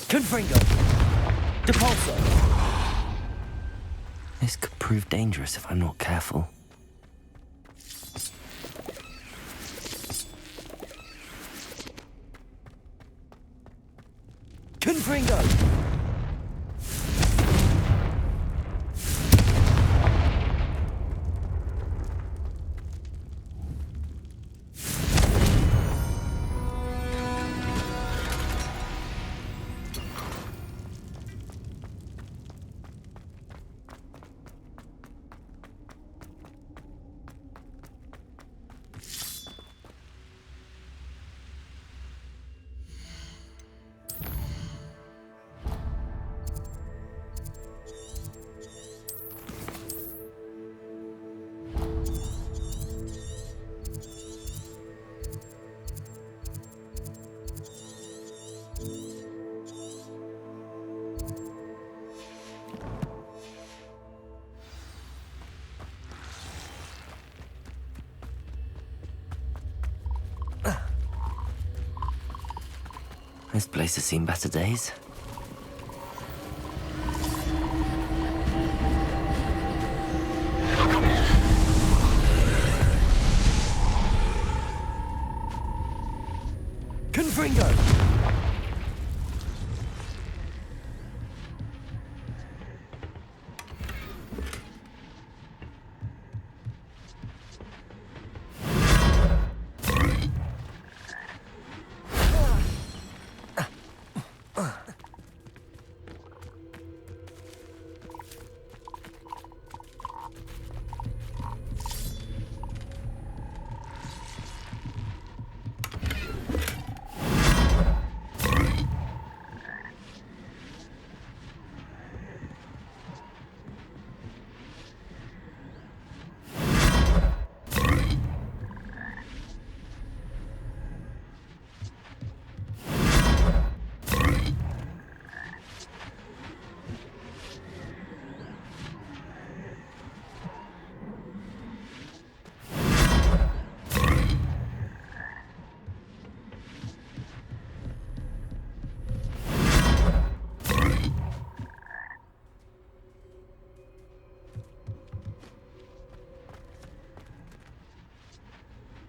Confringo! Depulso! This could prove dangerous if I'm not careful. Confringo! This place has seen better days. Confringo!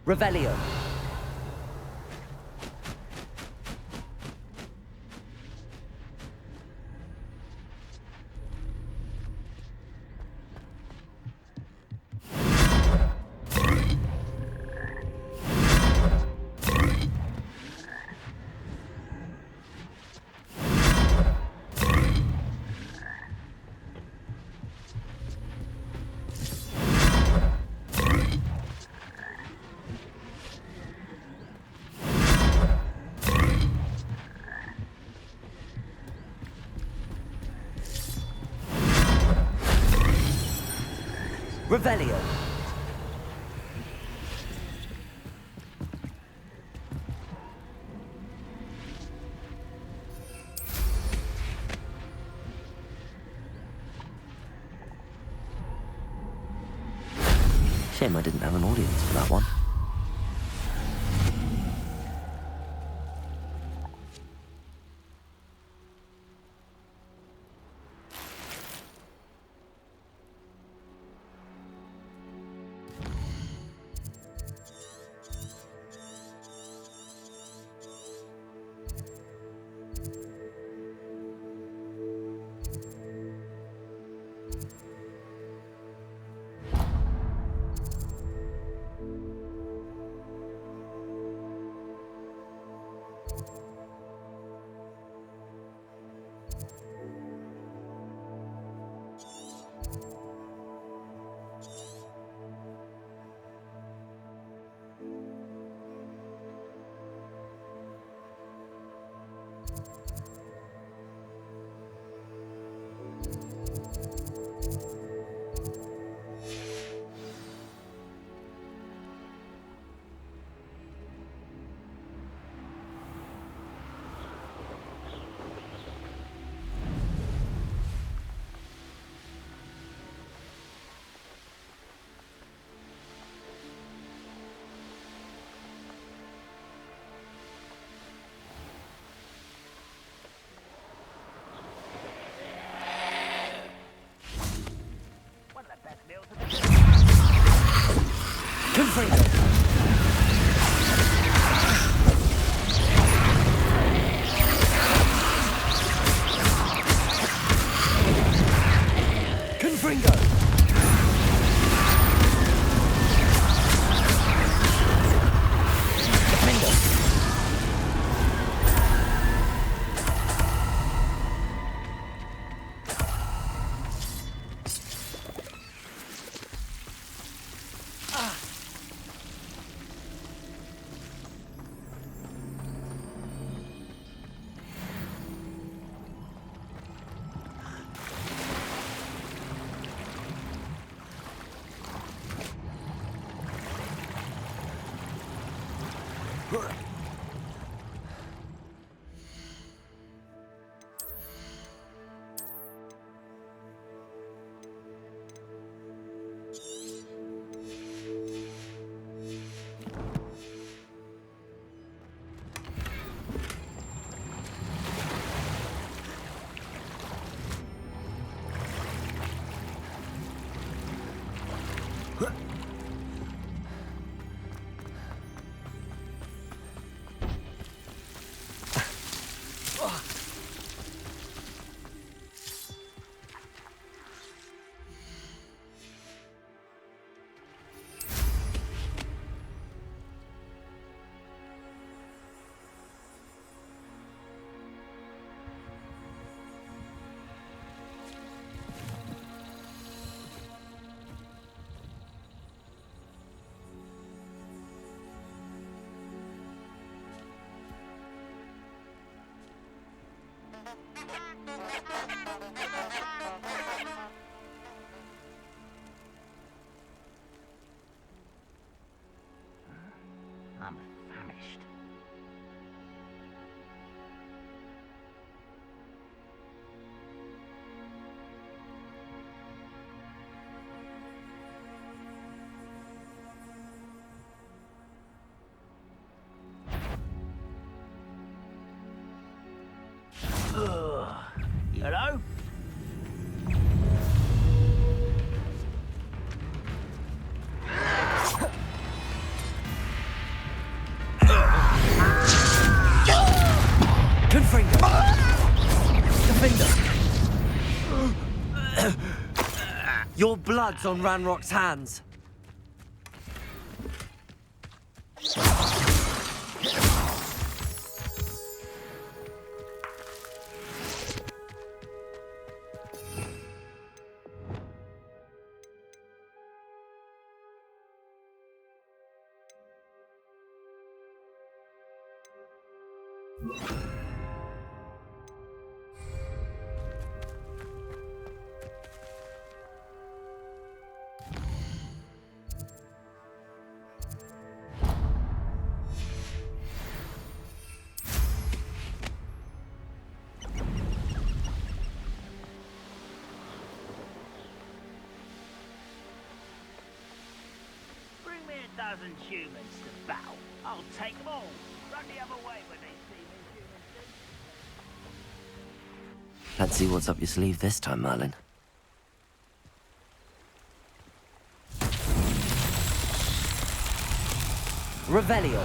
Revelio. Revelio. Shame I didn't have an audience for that one. Confringo. Confringo. Confringo. I'm famished. Hello? Confringo. Confringo. Your blood's on Ranrock's hands. Bring me 12 humans to battle. I'll take them all. Run the other way when they see me, humans. Let's see what's up your sleeve this time, Merlin. Revelio.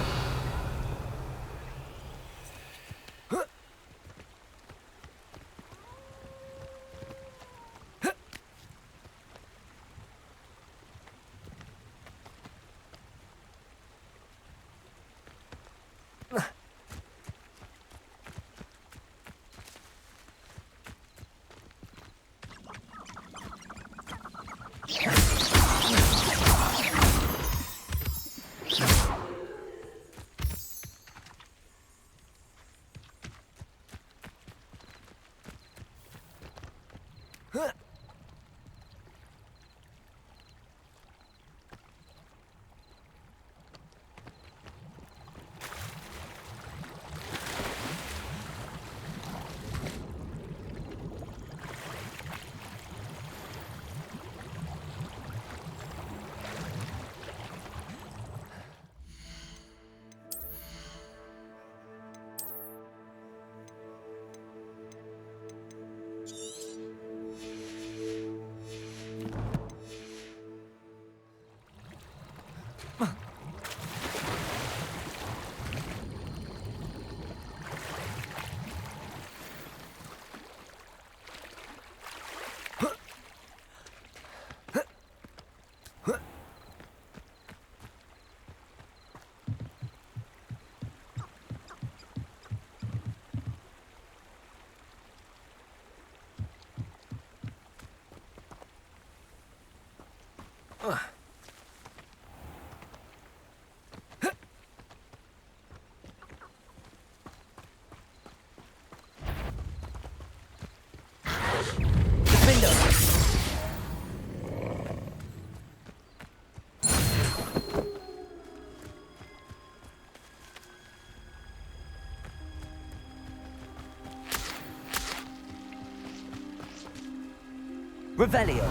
Revelio.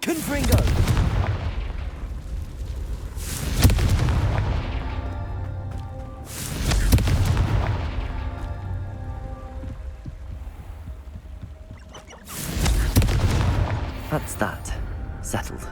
Confringo. That's that. Settled.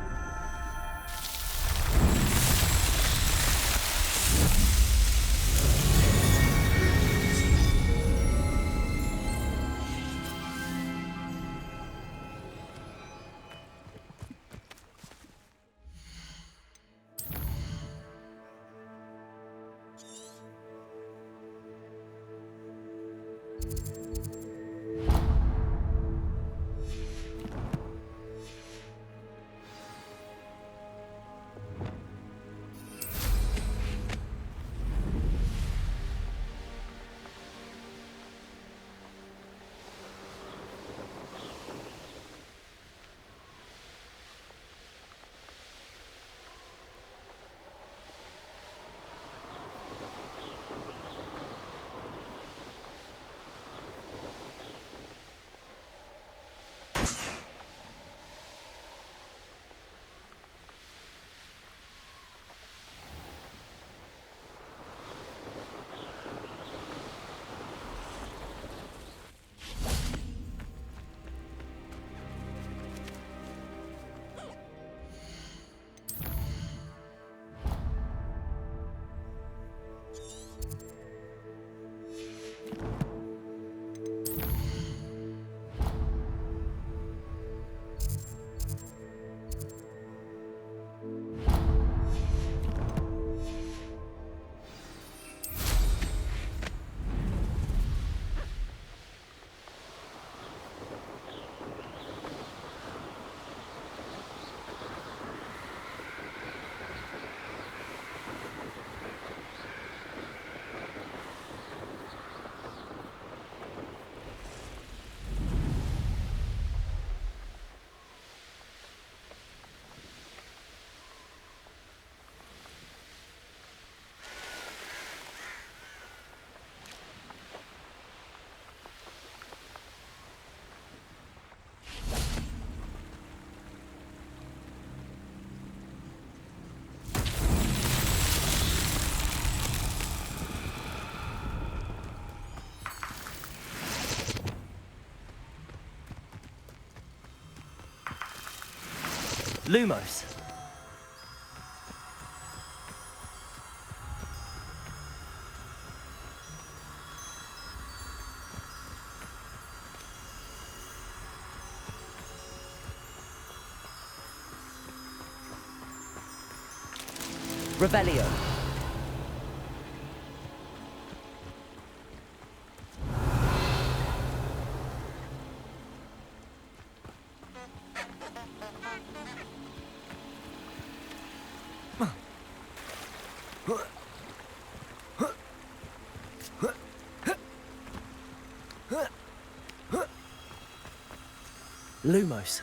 Lumos. Revelio. Lumos.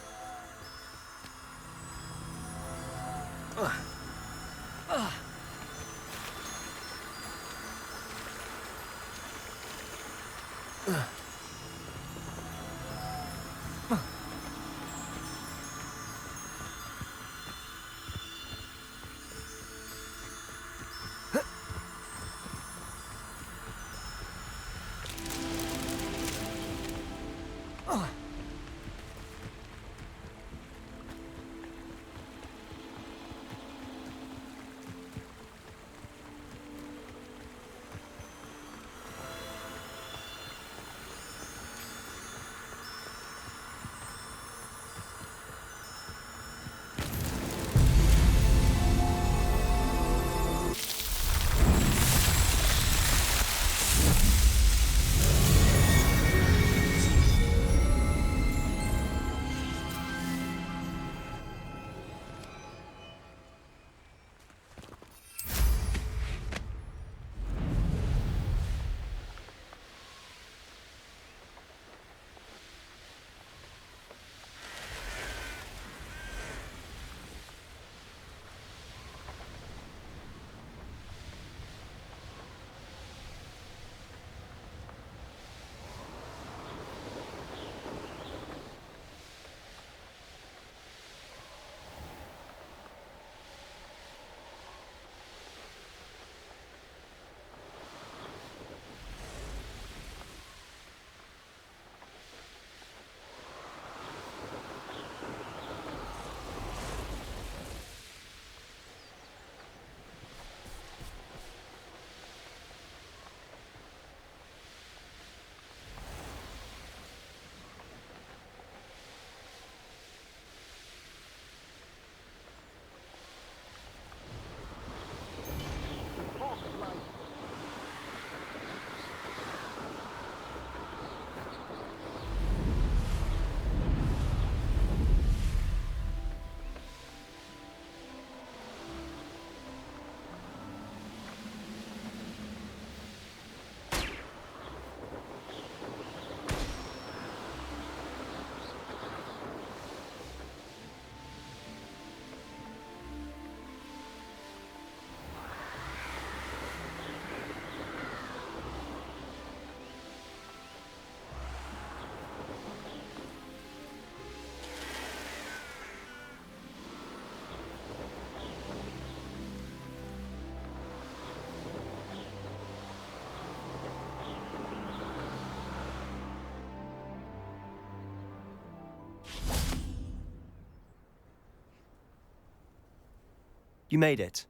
You made it.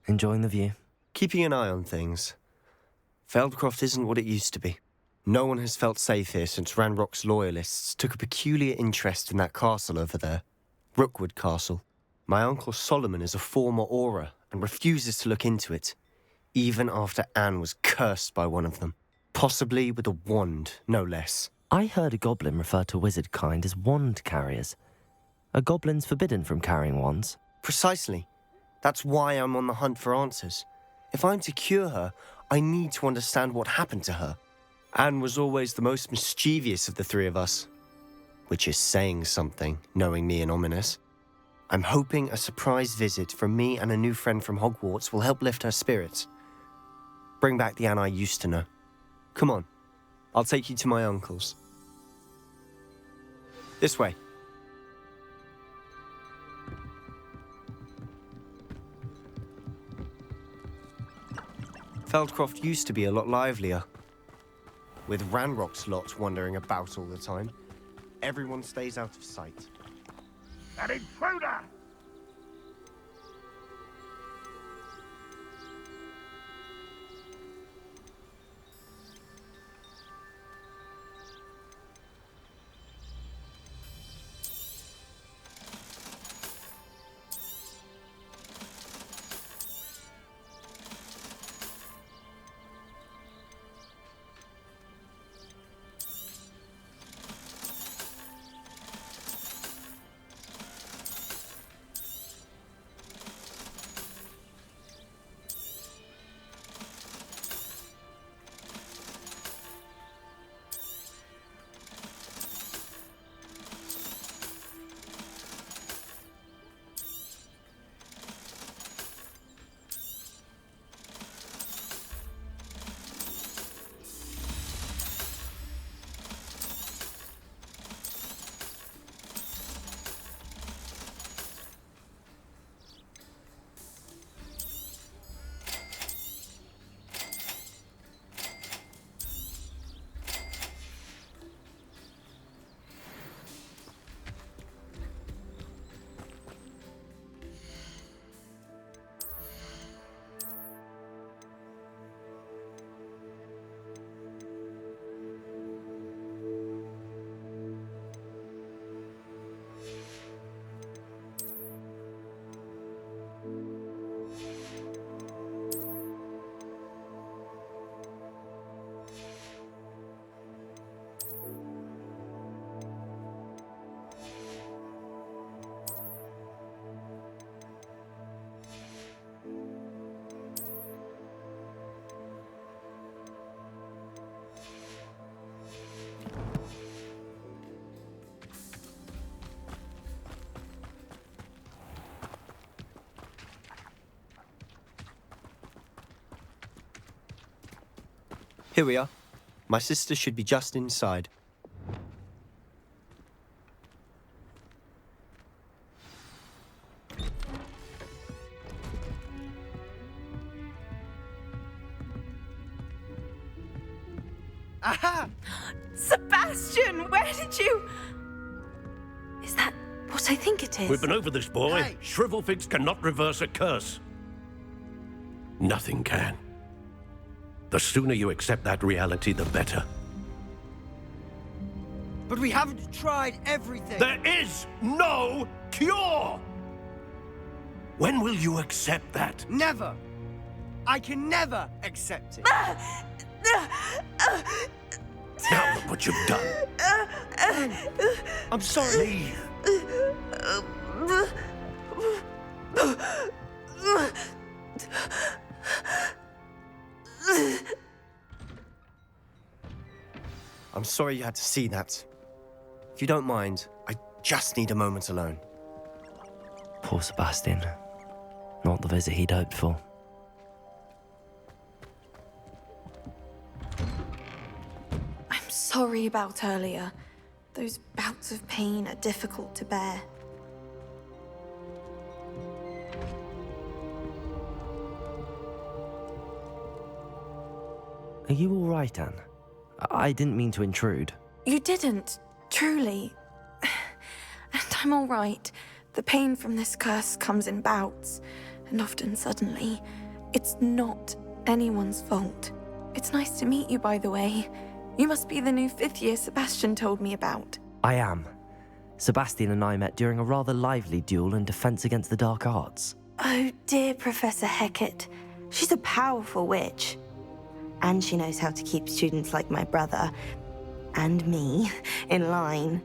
Enjoying the view? Keeping an eye on things. Feldcroft isn't what it used to be. No one has felt safe here since Ranrock's loyalists took a peculiar interest in that castle over there. Rookwood Castle. My uncle Solomon is a former Auror and refuses to look into it, even after Anne was cursed by one of them. Possibly with a wand, no less. I heard a goblin refer to wizard kind as wand carriers. Are goblins forbidden from carrying wands? Precisely. That's why I'm on the hunt for answers. If I'm to cure her, I need to understand what happened to her. Anne was always the most mischievous of the three of us. Which is saying something, knowing me and Ominous. I'm hoping a surprise visit from me and a new friend from Hogwarts will help lift her spirits. Bring back the Anne I used to know. Come on, I'll take you to my uncle's. This way. Feldcroft used to be a lot livelier. With Ranrock's lot wandering about all the time, everyone stays out of sight. An intruder! Here we are. My sister should be just inside. Aha! Sebastian, where did you... Is that what I think it is? We've been over this, boy. Hey. Shrivelfigs cannot reverse a curse. Nothing can. The sooner you accept that reality, the better. But we haven't tried everything. There is no cure! When will you accept that? Never. I can never accept it. Now look what you've done. I'm sorry. Leave. I'm sorry you had to see that. If you don't mind, I just need a moment alone. Poor Sebastian. Not the visit he'd hoped for. I'm sorry about earlier. Those bouts of pain are difficult to bear. Are you all right, Anne? I didn't mean to intrude. You didn't, truly. And I'm all right. The pain from this curse comes in bouts, and often suddenly. It's not anyone's fault. It's nice to meet you, by the way. You must be the new 5th year Sebastian told me about. I am. Sebastian and I met during a rather lively duel in Defense Against the Dark Arts. Oh, dear Professor Hecat. She's a powerful witch. And she knows how to keep students like my brother, and me, in line.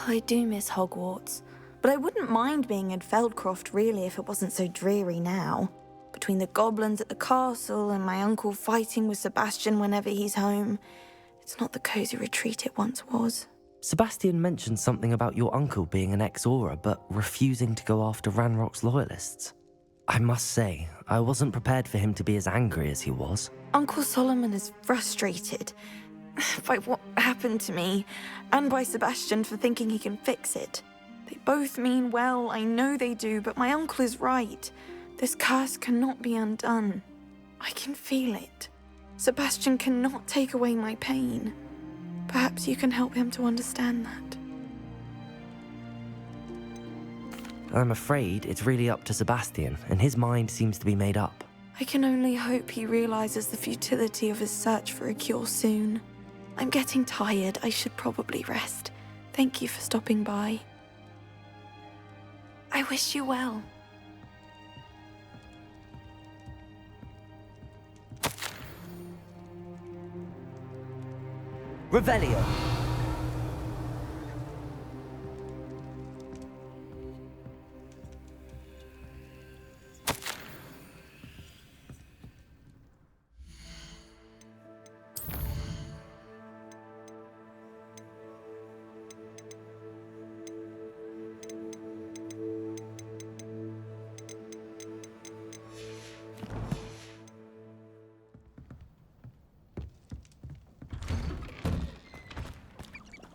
I do miss Hogwarts, but I wouldn't mind being in Feldcroft, really, if it wasn't so dreary now. Between the goblins at the castle and my uncle fighting with Sebastian whenever he's home, it's not the cozy retreat it once was. Sebastian mentioned something about your uncle being an ex-Auror, but refusing to go after Ranrock's loyalists. I must say, I wasn't prepared for him to be as angry as he was. Uncle Solomon is frustrated by what happened to me, and by Sebastian for thinking he can fix it. They both mean well, I know they do, but my uncle is right. This curse cannot be undone. I can feel it. Sebastian cannot take away my pain. Perhaps you can help him to understand that. I'm afraid it's really up to Sebastian, and his mind seems to be made up. I can only hope he realizes the futility of his search for a cure soon. I'm getting tired. I should probably rest. Thank you for stopping by. I wish you well. Revelio.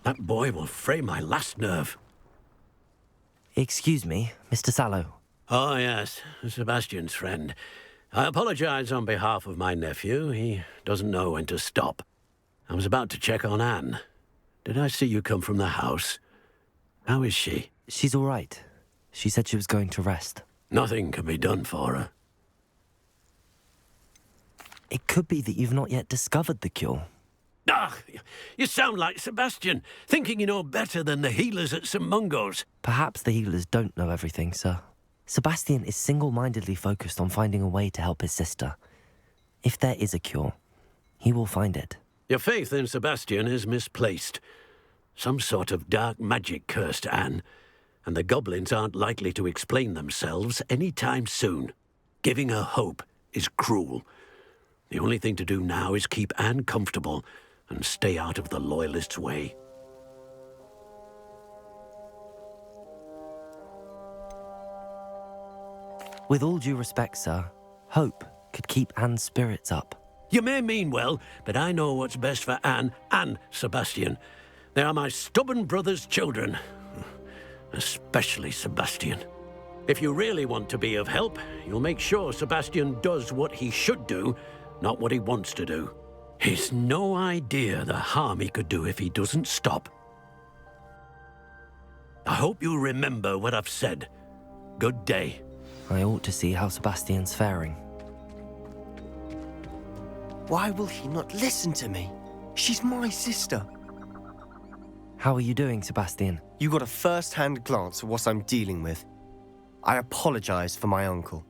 That boy will fray my last nerve. Excuse me, Mr. Sallow. Oh, yes, Sebastian's friend. I apologize on behalf of my nephew. He doesn't know when to stop. I was about to check on Anne. Did I see you come from the house? How is she? She's all right. She said she was going to rest. Nothing can be done for her. It could be that you've not yet discovered the cure. Ah, you sound like Sebastian, thinking you know better than the healers at St. Mungo's. Perhaps the healers don't know everything, sir. Sebastian is single-mindedly focused on finding a way to help his sister. If there is a cure, he will find it. Your faith in Sebastian is misplaced. Some sort of dark magic cursed Anne, and the goblins aren't likely to explain themselves any time soon. Giving her hope is cruel. The only thing to do now is keep Anne comfortable and stay out of the Loyalists' way. With all due respect, sir, hope could keep Anne's spirits up. You may mean well, but I know what's best for Anne and Sebastian. They are my stubborn brother's children. Especially Sebastian. If you really want to be of help, you'll make sure Sebastian does what he should do, not what he wants to do. He's no idea the harm he could do if he doesn't stop. I hope you'll remember what I've said. Good day. I ought to see how Sebastian's faring. Why will he not listen to me? She's my sister. How are you doing, Sebastian? You got a first-hand glance at what I'm dealing with. I apologize for my uncle.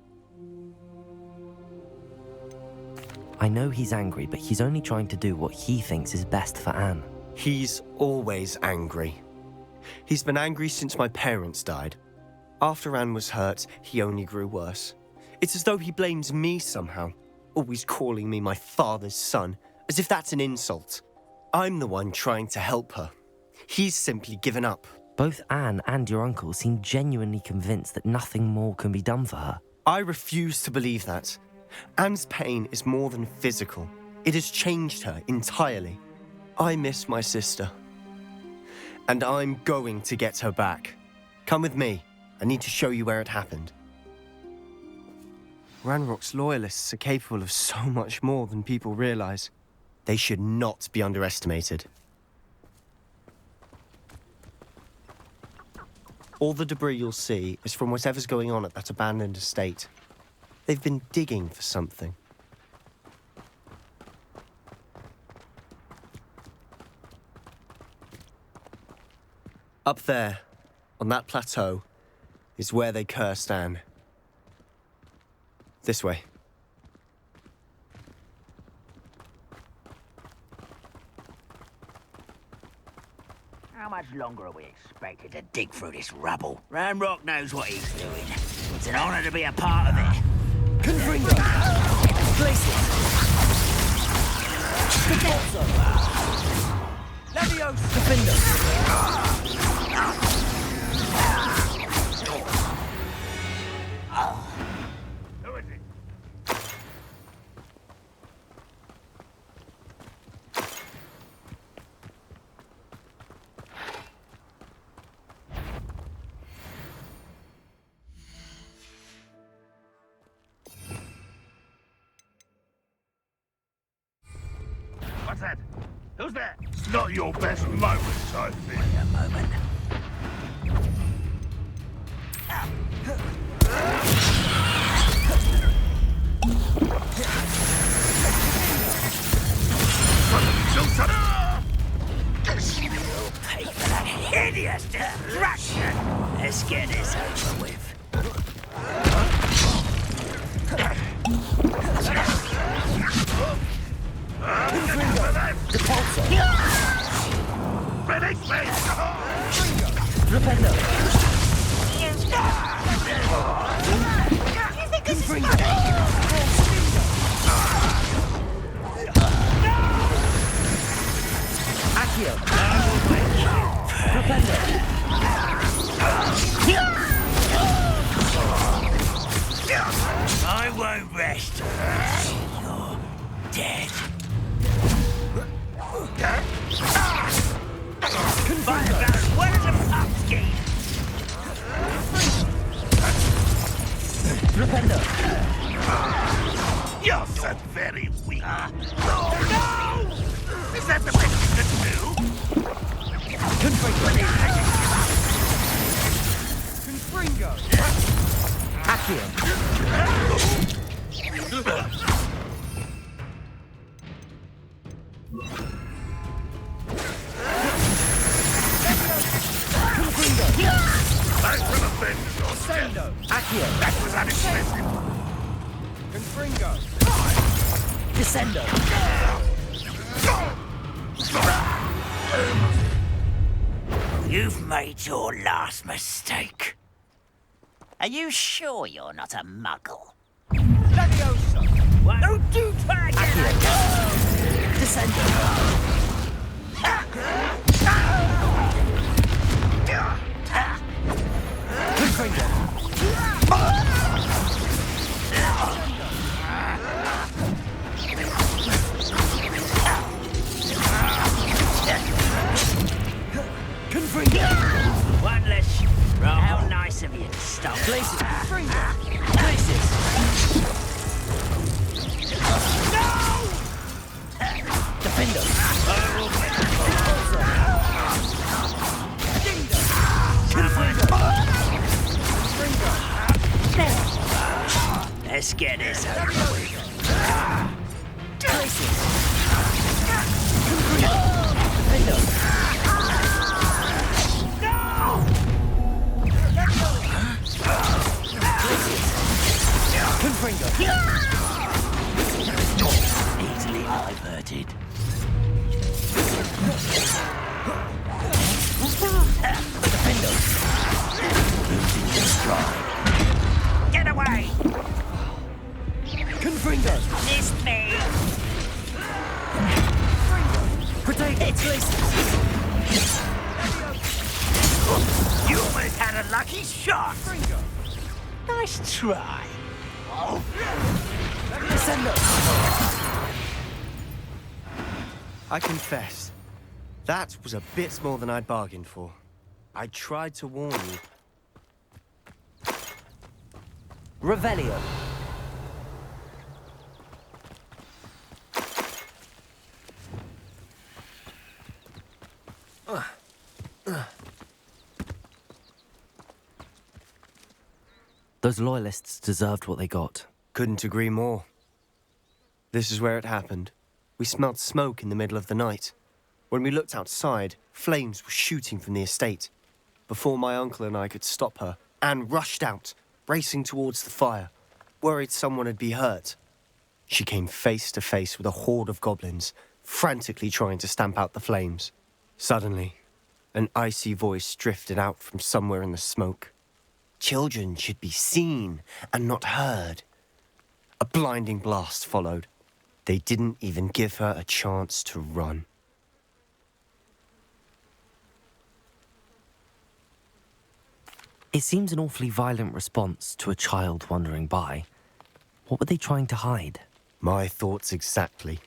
I know he's angry, but he's only trying to do what he thinks is best for Anne. He's always angry. He's been angry since my parents died. After Anne was hurt, he only grew worse. It's as though he blames me somehow, always calling me my father's son, as if that's an insult. I'm the one trying to help her. He's simply given up. Both Anne and your uncle seem genuinely convinced that nothing more can be done for her. I refuse to believe that. Anne's pain is more than physical. It has changed her entirely. I miss my sister. And I'm going to get her back. Come with me. I need to show you where it happened. Ranrock's loyalists are capable of so much more than people realize. They should not be underestimated. All the debris you'll see is from whatever's going on at that abandoned estate. They've been digging for something. Up there, on that plateau, is where they cursed Anne. This way. How much longer are we expected to dig through this rubble? Ranrock knows what he's doing. It's an honor to be a part of it. Confringo! Glacius! Caforzo! Leviosa! Defender! Who is it? What's that? Who's there? Not your best moments, I think. Wait a moment. You'll pay for that hideous destruction! Let's get this over with. Rependo! Accio! Rependo! I won't rest. You're dead. Fire back. Where is the pumpkin? Rependo! You're so very weak. Oh, no! Is that the best you can do? Confringo! Accio! Thanks for the vengeance on Sendo! Accio! That was unexpected. Confringo! Descendo! You've made your last mistake. Are you sure you're not a muggle? Leviosa! What? Don't you try again! Descendo! Confringo! Confringo! One less. How nice of you to stop. Glacius! Confringo! Glacius! Defendo! Let's get this over with. Glacius! Defendo! Confringo! Easily diverted. Defendo! Losing your stride. Get away! Confringo! Miss me! Protect it! Glacius! You almost had a lucky shot! Confringo! Nice try. Descendo! I confess, that was a bit more than I'd bargained for. I tried to warn you. Revelio! Those loyalists deserved what they got. Couldn't agree more. This is where it happened. We smelled smoke in the middle of the night. When we looked outside, flames were shooting from the estate. Before my uncle and I could stop her, Anne rushed out, racing towards the fire, worried someone had been hurt. She came face to face with a horde of goblins, frantically trying to stamp out the flames. Suddenly, an icy voice drifted out from somewhere in the smoke. Children should be seen and not heard. A blinding blast followed. They didn't even give her a chance to run. It seems an awfully violent response to a child wandering by. What were they trying to hide? My thoughts exactly.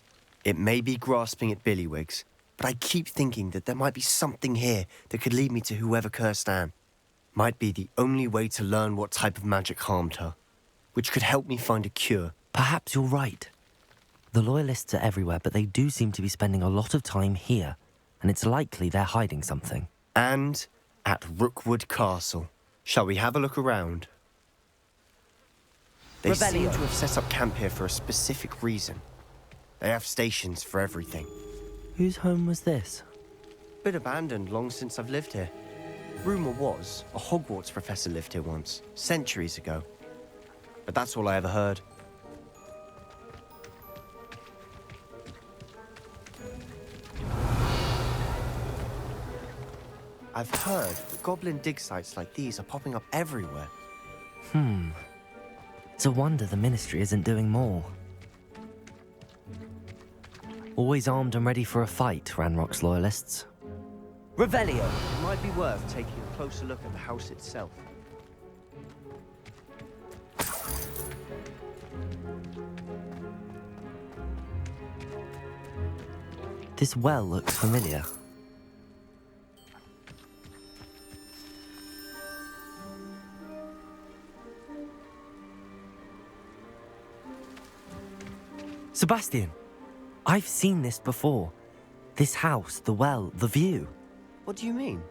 It may be grasping at Billywigs, but I keep thinking that there might be something here that could lead me to whoever cursed Anne. Might be the only way to learn what type of magic harmed her, which could help me find a cure. Perhaps you're right. The Loyalists are everywhere, but they do seem to be spending a lot of time here, and it's likely they're hiding something. And at Rookwood Castle. Shall we have a look around? They seem to have set up camp here for a specific reason. They have stations for everything. Whose home was this? Been abandoned long since I've lived here. Rumour was a Hogwarts professor lived here once, centuries ago. But that's all I ever heard. I've heard that goblin dig sites like these are popping up everywhere. It's a wonder the Ministry isn't doing more. Always armed and ready for a fight, Ranrock's Loyalists. Revelio! It might be worth taking a closer look at the house itself. This well looks familiar. Sebastian, I've seen this before. This house, the well, the view. What do you mean?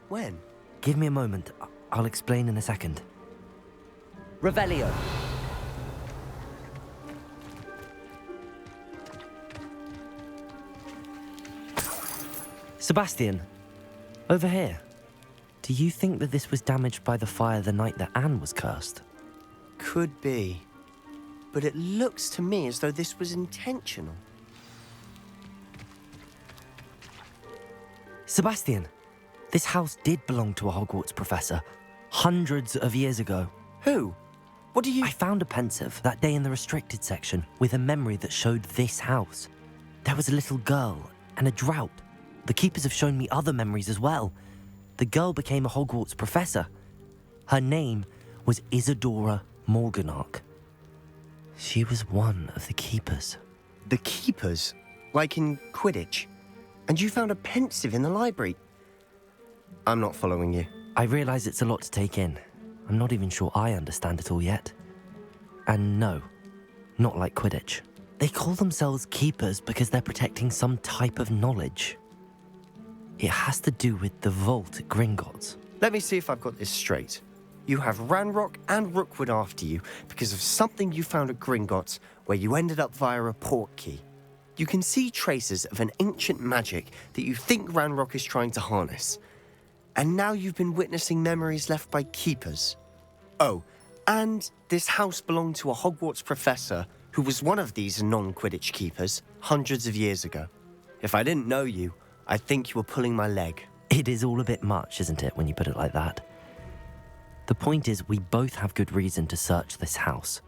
When? Give me a moment. I'll explain in a second. Revelio. Sebastian, over here. Do you think that this was damaged by the fire the night that Anne was cursed? Could be. But it looks to me as though this was intentional. Sebastian, this house did belong to a Hogwarts professor, hundreds of years ago. Who? What do you... I found a pensive that day in the restricted section with a memory that showed this house. There was a little girl and a drought. The keepers have shown me other memories as well. The girl became a Hogwarts professor. Her name was Isadora Morganach. She was one of the keepers. The keepers? Like in Quidditch? And you found a pensive in the library? I'm not following you. I realize it's a lot to take in. I'm not even sure I understand it all yet. And no, not like Quidditch. They call themselves keepers because they're protecting some type of knowledge. It has to do with the vault at Gringotts. Let me see if I've got this straight. You have Ranrock and Rookwood after you because of something you found at Gringotts where you ended up via a portkey. You can see traces of an ancient magic that you think Ranrock is trying to harness. And now you've been witnessing memories left by keepers. Oh, and this house belonged to a Hogwarts professor who was one of these non-Quidditch keepers hundreds of years ago. If I didn't know you, I'd think you were pulling my leg. It is all a bit much, isn't it, when you put it like that? The point is, we both have good reason to search this house.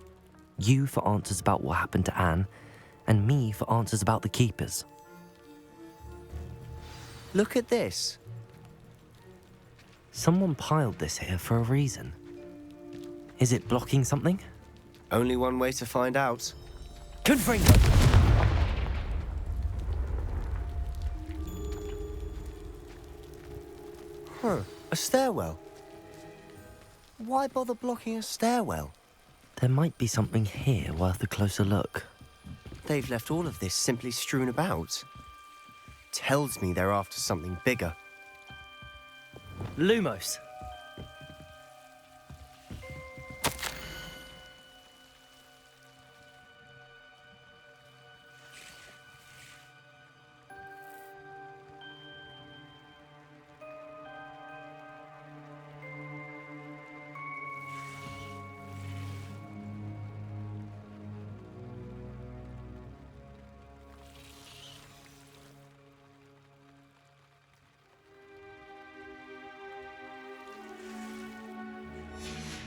You for answers about what happened to Anne, and me for answers about the keepers. Look at this. Someone piled this here for a reason. Is it blocking something? Only one way to find out. Confringo! Huh, a stairwell. Why bother blocking a stairwell? There might be something here worth a closer look. They've left all of this simply strewn about. Tells me they're after something bigger. Lumos.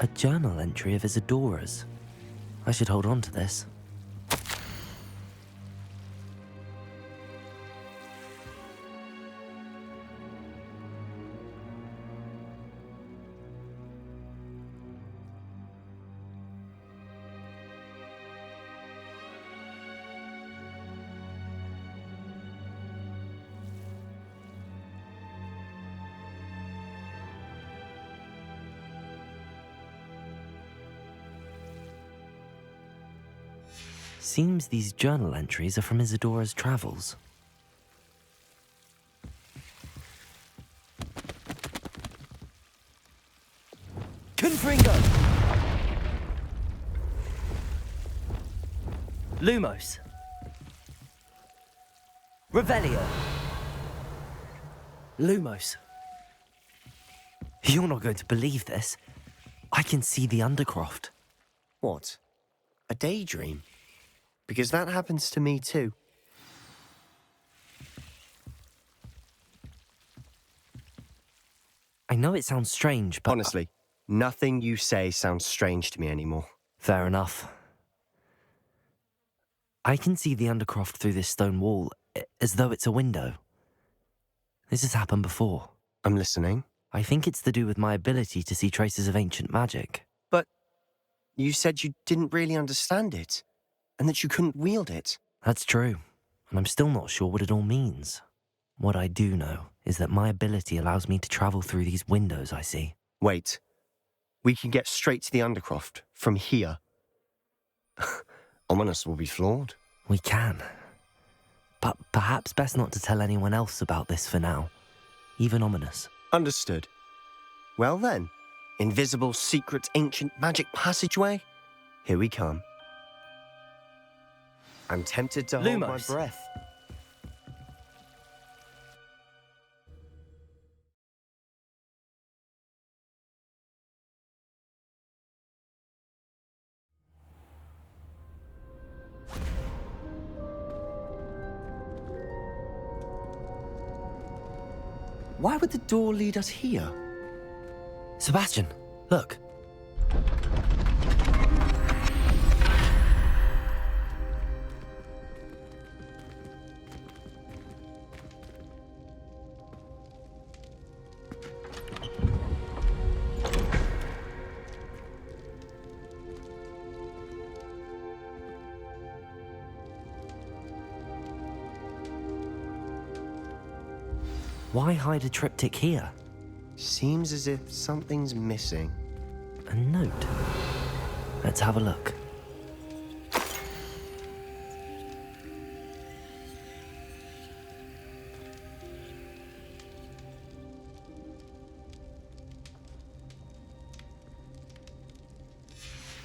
A journal entry of Isadora's. I should hold on to this. Seems these journal entries are from Isadora's travels. Confringo! Lumos. Revelio. Lumos. You're not going to believe this. I can see the Undercroft. What? A daydream? Because that happens to me too. I know it sounds strange, but... Honestly, nothing you say sounds strange to me anymore. Fair enough. I can see the Undercroft through this stone wall, as though it's a window. This has happened before. I'm listening. I think it's to do with my ability to see traces of ancient magic. But you said you didn't really understand it, and that you couldn't wield it. That's true, and I'm still not sure what it all means. What I do know is that my ability allows me to travel through these windows I see. Wait. We can get straight to the Undercroft from here. Ominous will be floored. We can. But perhaps best not to tell anyone else about this for now. Even Ominous. Understood. Well then, invisible, secret, ancient magic passageway? Here we come. I'm tempted to hold my Lumos. breath. Why would the door lead us here? Sebastian, look. Why hide a triptych here? Seems as if something's missing. A note. Let's have a look.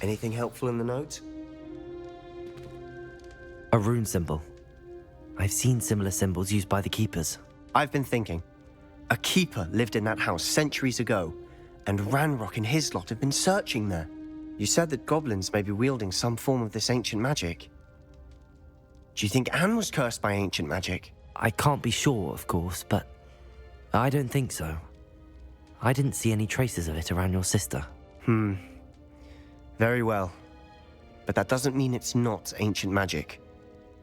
Anything helpful in the note? A rune symbol. I've seen similar symbols used by the keepers. I've been thinking. A keeper lived in that house centuries ago, and Ranrock and his lot have been searching there. You said that goblins may be wielding some form of this ancient magic. Do you think Anne was cursed by ancient magic? I can't be sure, of course, but I don't think so. I didn't see any traces of it around your sister. Very well. But that doesn't mean it's not ancient magic.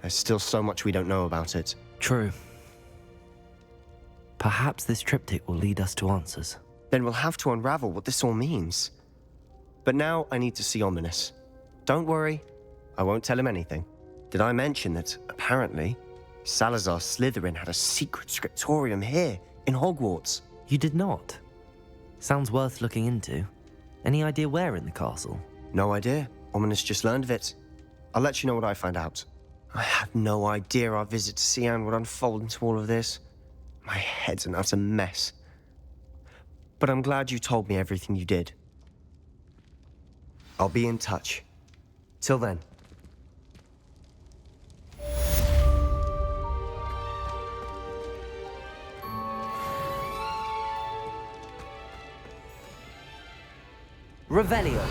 There's still so much we don't know about it. True. Perhaps this triptych will lead us to answers. Then we'll have to unravel what this all means. But now I need to see Ominous. Don't worry, I won't tell him anything. Did I mention that, apparently, Salazar Slytherin had a secret scriptorium here, in Hogwarts? You did not? Sounds worth looking into. Any idea where in the castle? No idea. Ominous just learned of it. I'll let you know what I find out. I had no idea our visit to Cian would unfold into all of this. My head's an utter mess. But I'm glad you told me everything you did. I'll be in touch. Till then. Revelio.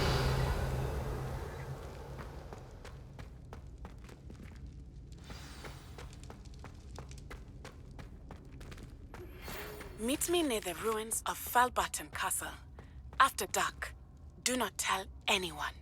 Meet me near the ruins of Falbaton Castle. After dark. Do not tell anyone.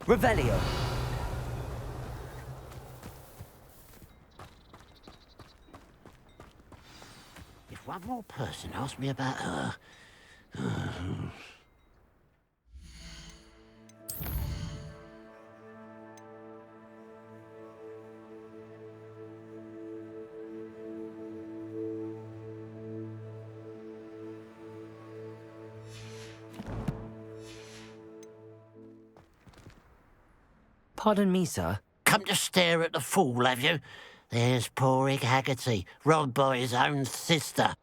Revelio. If one more person asked me about her... Pardon me, sir. Come to stare at the fool, have you? There's poor Ig Haggerty, robbed by his own sister.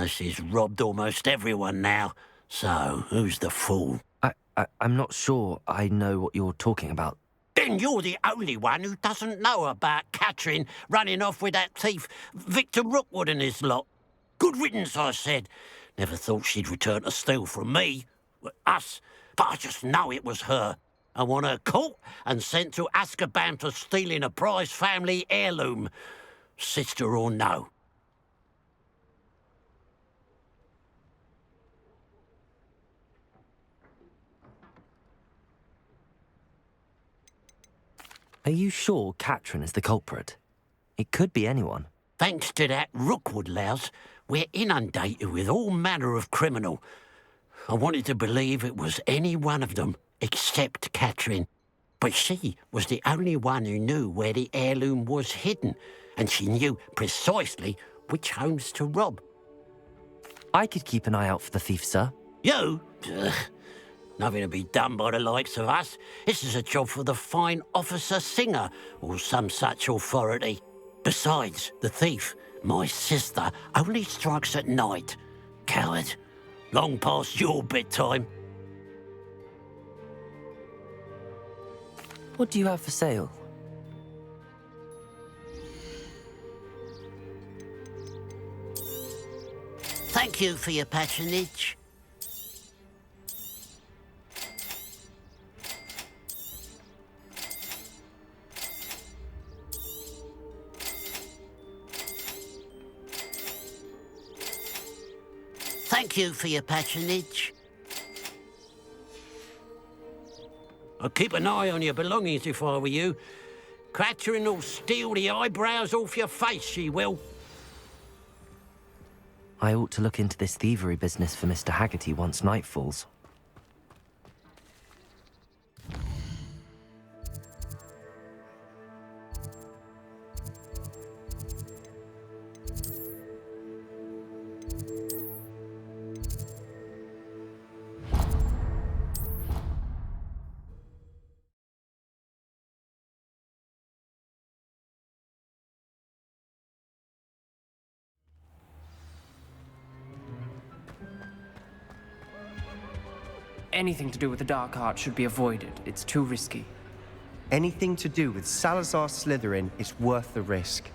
She's robbed almost everyone now. So, who's the fool? I'm not sure I know what you're talking about. Then you're the only one who doesn't know about Catherine running off with that thief, Victor Rookwood and his lot. Good riddance, I said. Never thought she'd return to steal from me, us, but I just know it was her. I want her caught and sent to Azkaban for stealing a prize family heirloom, sister or no. Are you sure Catherine is the culprit? It could be anyone. Thanks to that Rookwood louse, we're inundated with all manner of criminal. I wanted to believe it was any one of them, except Catherine. But she was the only one who knew where the heirloom was hidden, and she knew precisely which homes to rob. I could keep an eye out for the thief, sir. You? Ugh. Nothing to be done by the likes of us. This is a job for the fine officer Singer, or some such authority. Besides, the thief, my sister, only strikes at night. Coward. Long past your bedtime. What do you have for sale? Thank you for your patronage. Thank you for your patronage. I'd keep an eye on your belongings if I were you. Catherine will steal the eyebrows off your face, she will. I ought to look into this thievery business for Mr. Haggerty once night falls. Anything to do with the dark art should be avoided. It's too risky. Anything to do with Salazar Slytherin is worth the risk.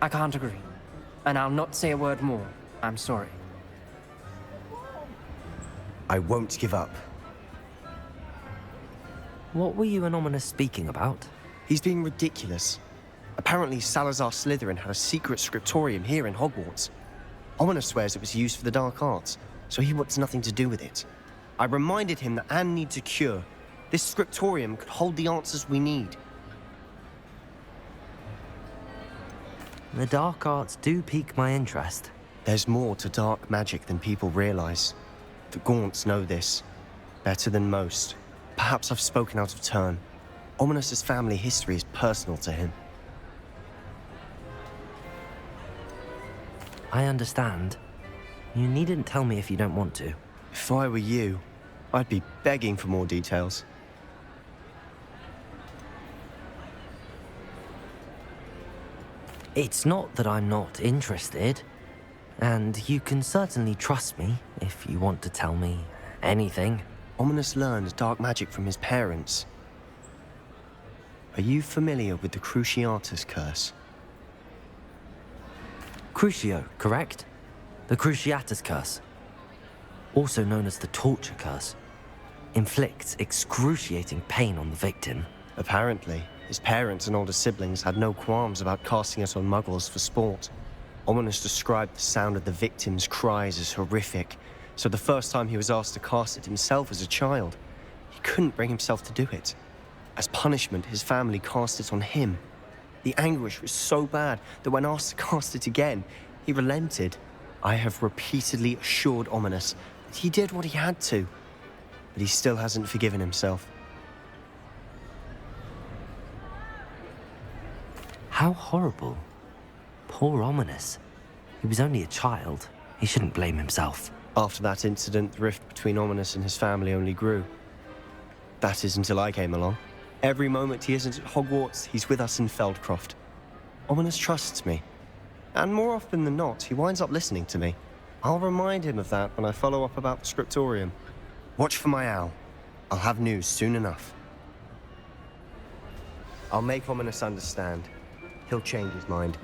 I can't agree. And I'll not say a word more. I'm sorry. I won't give up. What were you and Ominous speaking about? He's being ridiculous. Apparently Salazar Slytherin had a secret scriptorium here in Hogwarts. Ominous swears it was used for the dark arts, so he wants nothing to do with it. I reminded him that Anne needs a cure. This scriptorium could hold the answers we need. The dark arts do pique my interest. There's more to dark magic than people realize. The Gaunts know this, better than most. Perhaps I've spoken out of turn. Ominous's family history is personal to him. I understand. You needn't tell me if you don't want to. If I were you, I'd be begging for more details. It's not that I'm not interested. And you can certainly trust me if you want to tell me anything. Ominous learned dark magic from his parents. Are you familiar with the Cruciatus curse? Crucio, correct? The Cruciatus curse. Also known as the torture curse. Inflicts excruciating pain on the victim. Apparently, his parents and older siblings had no qualms about casting it on muggles for sport. Ominous described the sound of the victim's cries as horrific, so the first time he was asked to cast it himself as a child, he couldn't bring himself to do it. As punishment, his family cast it on him. The anguish was so bad that when asked to cast it again, he relented. I have repeatedly assured Ominous that he did what he had to, but he still hasn't forgiven himself. How horrible. Poor Ominous. He was only a child. He shouldn't blame himself. After that incident, the rift between Ominous and his family only grew. That is until I came along. Every moment he isn't at Hogwarts, he's with us in Feldcroft. Ominous trusts me. And more often than not, he winds up listening to me. I'll remind him of that when I follow up about the scriptorium. Watch for my owl. I'll have news soon enough. I'll make Ominous understand. He'll change his mind.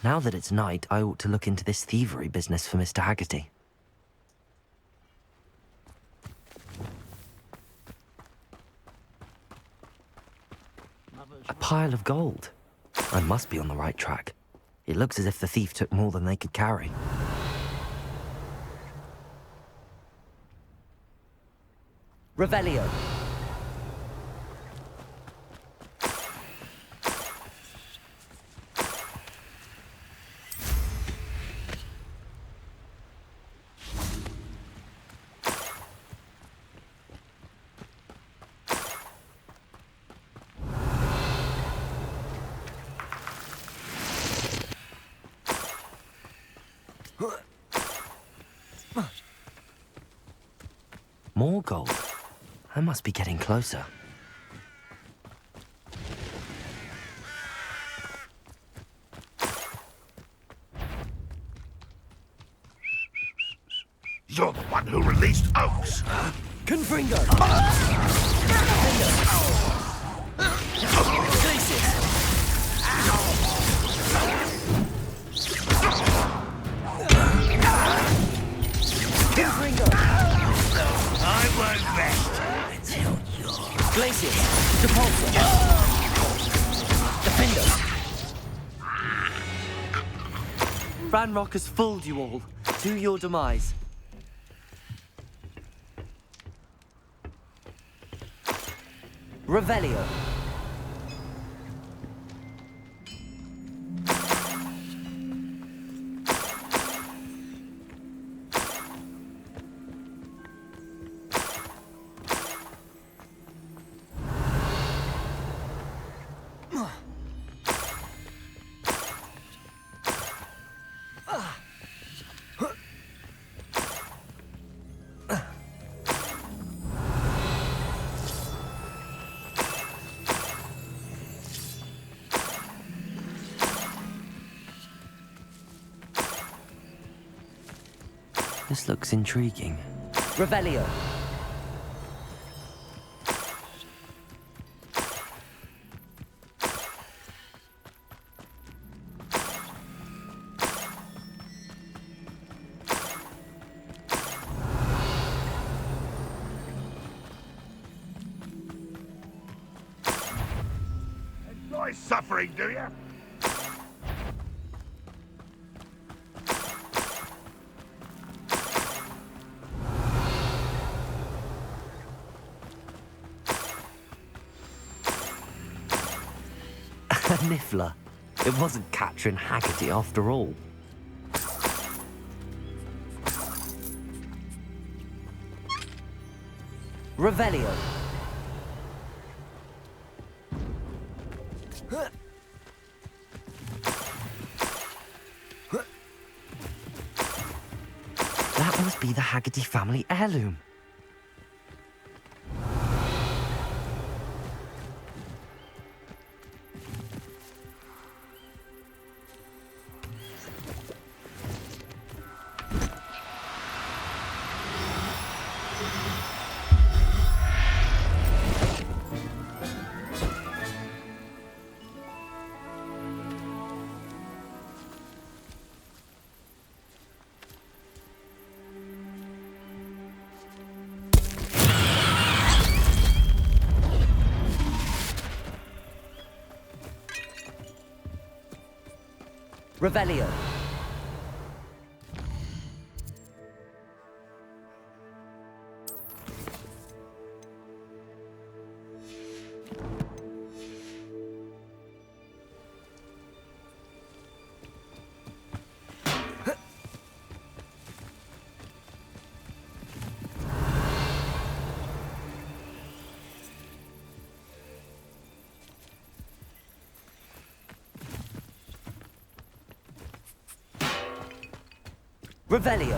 Now that it's night, I ought to look into this thievery business for Mr. Haggerty. A pile of gold. I must be on the right track. It looks as if the thief took more than they could carry. Revelio. More gold. I must be getting closer. You're the one who released Oaks. Confringo! I won't rest until you're... Glacius! Depulsor! Defender! Ranrock has fooled you all. To your demise. Revelio. This looks intriguing. Revelio! Enjoy suffering, do you? A niffler. It wasn't Catherine Haggerty after all. Revelio. That must be the Haggerty family heirloom. Revelio. Revelio.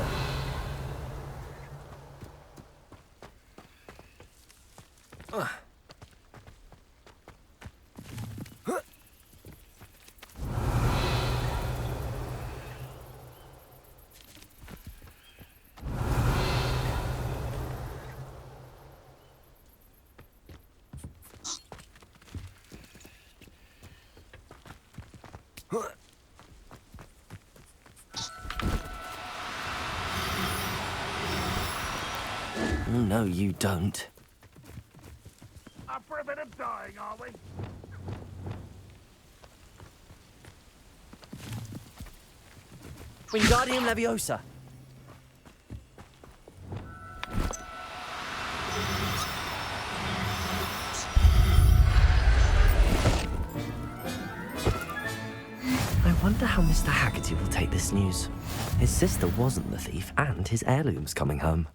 No, you don't. Up for a bit of dying, are we? Wingardium Leviosa. I wonder how Mr. Haggerty will take this news. His sister wasn't the thief, and his heirloom's coming home.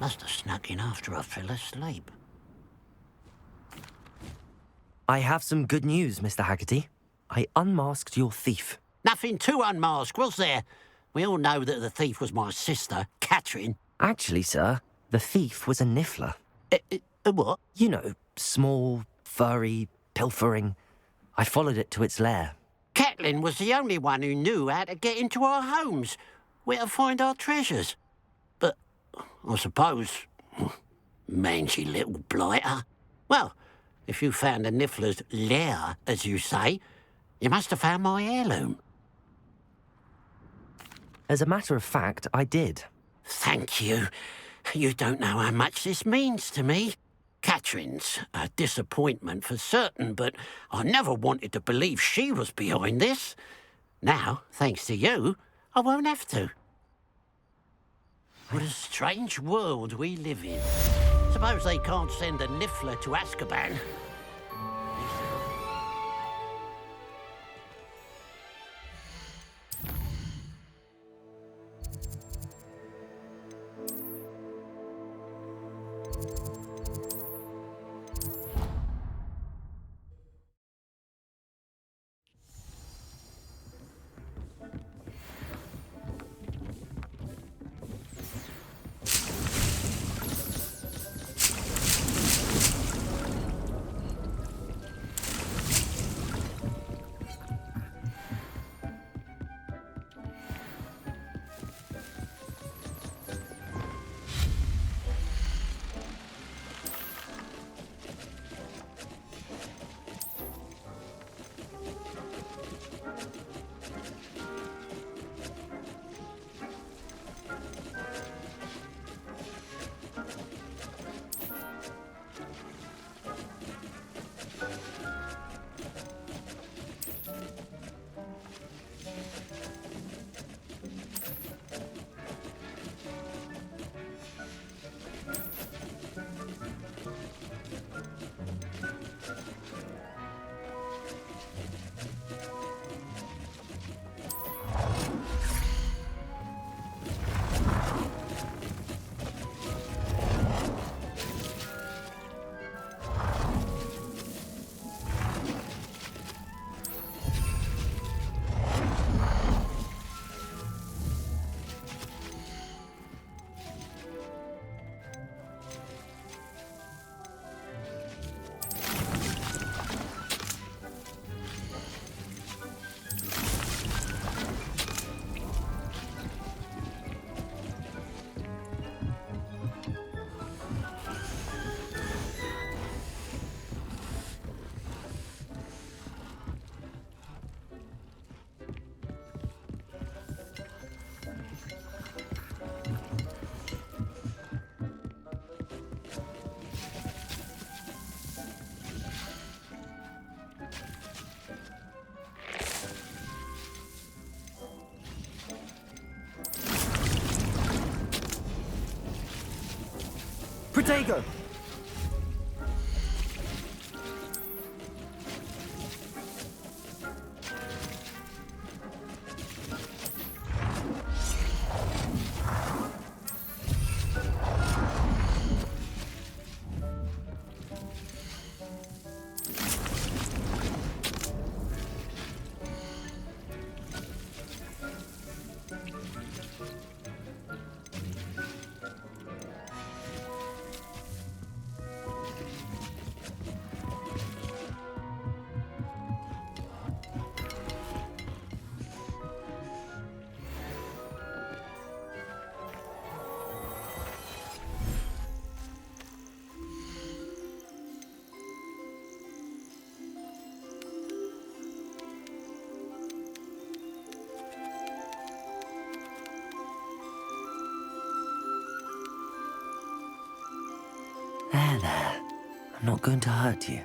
Must have snuck in after I fell asleep. I have some good news, Mr. Haggerty. I unmasked your thief. Nothing to unmask, was there? We all know that the thief was my sister, Catherine. Actually, sir, the thief was a niffler. What? You know, small, furry, pilfering. I followed it to its lair. Catelyn was the only one who knew how to get into our homes, where to find our treasures. But I suppose, mangy little blighter. Well, If you found the Niffler's lair, as you say, you must have found my heirloom. As a matter of fact, I did. Thank you. You don't know how much this means to me. Catherine's a disappointment for certain, but I never wanted to believe she was behind this. Now, thanks to you, I won't have to. What a strange world we live in. Suppose they can't send a Niffler to Azkaban. Protego! There. I'm not going to hurt you.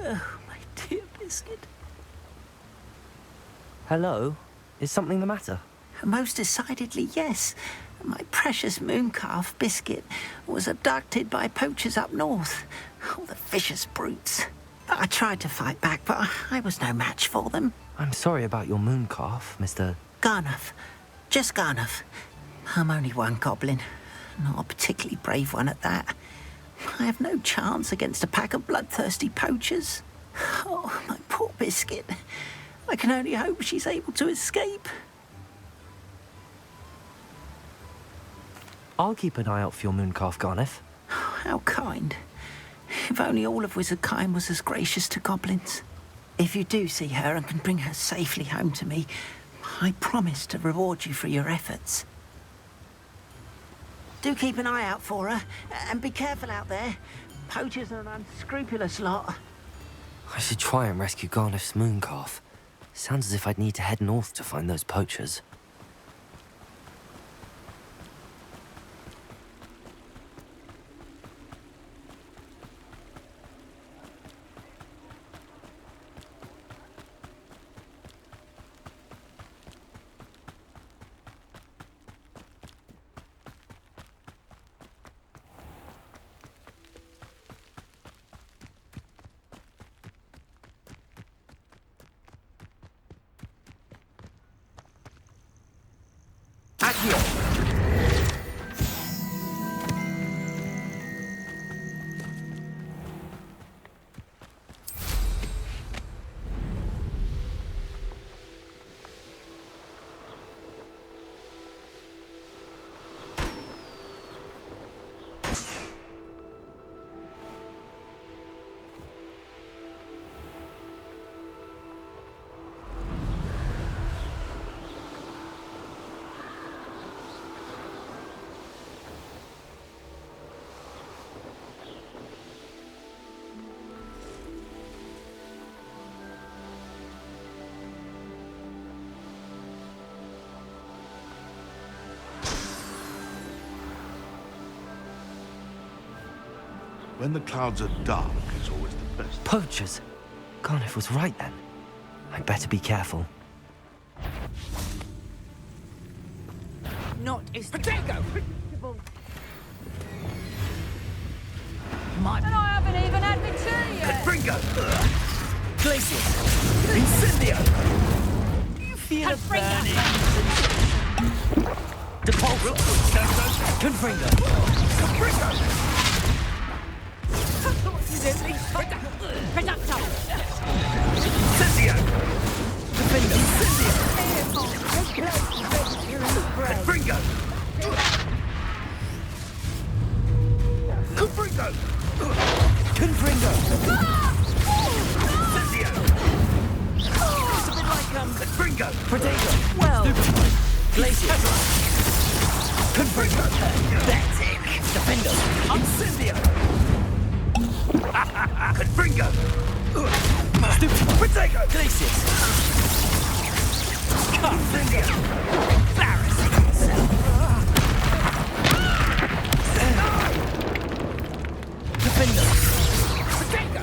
Oh, my dear Biscuit. Hello? Is something the matter? Most decidedly, yes. My precious mooncalf, Biscuit, was abducted by poachers up north. Oh, the vicious brutes. I tried to fight back, but I was no match for them. I'm sorry about your mooncalf, Mr. Garnuff. Just Garnuff. I'm only one goblin. Not a particularly brave one at that. I have no chance against a pack of bloodthirsty poachers. Oh, my poor Biscuit. I can only hope she's able to escape. I'll keep an eye out for your mooncalf, Garniff. How kind. If only all of Wizardkind was as gracious to goblins. If you do see her and can bring her safely home to me, I promise to reward you for your efforts. Do keep an eye out for her, and be careful out there. Poachers are an unscrupulous lot. I should try and rescue Garniff's mooncalf. Sounds as if I'd need to head north to find those poachers. When the clouds are dark, it's always the best. Poachers? Garniff was right then. I'd better be careful. Not is potato. My. And I haven't even had my tea yet. Bringo! Glacius! Incendio! Do you feel a burning? Depulso! Confringo! Confringo! Predacto. Incendio! Defendo! Incendio! Confringo! Confringo! Confringo! Incendio! It's a bit like, Confringo! Potato! Well... Glacius! Confringo! That's it! Defendo! Incendio! Confringo! Stupid! Potato! Glacius! Confringo! Embarrassing yourself! Defendo! Potato!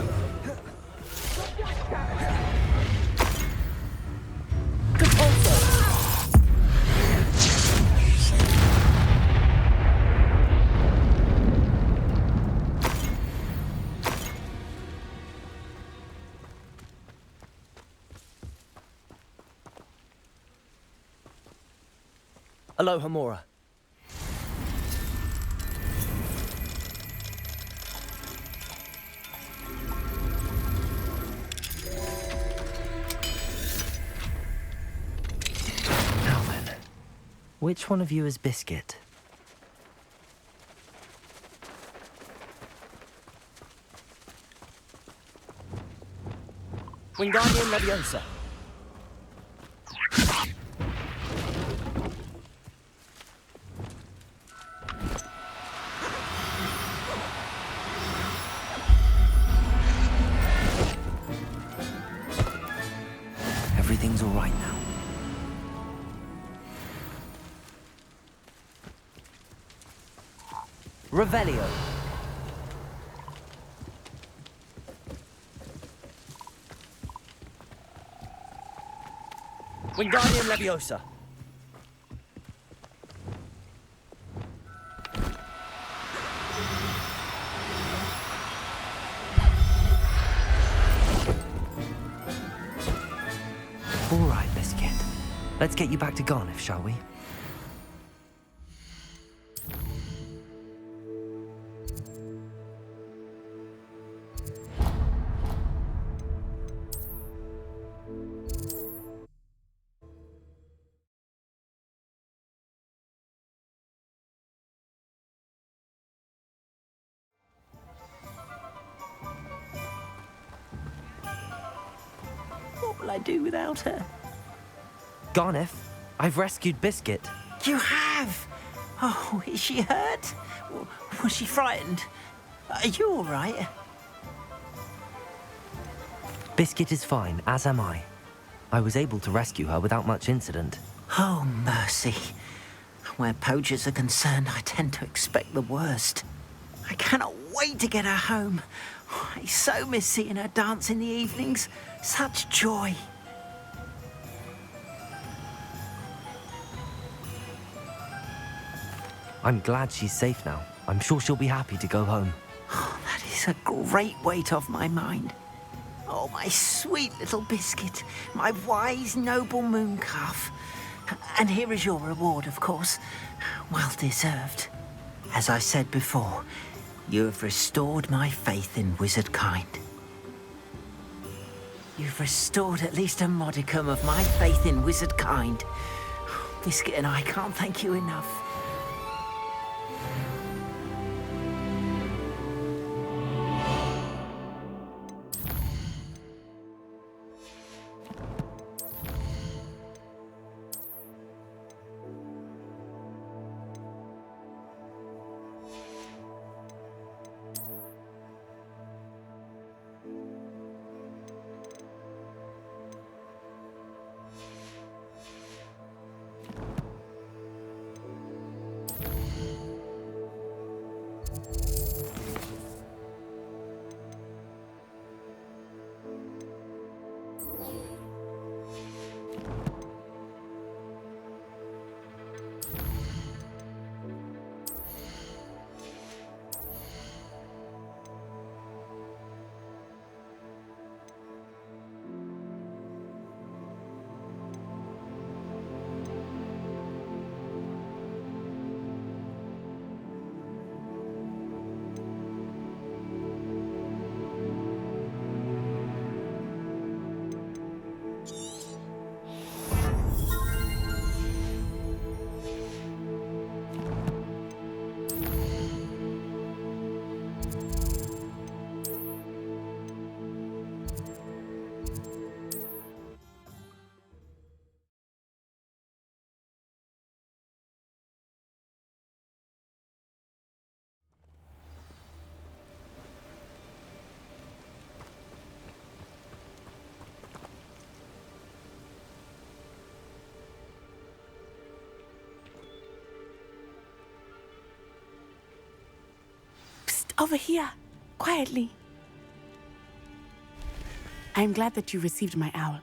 Compulso! Aloha, Mora. Now then, which one of you is Biscuit? Wingardium Leviosa. Everything's all right now. Revelio. Wingardium Leviosa. All right, Biscuit. Let's get you back to Garniff, shall we? What will I do without her? Garniff, I've rescued Biscuit. You have? Oh, is she hurt? Was she frightened? Are you all right? Biscuit is fine, as am I. I was able to rescue her without much incident. Oh, mercy. Where poachers are concerned, I tend to expect the worst. I cannot wait to get her home. I so miss seeing her dance in the evenings. Such joy. I'm glad she's safe now. I'm sure she'll be happy to go home. Oh, that is a great weight off my mind. Oh, my sweet little Biscuit, my wise, noble moon calf. And here is your reward, of course. Well deserved. As I said before, you have restored my faith in wizard kind. You've restored at least a modicum of my faith in wizard kind. Biscuit and I can't thank you enough. Over here, quietly. I'm glad that you received my owl.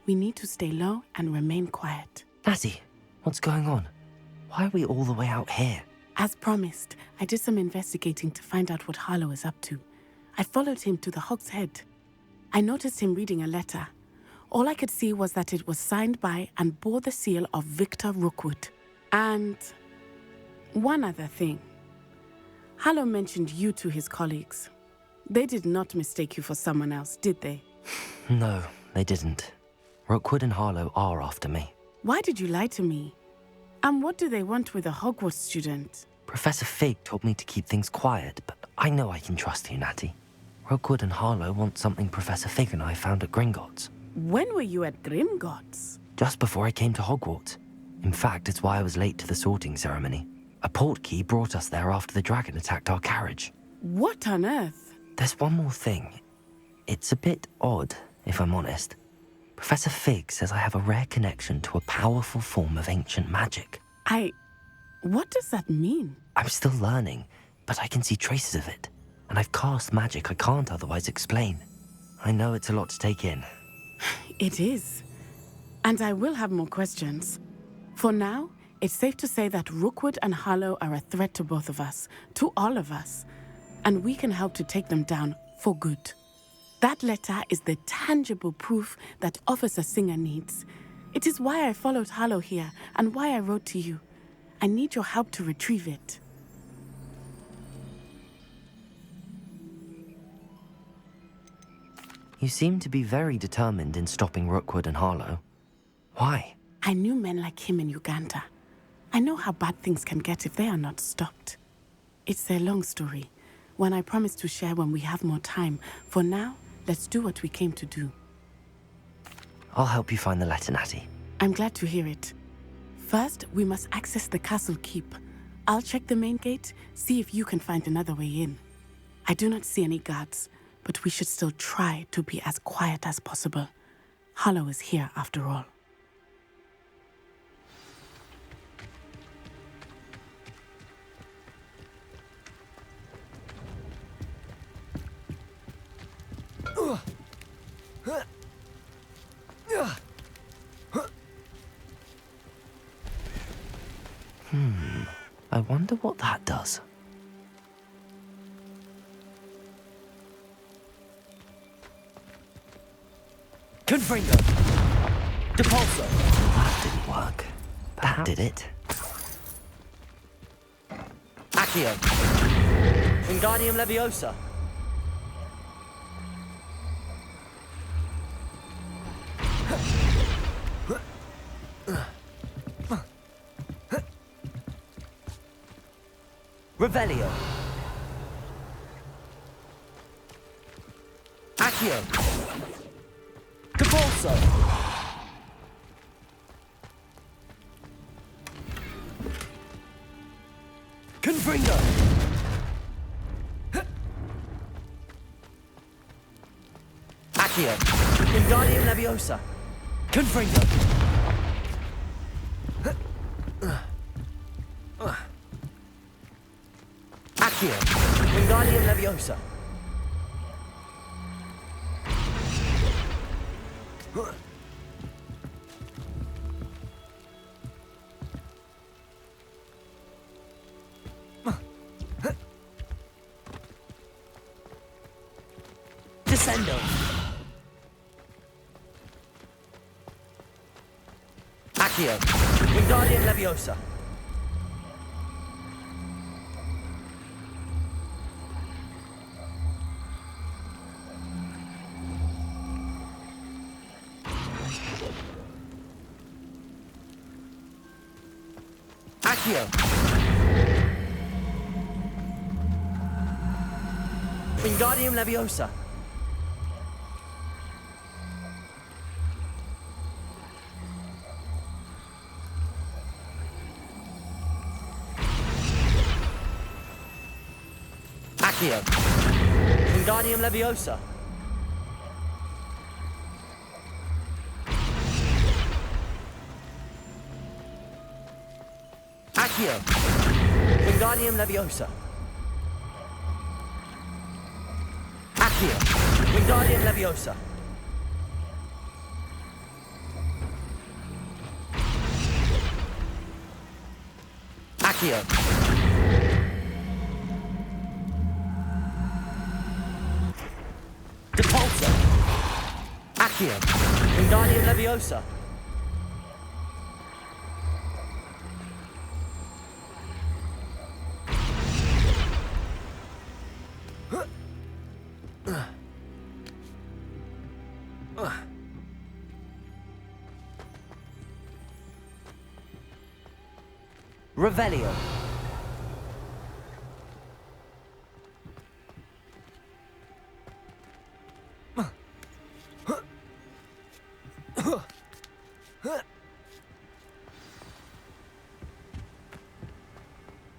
We need to stay low and remain quiet. Natty, what's going on? Why are we all the way out here? As promised, I did some investigating to find out what Harlow is up to. I followed him to the Hog's Head. I noticed him reading a letter. All I could see was that it was signed by and bore the seal of Victor Rookwood. And one other thing. Harlow mentioned you to his colleagues. They did not mistake you for someone else, did they? No, they didn't. Rookwood and Harlow are after me. Why did you lie to me? And what do they want with a Hogwarts student? Professor Fig told me to keep things quiet, but I know I can trust you, Natty. Rookwood and Harlow want something Professor Fig and I found at Gringotts. When were you at Grimgotts? Just before I came to Hogwarts. In fact, it's why I was late to the sorting ceremony. A portkey brought us there after the dragon attacked our carriage. What on earth? There's one more thing. It's a bit odd, if I'm honest. Professor Fig says I have a rare connection to a powerful form of ancient magic. What does that mean? I'm still learning, but I can see traces of it. And I've cast magic I can't otherwise explain. I know it's a lot to take in. It is. And I will have more questions. For now, it's safe to say that Rookwood and Harlow are a threat to both of us, to all of us. And we can help to take them down for good. That letter is the tangible proof that Officer Singer needs. It is why I followed Harlow here and why I wrote to you. I need your help to retrieve it. You seem to be very determined in stopping Rookwood and Harlow. Why? I knew men like him in Uganda. I know how bad things can get if they are not stopped. It's a long story, one I promise to share when we have more time. For now, let's do what we came to do. I'll help you find the letter, Natty. I'm glad to hear it. First, we must access the castle keep. I'll check the main gate, see if you can find another way in. I do not see any guards, but we should still try to be as quiet as possible. Harlow is here after all. I wonder what that does. Confringo! Depulso! That didn't work. That did it. Accio! Wingardium Leviosa! Revelio! Accio! Depulso! Confringo! Accio! Wingardium Leviosa! Confringo! Accio! Wingardium Leviosa! Descendo! Accio! Wingardium Leviosa! Accio! Wingardium Leviosa! Accio! Wingardium Leviosa! Accio! Wingardium Leviosa! Accio! Wingardium Leviosa! Accio! Depulso! Accio! Wingardium Leviosa! Revelio.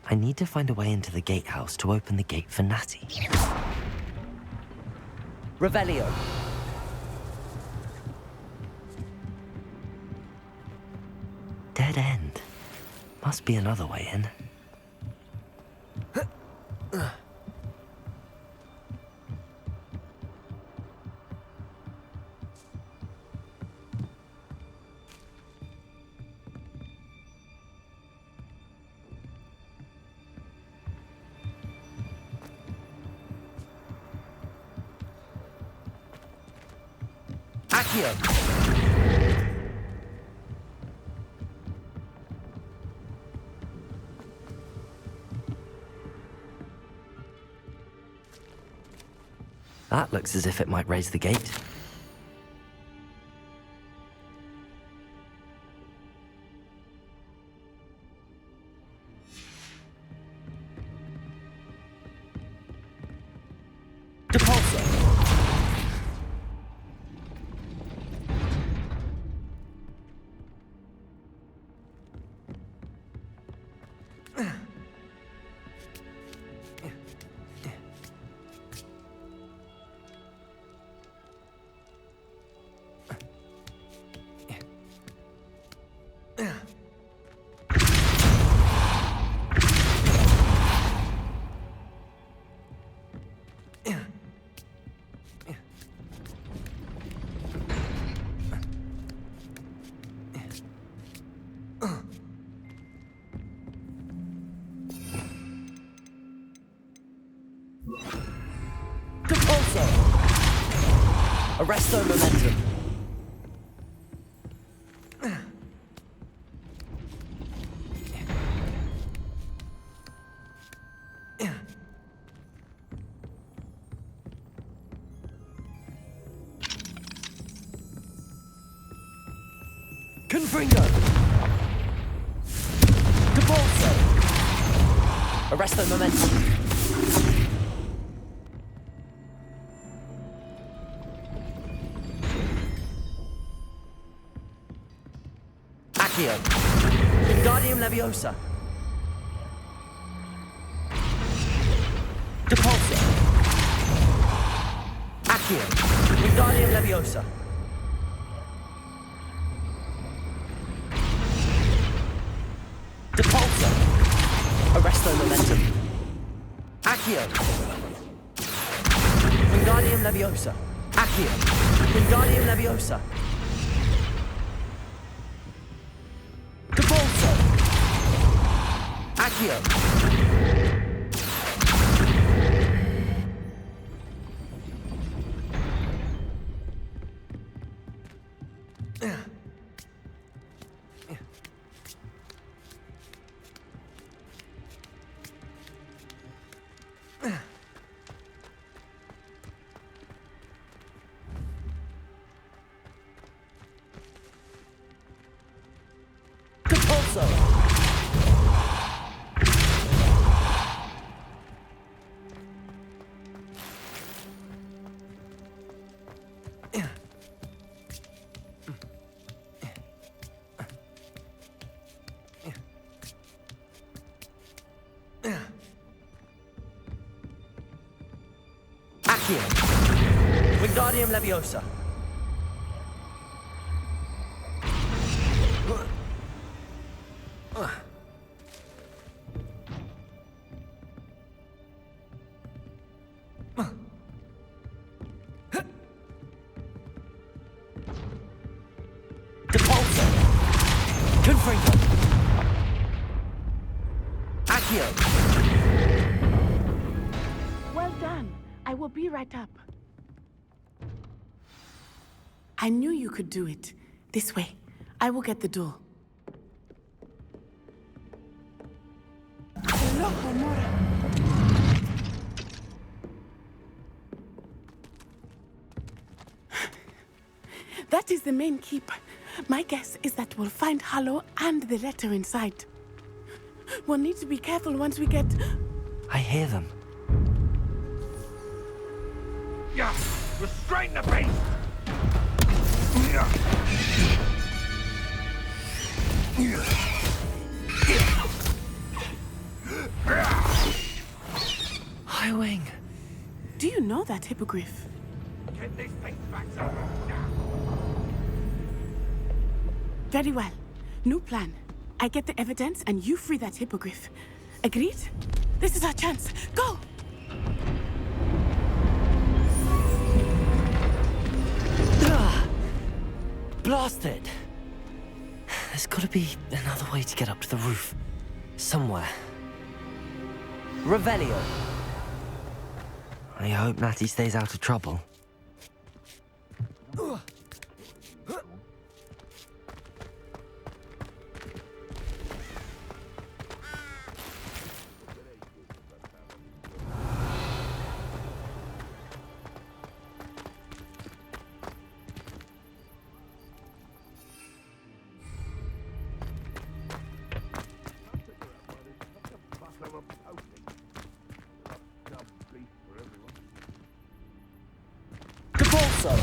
I need to find a way into the gatehouse to open the gate for Natty. Revelio. Dead end. Must be another way in. Accio! That looks as if it might raise the gate. Arresto momentum. Confringo. Capolso. Arresto momentum. Wingardium Leviosa. Depulso. Accio. Wingardium Leviosa. Depulso. Arresto momentum. Accio. Wingardium Leviosa. Accio. Wingardium Leviosa. Accio. Wingardium Leviosa. Depulso. Confringo. Accio. Well done. I will be right up. I knew you could do it. This way. I will get the door. That is the main keep. My guess is that we'll find Harlow and the letter inside. We'll need to be careful once we get... I hear them. Yeah, restrain the beast! High Wing. Do you know that hippogriff? Get this thing back up now! Very well. New plan. I get the evidence and you free that hippogriff. Agreed? This is our chance. Go! Blasted! There's gotta be another way to get up to the roof. Somewhere. Revelio. I hope Natty stays out of trouble. Repulso!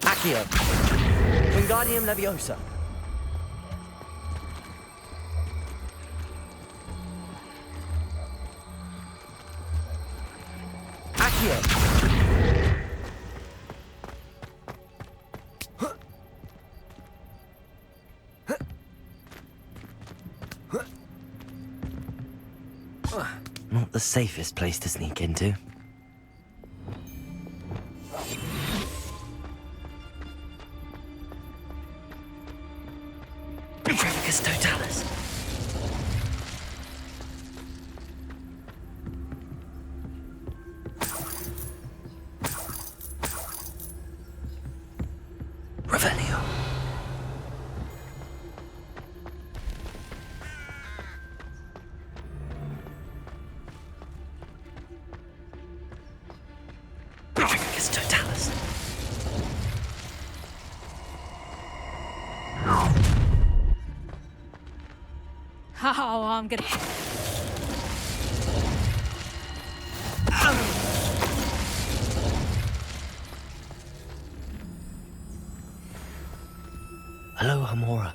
Accio! Wingardium Leviosa! Accio! Not the safest place to sneak into. Trevicus Totalis. Revelio. Trevicus Totalis. Oh, I'm gonna. Hello, Hamora.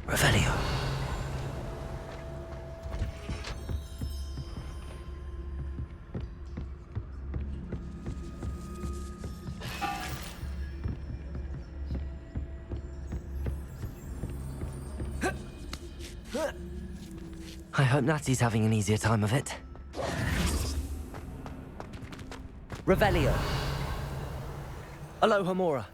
Revelio. I hope Natty's having an easier time of it. Revelio. Hello, Hamora.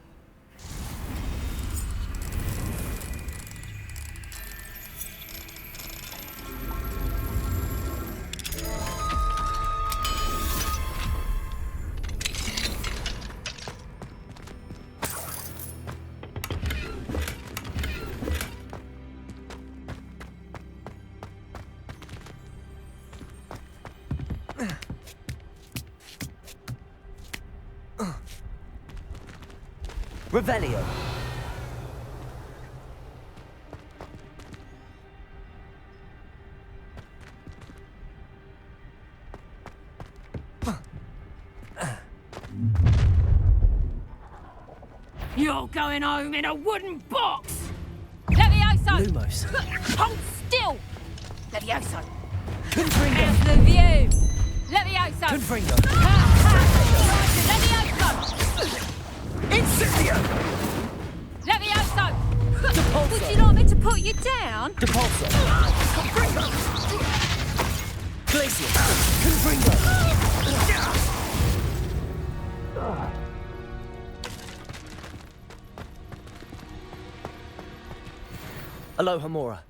Revelio. You're going home in a wooden box! Levioso! Lumos. Hold still! Levioso! Confringo. How's the view? Levioso! Confringo. Levioso! Incendio. Levioso! Depulso. Would you like me to put you down? Depulso. Confringo. Glacier. Confringo. Hello, Hamora.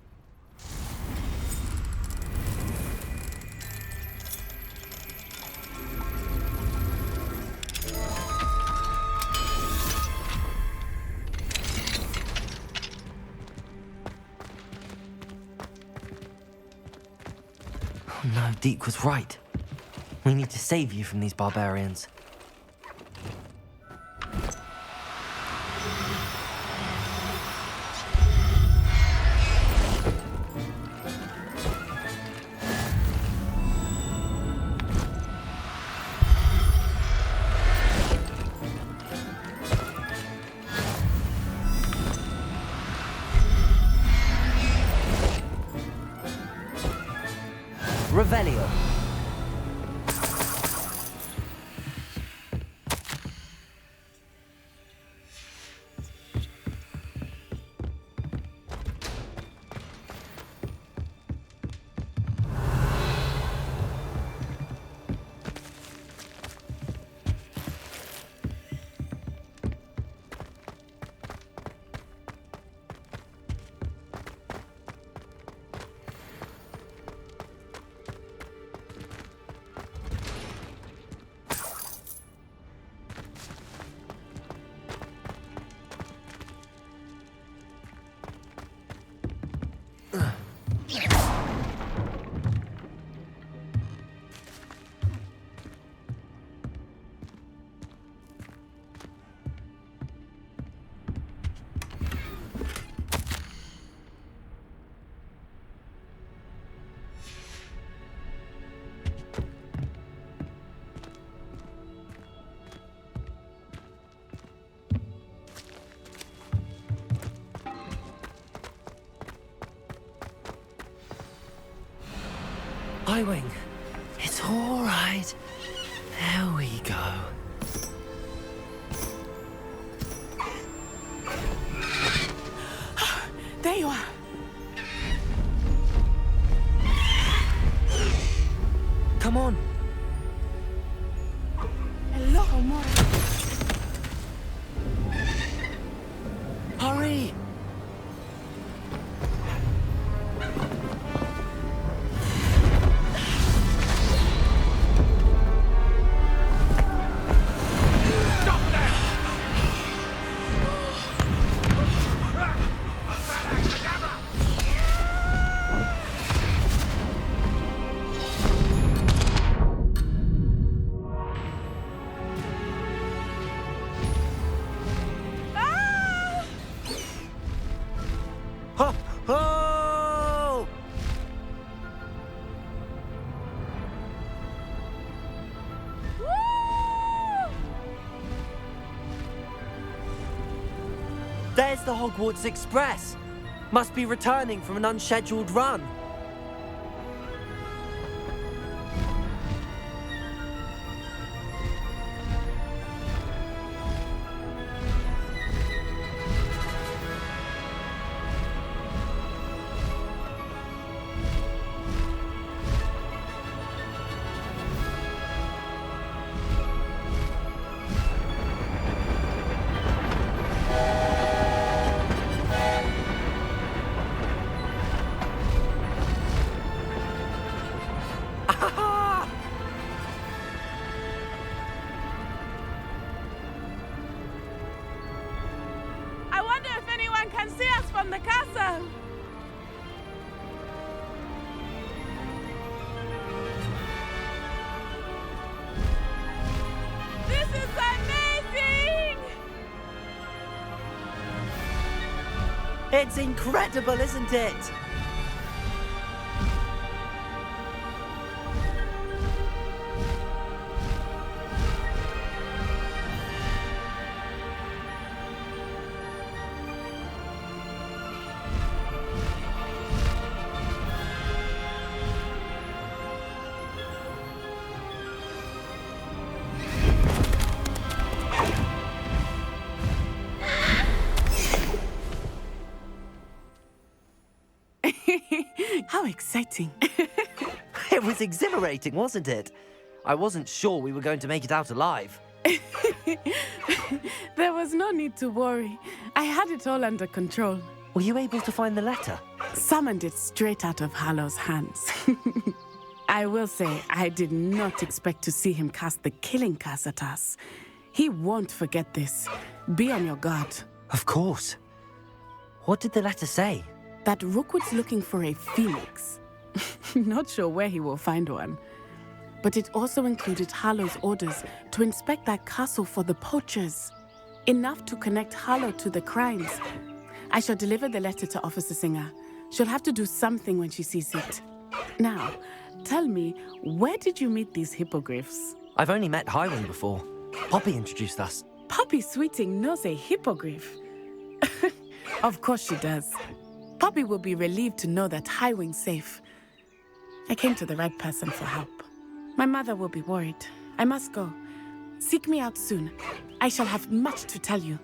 Oh no, Deke was right. We need to save you from these barbarians. Revelio. Highwing. It's all right. There we go. There you are. Come on. Hello, amor. Hurry! Ho! Ho! There's the Hogwarts Express. Must be returning from an unscheduled run. I wonder if anyone can see us from the castle. This is amazing! It's incredible, isn't it? How exciting. It was exhilarating, wasn't it? I wasn't sure we were going to make it out alive. There was no need to worry. I had it all under control. Were you able to find the letter? Summoned it straight out of Harlow's hands. I will say, I did not expect to see him cast the killing curse at us. He won't forget this. Be on your guard. Of course. What did the letter say? That Rookwood's looking for a phoenix. Not sure where he will find one. But it also included Harlow's orders to inspect that castle for the poachers. Enough to connect Harlow to the crimes. I shall deliver the letter to Officer Singer. She'll have to do something when she sees it. Now, tell me, where did you meet these hippogriffs? I've only met Highwing before. Poppy introduced us. Poppy Sweeting knows a hippogriff. Of course she does. Poppy will be relieved to know that Highwing's safe. I came to the right person for help. My mother will be worried. I must go. Seek me out soon. I shall have much to tell you.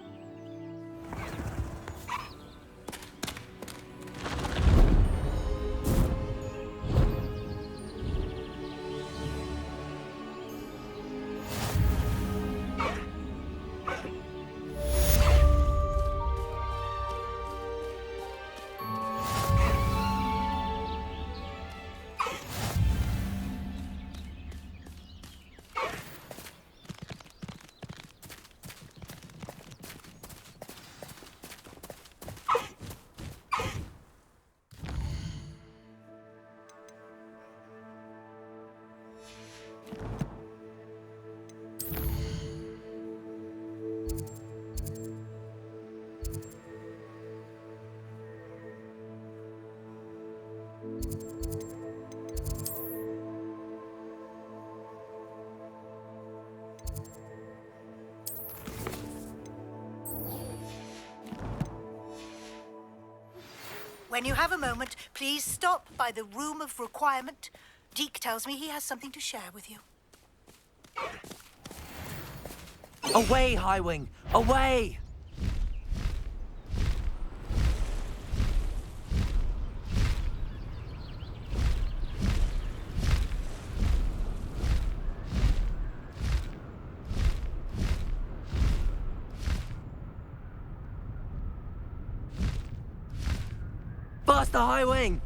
When you have a moment, please stop by the Room of Requirement. Deke tells me he has something to share with you. Away, Highwing! Away! Faster, Highwing!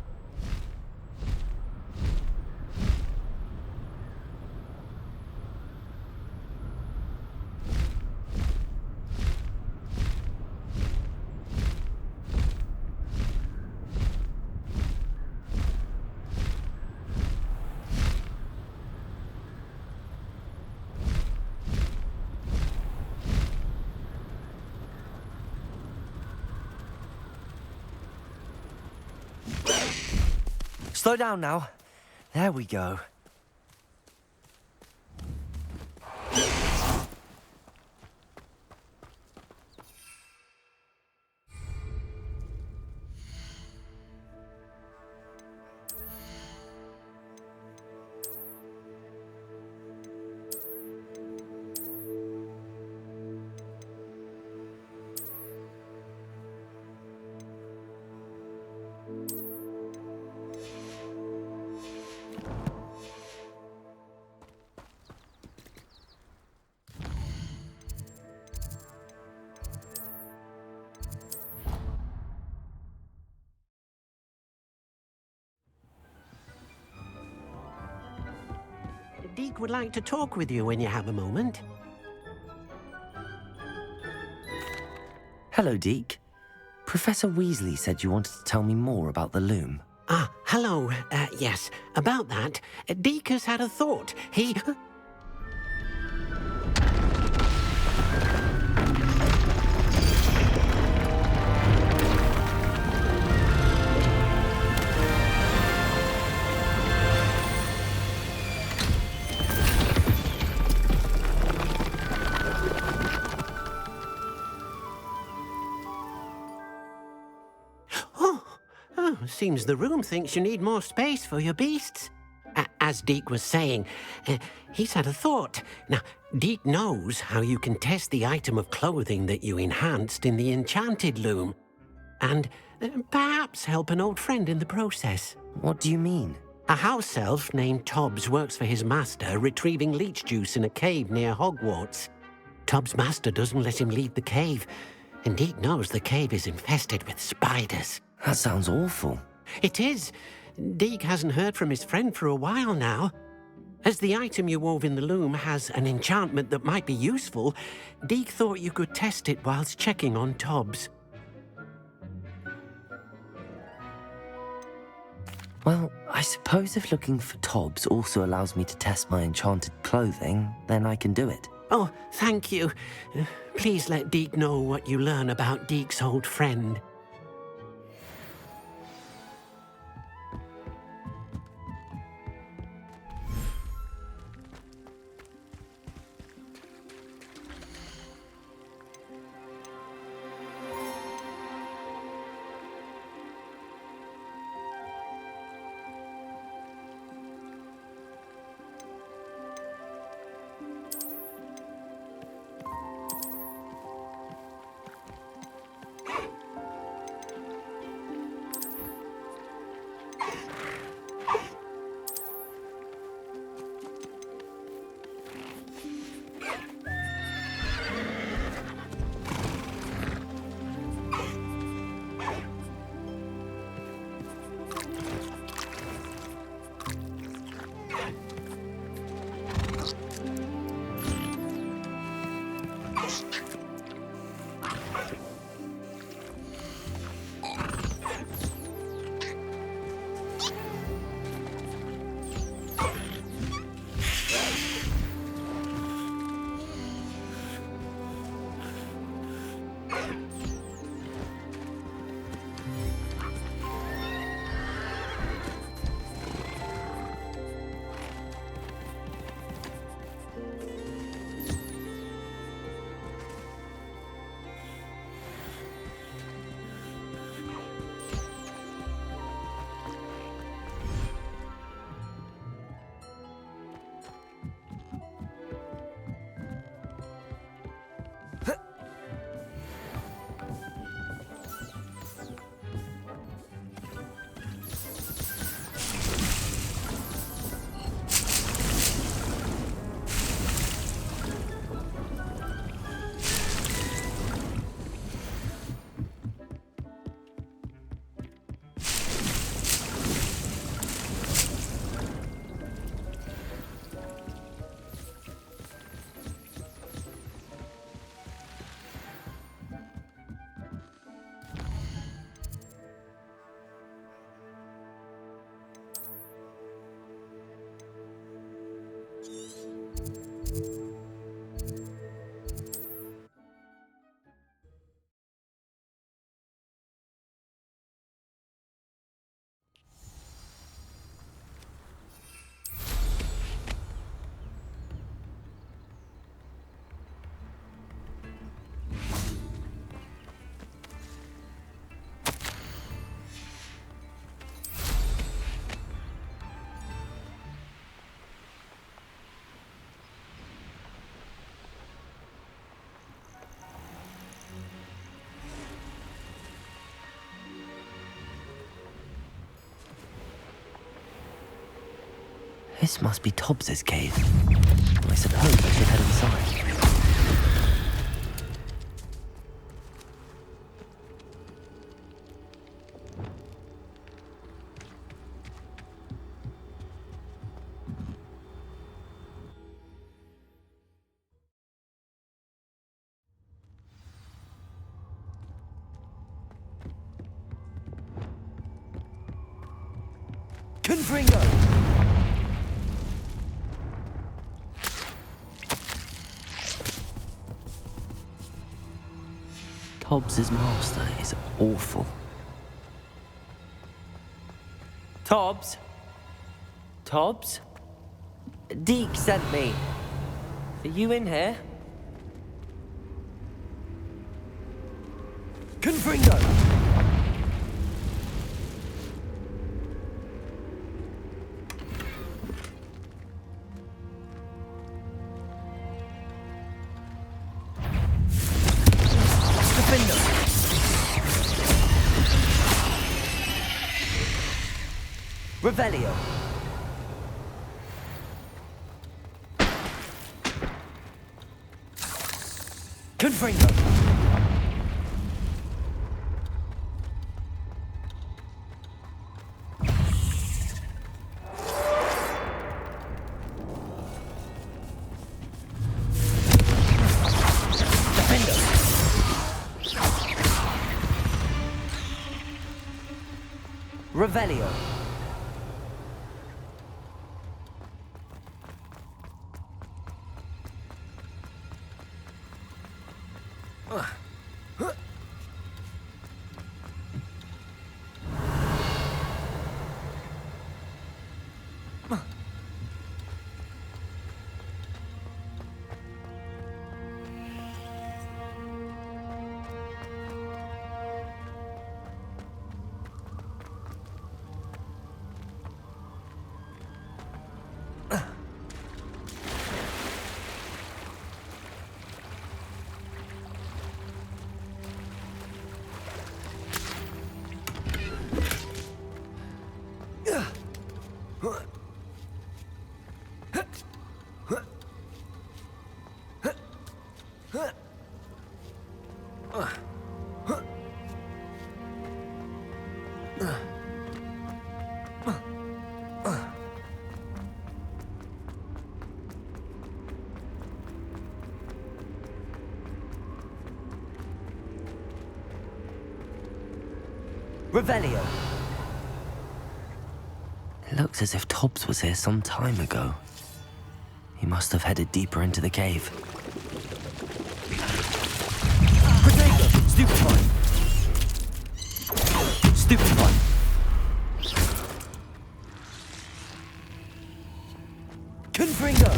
Slow down now. There we go. Deke would like to talk with you when you have a moment. Hello, Deke. Professor Weasley said you wanted to tell me more about the loom. Ah, hello. Yes, about that. Deke has had a thought. He... Seems the room thinks you need more space for your beasts. As Deke was saying, he's had a thought. Now, Deke knows how you can test the item of clothing that you enhanced in the enchanted loom. And perhaps help an old friend in the process. What do you mean? A house elf named Tobbs works for his master, retrieving leech juice in a cave near Hogwarts. Tobbs' master doesn't let him leave the cave, and Deke knows the cave is infested with spiders. That sounds awful. It is. Deke hasn't heard from his friend for a while now. As the item you wove in the loom has an enchantment that might be useful, Deke thought you could test it whilst checking on Tobbs. Well, I suppose if looking for Tobbs also allows me to test my enchanted clothing, then I can do it. Oh, thank you. Please let Deke know what you learn about Deke's old friend. This must be Tobbs's cave. I suppose I should head inside. Confringo! Tobbs's master is awful. Tobbs? Tobbs? Deke sent me. Are you in here? Confringo! Revelio. Confringo. Defendo. Revelio. Revelio. It looks as if Tobbs was here some time ago. He must have headed deeper into the cave. Protego. Stupefy. Stupefy. Confringo.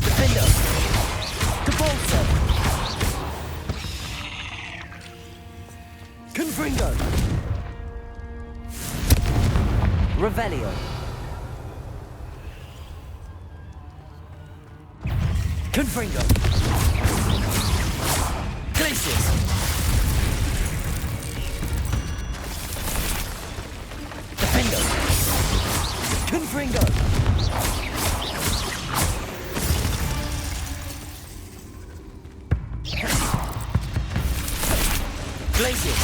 Defendo. Capolso. Confringo. Revelio. Confringo. Glacius. Defendo. Confringo. Glacius.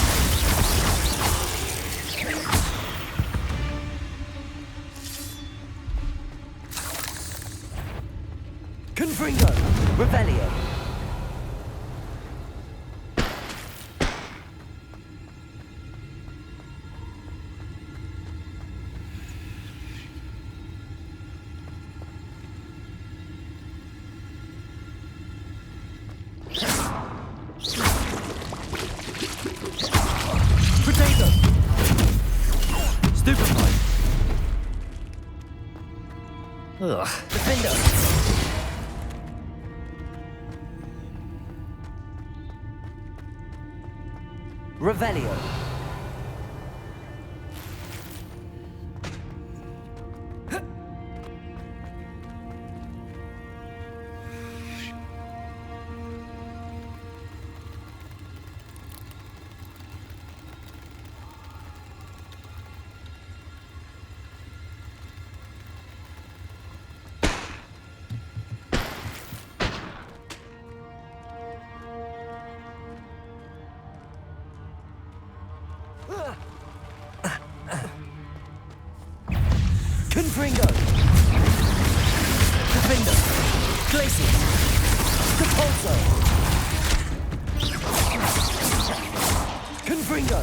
Confringo. Revelio. Potato. Stupefy. Ugh. Defendo. Revelio. Confringo! Defender! Glacius! Capulso! Confringo!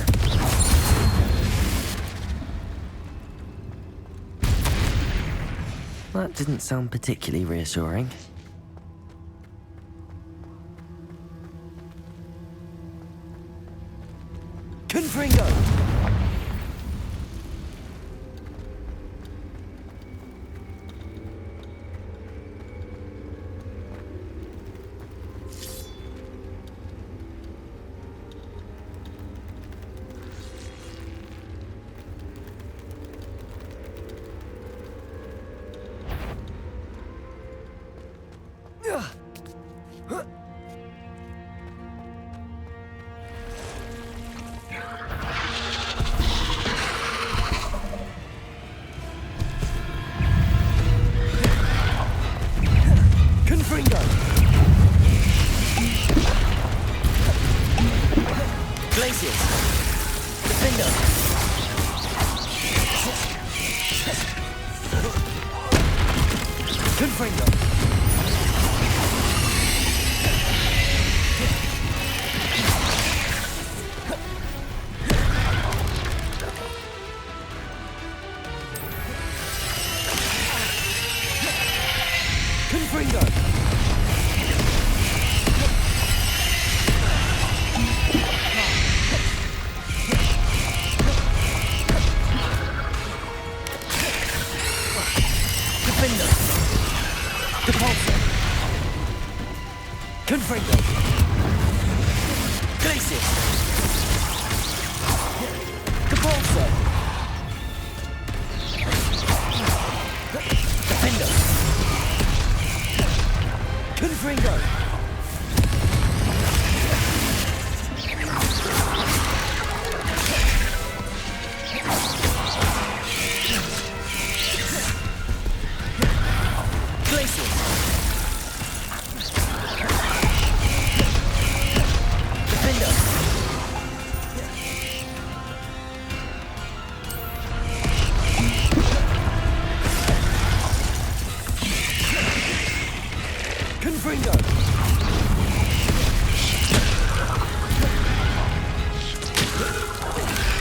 That didn't sound particularly reassuring. Confringo! Confringo! Glacius! Defender! Confringo! Confringo! Defender! Capulso! Confringo! Glacius! Capulso! Defender! Confringo! Glacius! Defender! Confringo!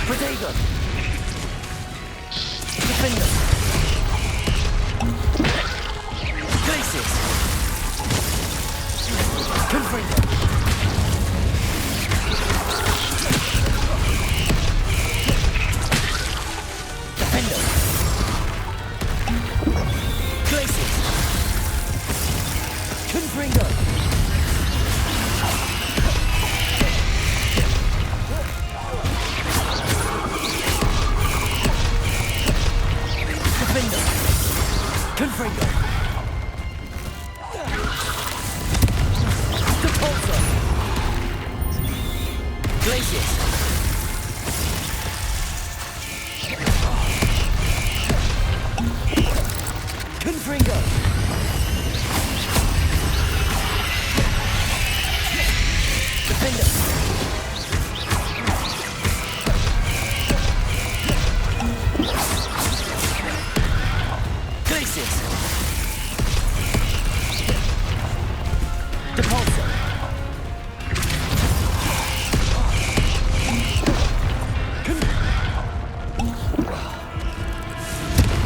Protego! Defender! Glacius! Confringo! Defender! Glacius! Confringo! Defender! Confringo! Capulso! Glacius! Confringo! Defender! Glacius! Capulso!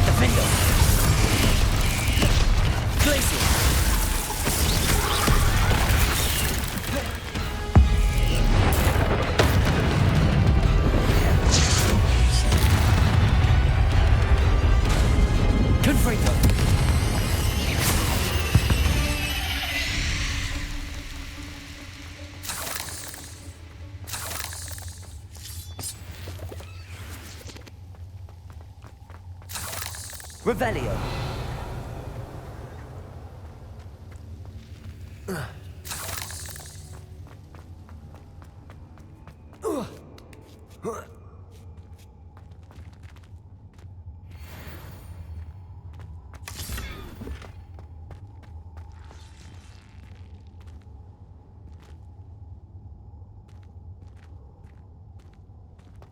Defender! Glacius! Confringo! Revelio!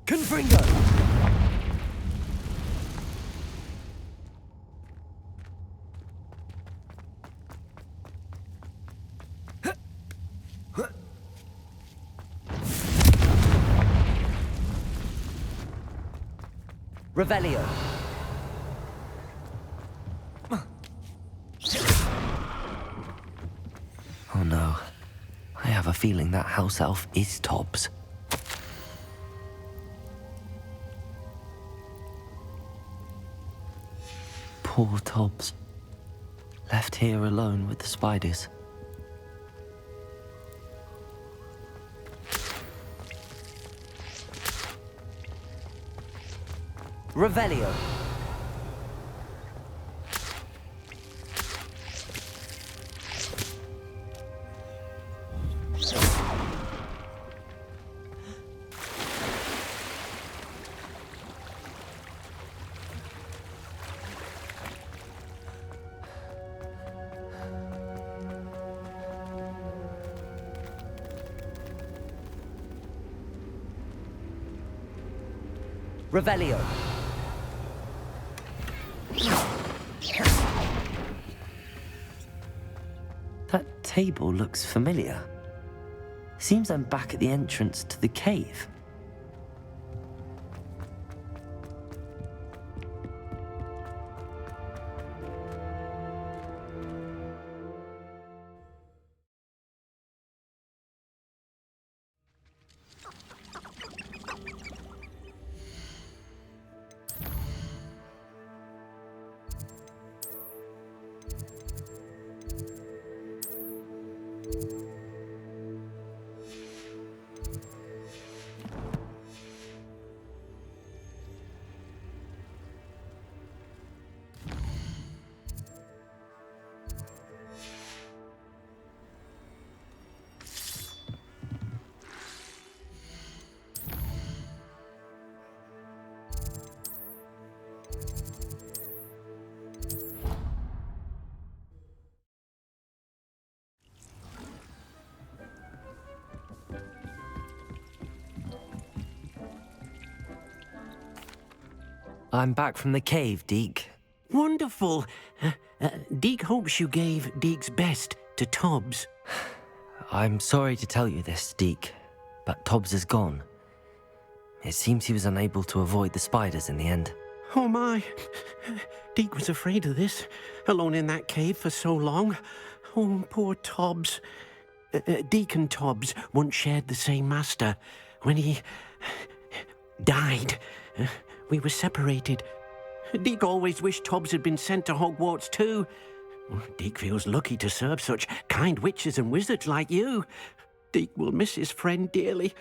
Confringo! Revelio. Oh no. I have a feeling that house elf is Tobbs. Poor Tobbs. Left here alone with the spiders. Revelio. Revelio. That table looks familiar. Seems I'm back at the entrance to the cave. I'm back from the cave, Deke. Wonderful. Deke hopes you gave Deke's best to Tobbs. I'm sorry to tell you this, Deke, but Tobbs is gone. It seems he was unable to avoid the spiders in the end. Oh my. Deke was afraid of this, alone in that cave for so long. Oh, poor Tobbs. Deke and Tobbs once shared the same master. When he died, we were separated. Deke always wished Tobbs had been sent to Hogwarts too. Deke feels lucky to serve such kind witches and wizards like you. Deke will miss his friend dearly,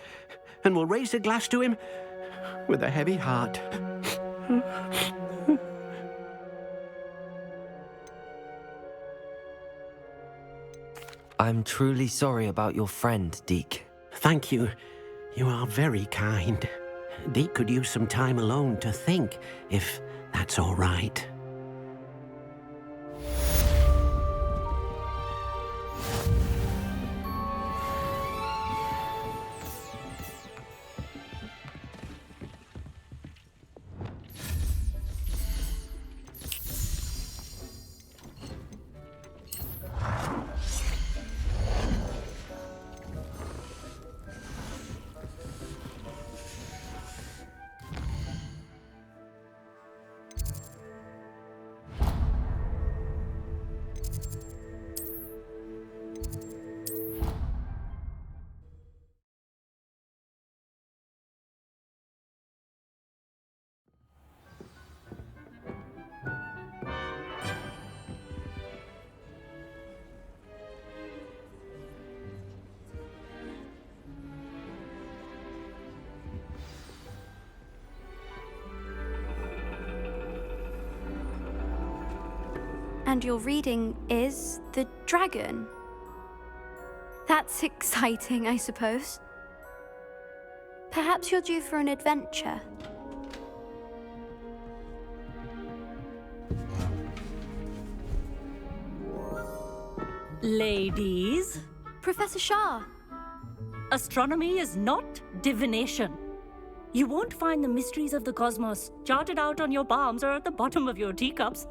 and will raise a glass to him with a heavy heart. I'm truly sorry about your friend, Deke. Thank you. You are very kind. Deke could use some time alone to think, if that's all right. And your reading is The Dragon. That's exciting, I suppose. Perhaps you're due for an adventure. Ladies, Professor Shah. astronomy is not divination. You won't find the mysteries of the cosmos charted out on your palms or at the bottom of your teacups.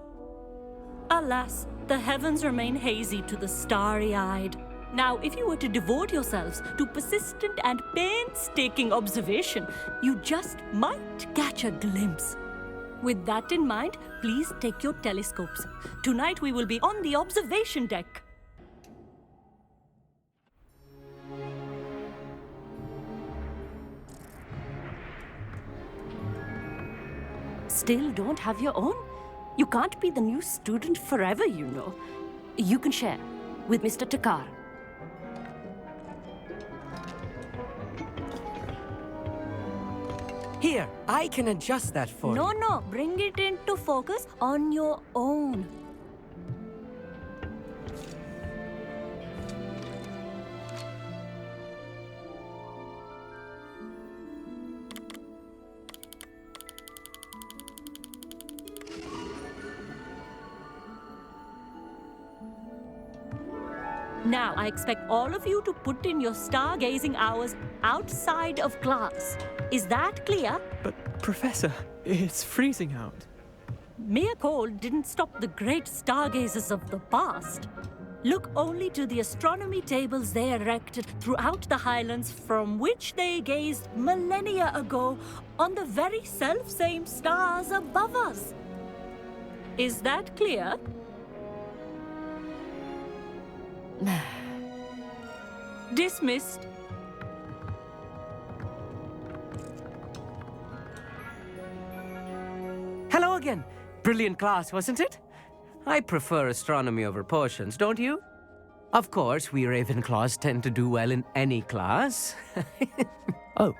Alas, the heavens remain hazy to the starry-eyed. Now, if you were to devote yourselves to persistent and painstaking observation, you just might catch a glimpse. With that in mind, please take your telescopes. Tonight we will be on the observation deck. Still don't have your own? You can't be the new student forever, you know. You can share with Mr. Takar. Here, I can adjust that for you. No, bring it into focus on your own. Now, I expect all of you to put in your stargazing hours outside of class. Is that clear? But, Professor, it's freezing out. Mere cold didn't stop the great stargazers of the past. Look only to the astronomy tables they erected throughout the highlands from which they gazed millennia ago on the very self-same stars above us. Is that clear? Dismissed. Hello again. Brilliant class, wasn't it? I prefer astronomy over potions, don't you? Of course, we Ravenclaws tend to do well in any class. Oh,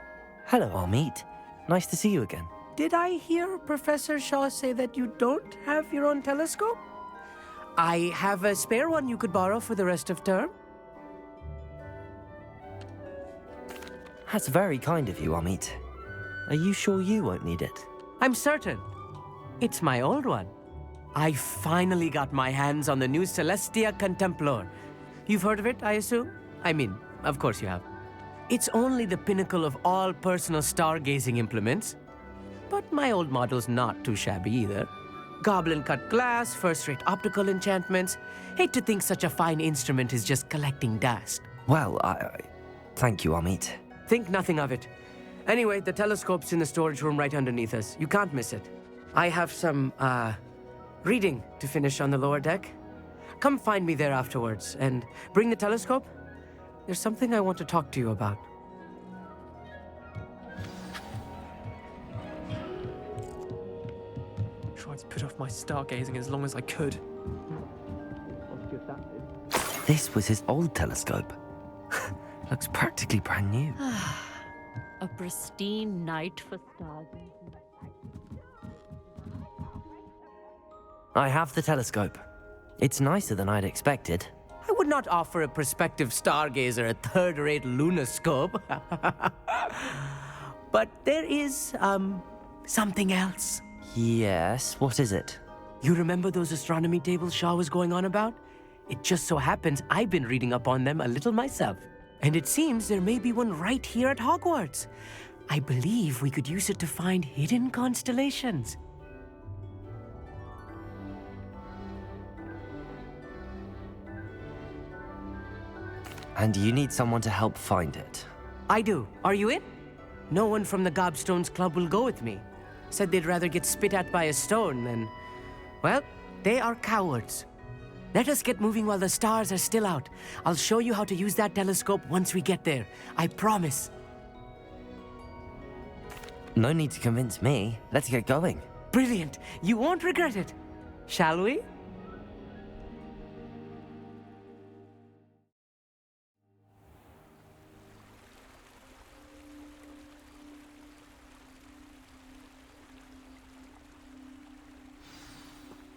hello, Amit. Nice to see you again. Did I hear Professor Shaw say that you don't have your own telescope? I have a spare one you could borrow for the rest of term. That's very kind of you, Amit. Are you sure you won't need it? I'm certain. It's my old one. I finally got my hands on the new Celestia Contemplor. You've heard of it, I assume? I mean, of course you have. It's only the pinnacle of all personal stargazing implements. But my old model's not too shabby either. Goblin-cut glass, first-rate optical enchantments. Hate to think such a fine instrument is just collecting dust. Well, thank you, Amit. Think nothing of it. Anyway, the telescope's in the storage room right underneath us. You can't miss it. I have some, reading to finish on the lower deck. Come find me there afterwards, and bring the telescope. There's something I want to talk to you about. Tried to put off my stargazing as long as I could. This was his old telescope. Looks practically brand new. A pristine night for stargazing. I have the telescope. It's nicer than I'd expected. I would not offer a prospective stargazer a third-rate lunoscope. But there is, something else. Yes, what is it? You remember those astronomy tables Shaw was going on about? It just so happens I've been reading up on them a little myself. And it seems there may be one right here at Hogwarts. I believe we could use it to find hidden constellations. And you need someone to help find it. I do. Are you in? No one from the Gobstones Club will go with me. Said they'd rather get spit at by a stone than... Well, they are cowards. Let us get moving while the stars are still out. I'll show you how to use that telescope once we get there. I promise. No need to convince me. Let's get going. Brilliant. You won't regret it. Shall we?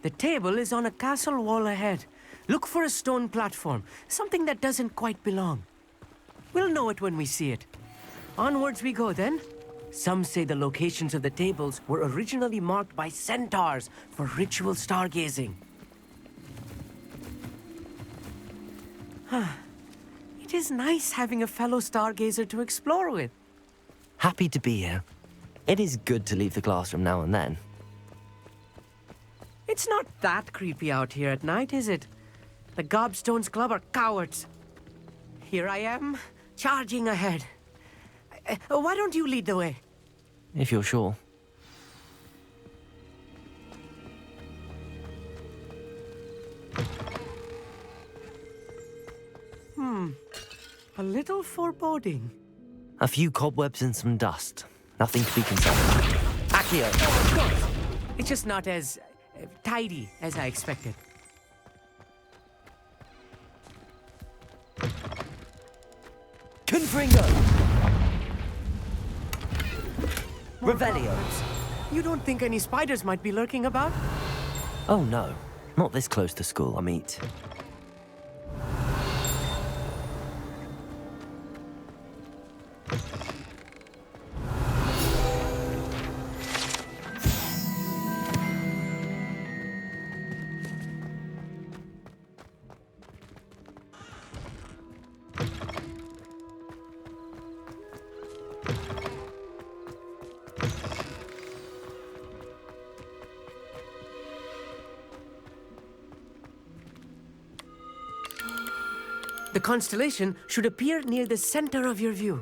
The table is on a castle wall ahead. Look for a stone platform, something that doesn't quite belong. We'll know it when we see it. Onwards we go then. Some say the locations of the tables were originally marked by centaurs for ritual stargazing. It is nice having a fellow stargazer to explore with. Happy to be here. It is good to leave the classroom now and then. It's not that creepy out here at night, is it? The Gobstones Club are cowards. Here I am, charging ahead. Why don't you lead the way? If you're sure. A little foreboding. A few cobwebs and some dust. Nothing to be concerned about. Accio! Oh, of course. It's just not as tidy as I expected. Confringo! Revelio! You don't think any spiders might be lurking about? Oh no, not this close to school, I meet. The constellation should appear near the center of your view.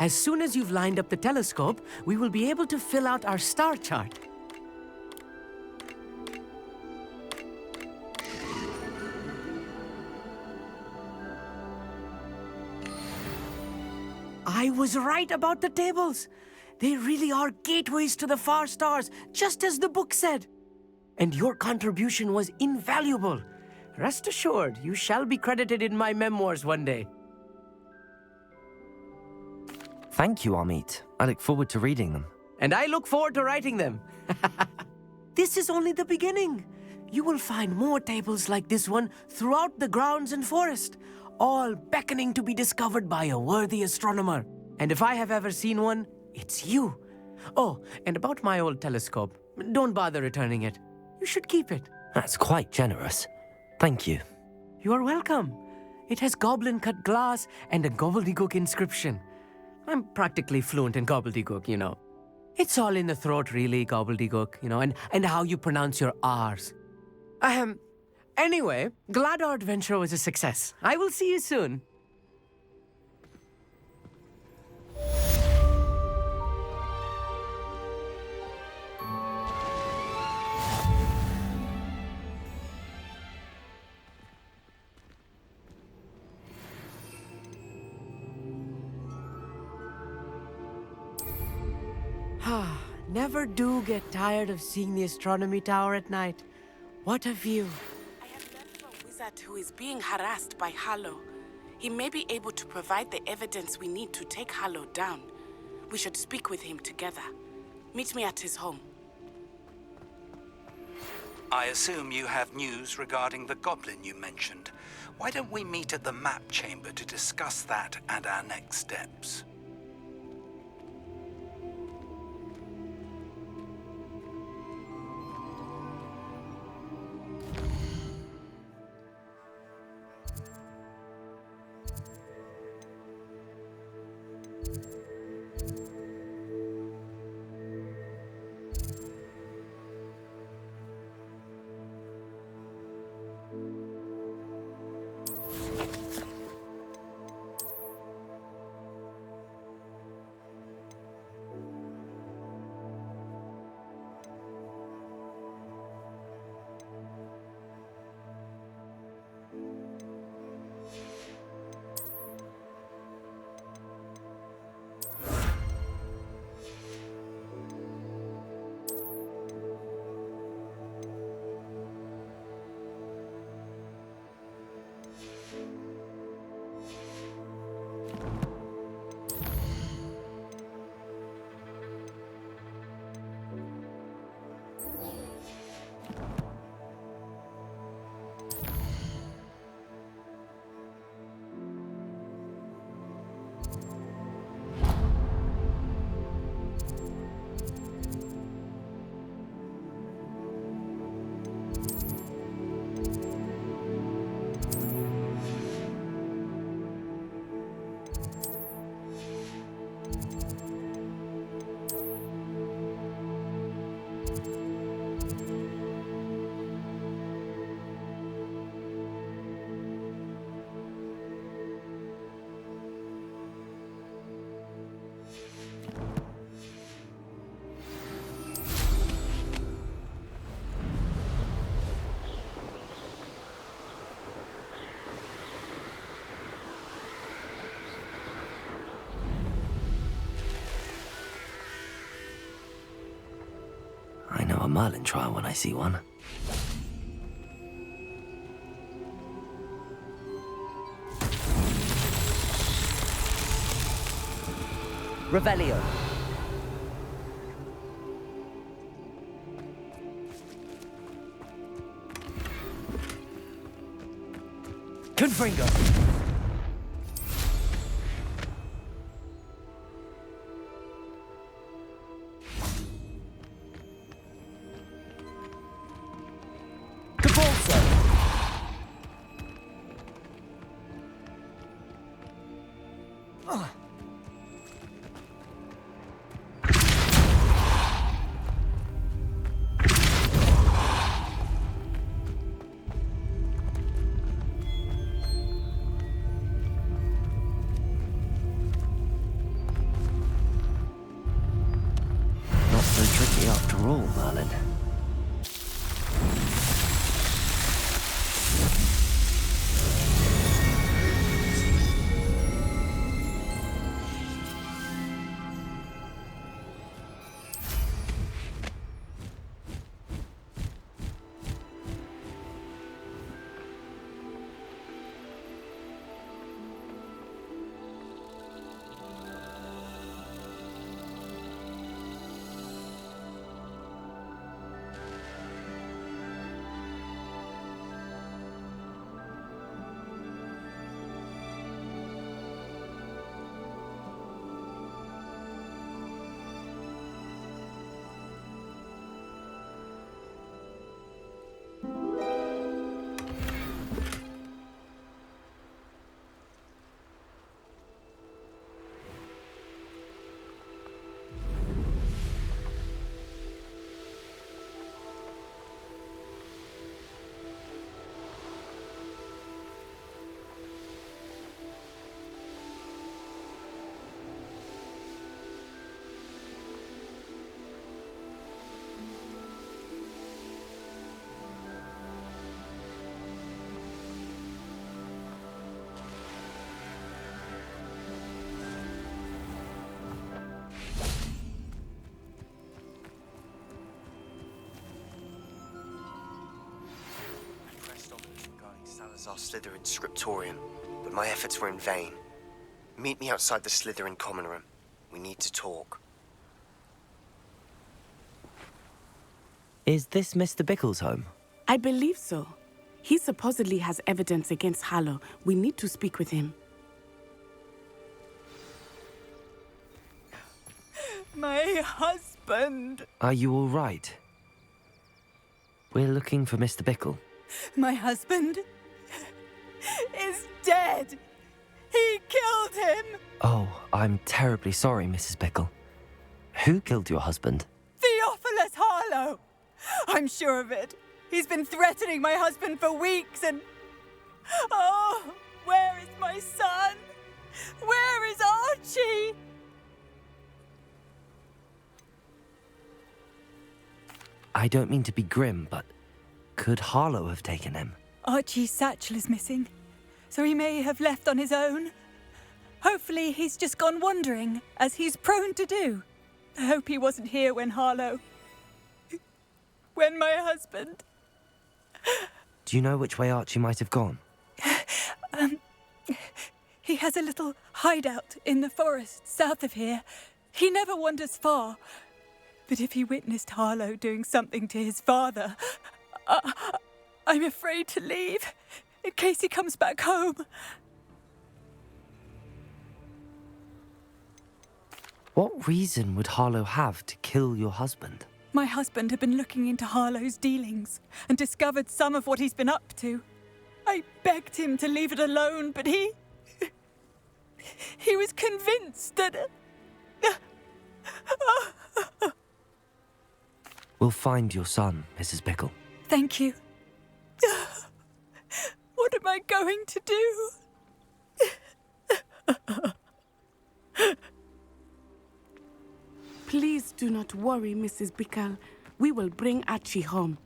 As soon as you've lined up the telescope, we will be able to fill out our star chart. I was right about the tables. They really are gateways to the far stars, just as the book said. And your contribution was invaluable. Rest assured, you shall be credited in my memoirs one day. Thank you, Amit. I look forward to reading them. And I look forward to writing them. This is only the beginning. You will find more tables like this one throughout the grounds and forest, all beckoning to be discovered by a worthy astronomer. And if I have ever seen one, it's you. Oh, and about my old telescope, don't bother returning it. You should keep it. That's quite generous. Thank you. You are welcome. It has goblin-cut glass and a gobbledygook inscription. I'm practically fluent in gobbledygook, you know. It's all in the throat, really, gobbledygook, you know, and how you pronounce your R's. Anyway, glad our adventure was a success. I will see you soon. Never do get tired of seeing the astronomy tower at night. What a view. I have learned of a wizard who is being harassed by Harlow. He may be able to provide the evidence we need to take Harlow down. We should speak with him together. Meet me at his home. I assume you have news regarding the goblin you mentioned. Why don't we meet at the map chamber to discuss that and our next steps? a Merlin trial when I see one. Revelio. Confringo. Cabalso. Not so tricky after all, Merlin. Our Slytherin scriptorium, but my efforts were in vain. Meet me outside the Slytherin common room. We need to talk. Is this Mr. Bickle's home? I believe so. He supposedly has evidence against Harlow. We need to speak with him. My husband! Are you all right? We're looking for Mr. Bickle. My husband is dead! He killed him! Oh, I'm terribly sorry, Mrs. Bickle. Who killed your husband? Theophilus Harlow! I'm sure of it. He's been threatening my husband for weeks and... Oh, where is my son? Where is Archie? I don't mean to be grim, but could Harlow have taken him? Archie's satchel is missing, so he may have left on his own. Hopefully he's just gone wandering, as he's prone to do. I hope he wasn't here when Harlow... when my husband... Do you know which way Archie might have gone? He has a little hideout in the forest south of here. He never wanders far. But if he witnessed Harlow doing something to his father, I'm afraid to leave, in case he comes back home. What reason would Harlow have to kill your husband? My husband had been looking into Harlow's dealings and discovered some of what he's been up to. I begged him to leave it alone, but he was convinced that... We'll find your son, Mrs. Bickle. Thank you. What am I going to do? Please do not worry, Mrs. Bickle. We will bring Archie home.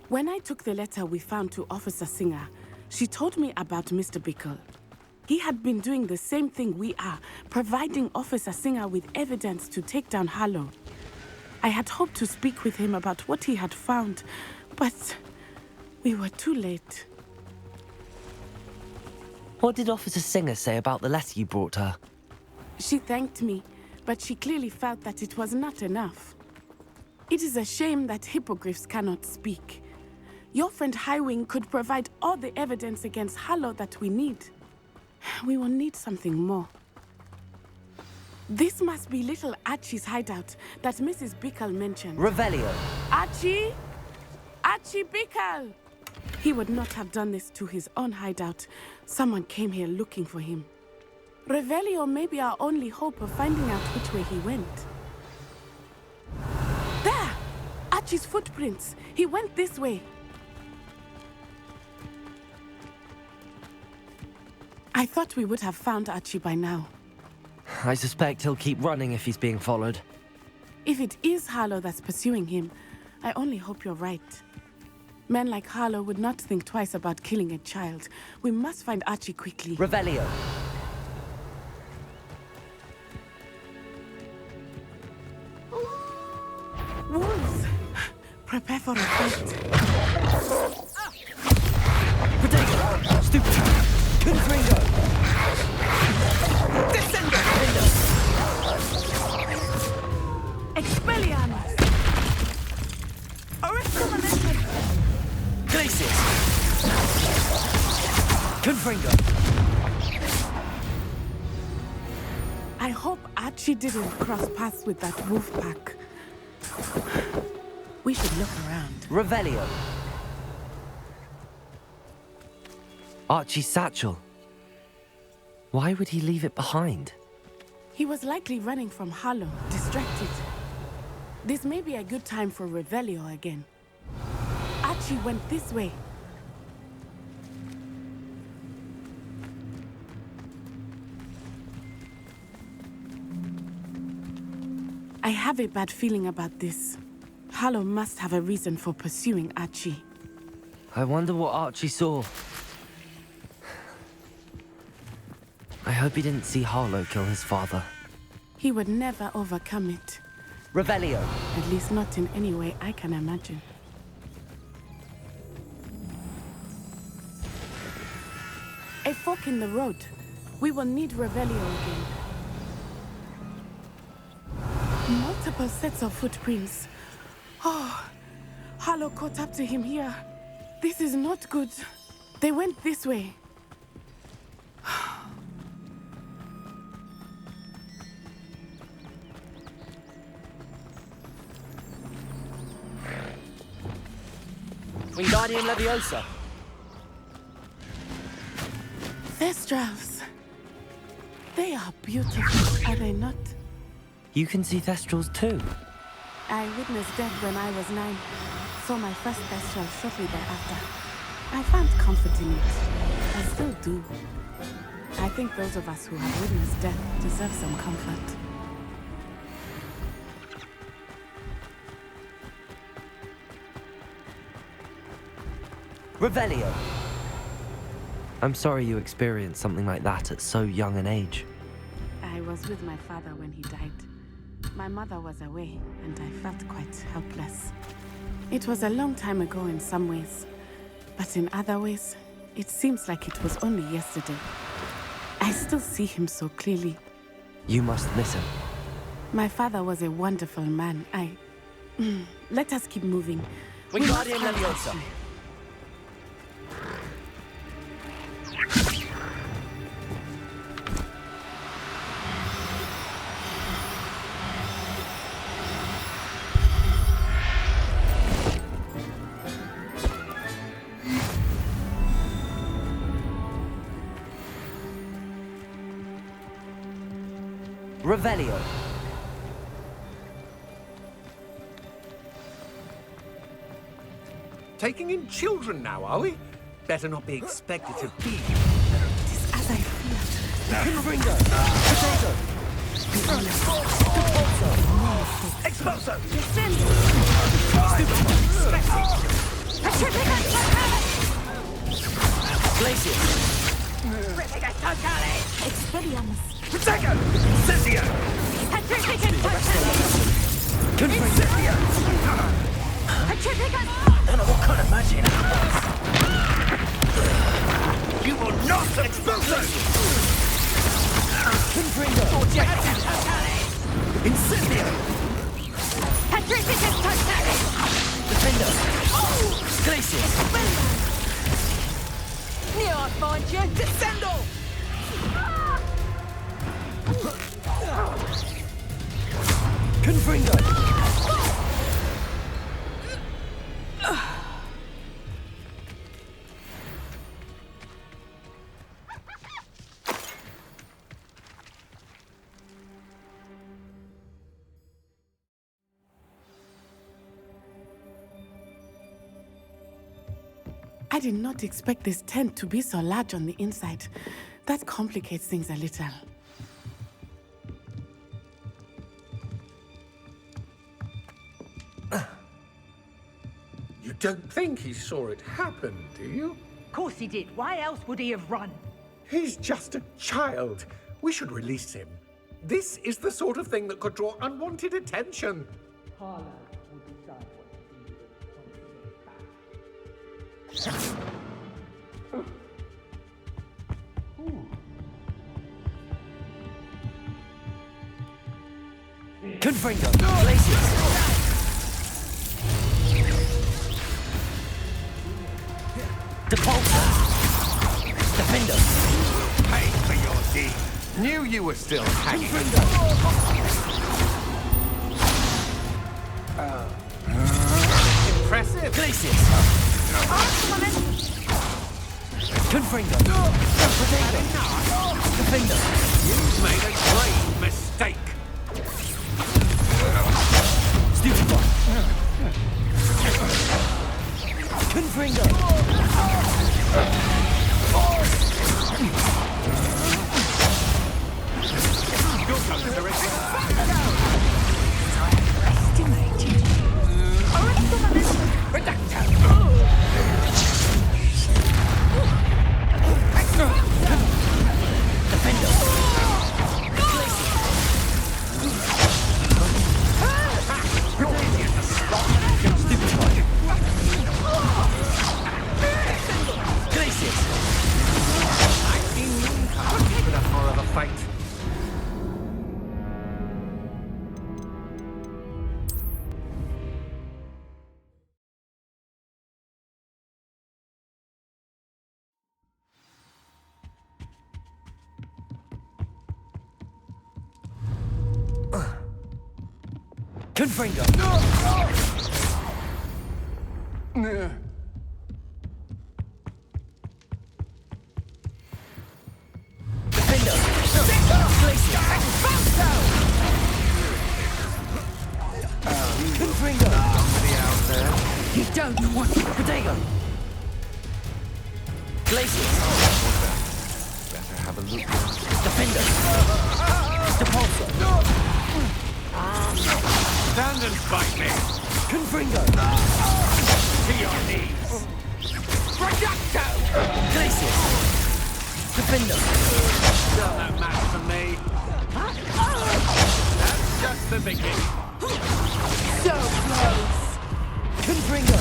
When I took the letter we found to Officer Singer, she told me about Mr. Bickle. He had been doing the same thing we are, providing Officer Singer with evidence to take down Harlow. I had hoped to speak with him about what he had found, but we were too late. What did Officer Singer say about the letter you brought her? She thanked me, but she clearly felt that it was not enough. It is a shame that hippogriffs cannot speak. Your friend Highwing could provide all the evidence against Harlow that we need. We will need something more. This must be little Archie's hideout that Mrs. Bickle mentioned. Revelio. Archie? Archie Bickle! He would not have done this to his own hideout. Someone came here looking for him. Revelio may be our only hope of finding out which way he went. There! Archie's footprints. He went this way. I thought we would have found Archie by now. I suspect he'll keep running if he's being followed. If it is Harlow that's pursuing him, I only hope you're right. Men like Harlow would not think twice about killing a child. We must find Archie quickly. Revelio. Wolves! Prepare for a fight. Potato! Stupid! Confringo! Descender! Expelliarmus! Arrestal momentum! Glacius! Confringo! I hope Archie didn't cross paths with that wolf pack. We should look around. Revelio. Archie's satchel. Why would he leave it behind? He was likely running from Harlow, distracted. This may be a good time for Revelio again. Archie went this way. I have a bad feeling about this. Harlow must have a reason for pursuing Archie. I wonder what Archie saw. I hope he didn't see Harlow kill his father. He would never overcome it. Revelio. At least not in any way I can imagine. A fork in the road. We will need Revelio again. Multiple sets of footprints. Oh, Harlow caught up to him here. This is not good. They went this way. Wingardium Leviosa. Thestrals. They are beautiful, are they not? You can see Thestrals too. I witnessed death when I was 9. Saw my first Thestral shortly thereafter. I found comfort in it. I still do. I think those of us who have witnessed death deserve some comfort. Revelio. I'm sorry you experienced something like that at so young an age. I was with my father when he died. My mother was away, and I felt quite helpless. It was a long time ago in some ways, but in other ways, it seems like it was only yesterday. I still see him so clearly. You must miss him. My father was a wonderful man. Let us keep moving. Wingardium Leviosa. Revelio. Taking in children now, are we? Better not be expected to be. As I feared. Confringo. Potato. Expulso! Descend! Glacius. Expelliarmus. Protego! Incendio! Incendio! Don't know what kind of magic that was. You will not expose Confringo! Incendio! Defender! Glacius! Here I find you. Descendo! Confringo! I did not expect this tent to be so large on the inside. That complicates things a little. You don't think he saw it happen, do you? Of course he did. Why else would he have run? He's just a child. We should release him. This is the sort of thing that could draw unwanted attention. Harlow will decide what to do with it once he's back. Confringo! Glacius! Depulso! Defender! Pay for your deed. Knew you were still hanging. Impressive. Glacius! Confringo! Defender! You've made a grave mistake. Stupefy! Confringo! Your comes terrific. I've seen you come for the horror of a fight. Confringo! Defender! Glacius! Confringo! Somebody out there. You don't want Protego! Glacius! Better have a look. Defender! Depulso! Stand and fight me. Confringo! To your knees. Reducto! Glacius! Defender! Still no match for me. That's just the beginning. So close. Confringo!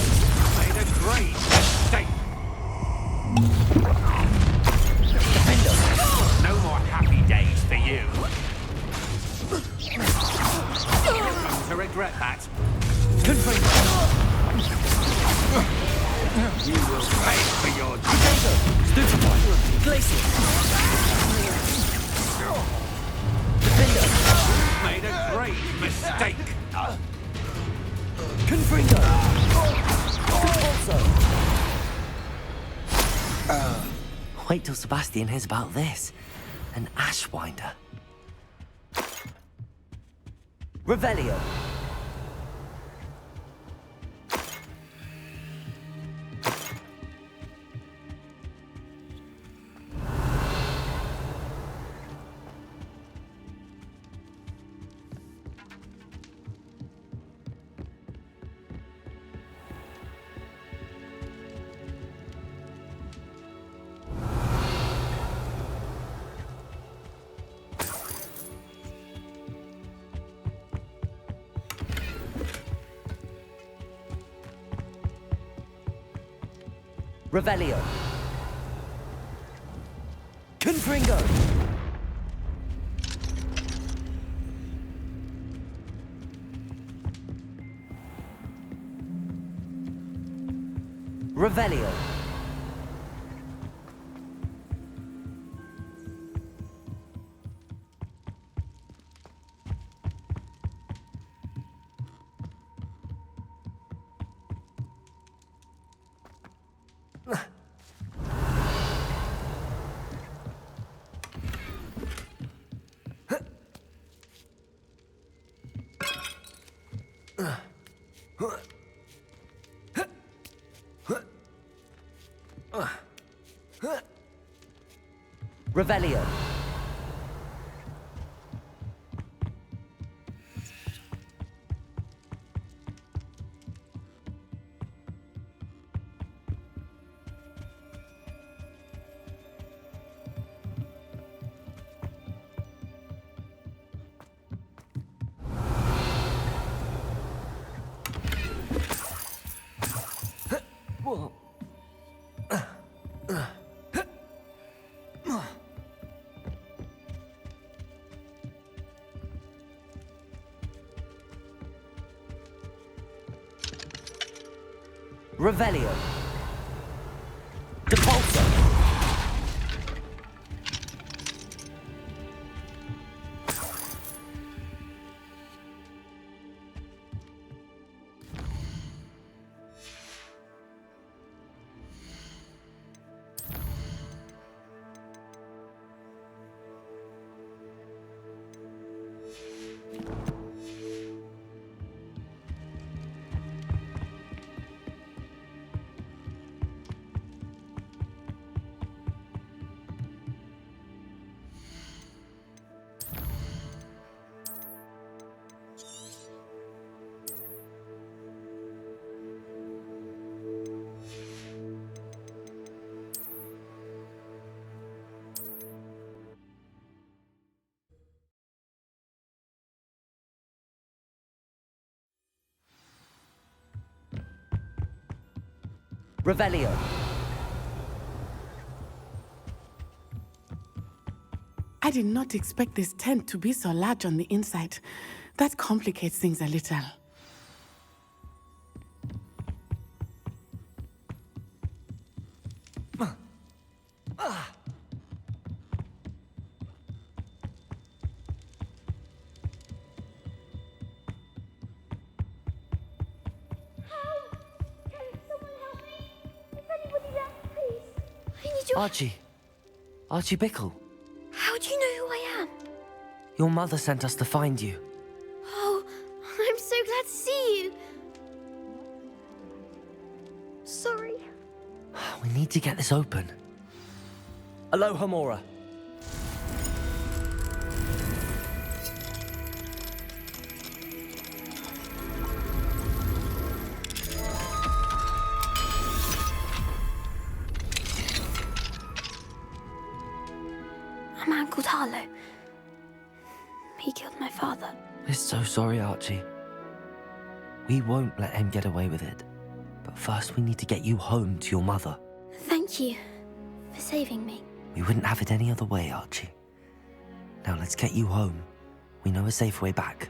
Made a grave mistake. Defender! No more happy days for you. You'll come to regret that. Confringo! You will pay for your Protego! Stupefy! Glacius! Defender! made a grave mistake. Confringo! Depulso! Wait till Sebastian hears about this. An Ashwinder. Revelio. Revelio. Confringo. Revelio. Revelio. Revelio. Depulso. Revelio. I did not expect this tent to be so large on the inside. That complicates things a little. Archie. Archie Bickle. How do you know who I am? Your mother sent us to find you. Oh, I'm so glad to see you. Sorry. We need to get this open. Aloha, Mora. A man called Harlow. He killed my father. We're so sorry, Archie. We won't let him get away with it. But first we need to get you home to your mother. Thank you for saving me. We wouldn't have it any other way, Archie. Now let's get you home. We know a safe way back.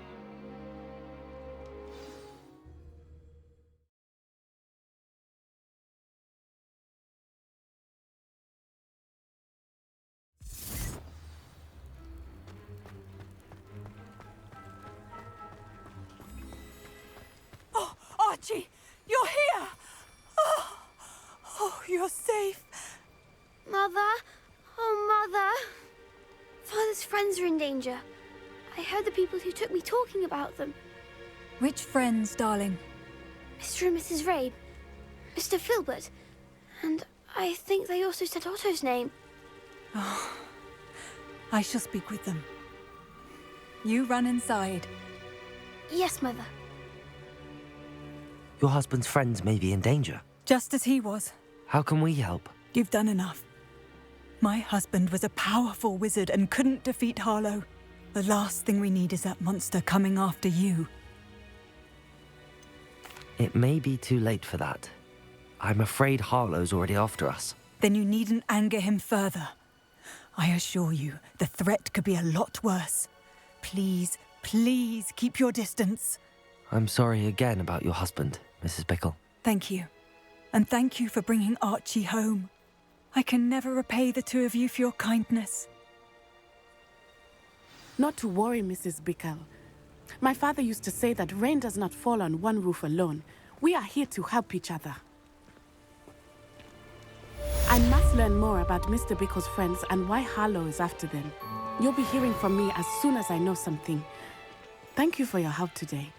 Oh, Archie, you're here! Oh, you're safe. Mother? Oh, Mother. Father's friends are in danger. I heard the people who took me talking about them. Which friends, darling? Mr. and Mrs. Rabe, Mr. Filbert, and I think they also said Otto's name. Oh, I shall speak with them. You run inside. Yes, Mother. Your husband's friends may be in danger. Just as he was. How can we help? You've done enough. My husband was a powerful wizard and couldn't defeat Harlow. The last thing we need is that monster coming after you. It may be too late for that. I'm afraid Harlow's already after us. Then you needn't anger him further. I assure you, the threat could be a lot worse. Please, please keep your distance. I'm sorry again about your husband, Mrs. Bickle. Thank you. And thank you for bringing Archie home. I can never repay the two of you for your kindness. Not to worry, Mrs. Bickle. My father used to say that rain does not fall on one roof alone. We are here to help each other. I must learn more about Mr. Bickle's friends and why Harlow is after them. You'll be hearing from me as soon as I know something. Thank you for your help today.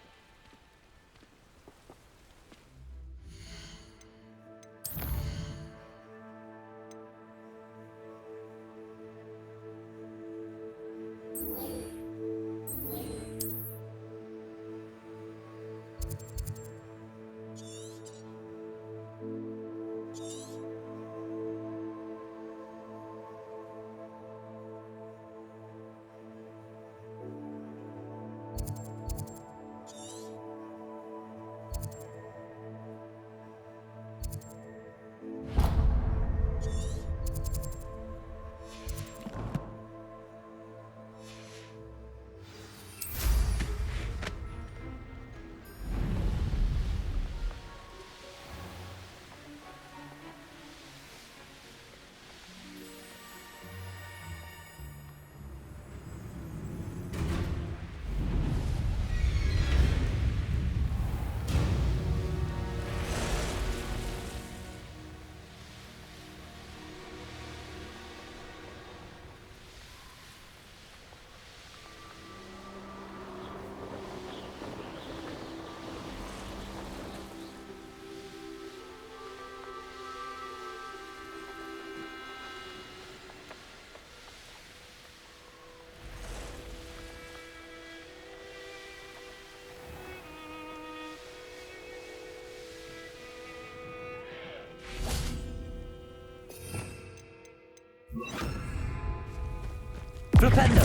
Flipendo!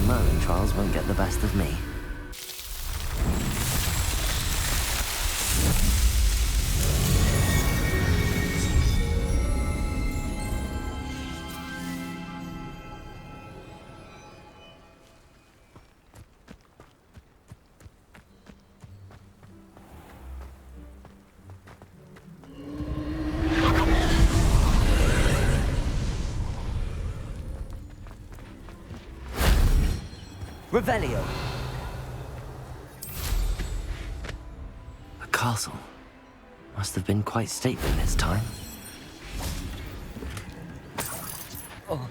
Merlin trials won't get the best of me. Revelio! A castle. Must have been quite stately in its time. Oh.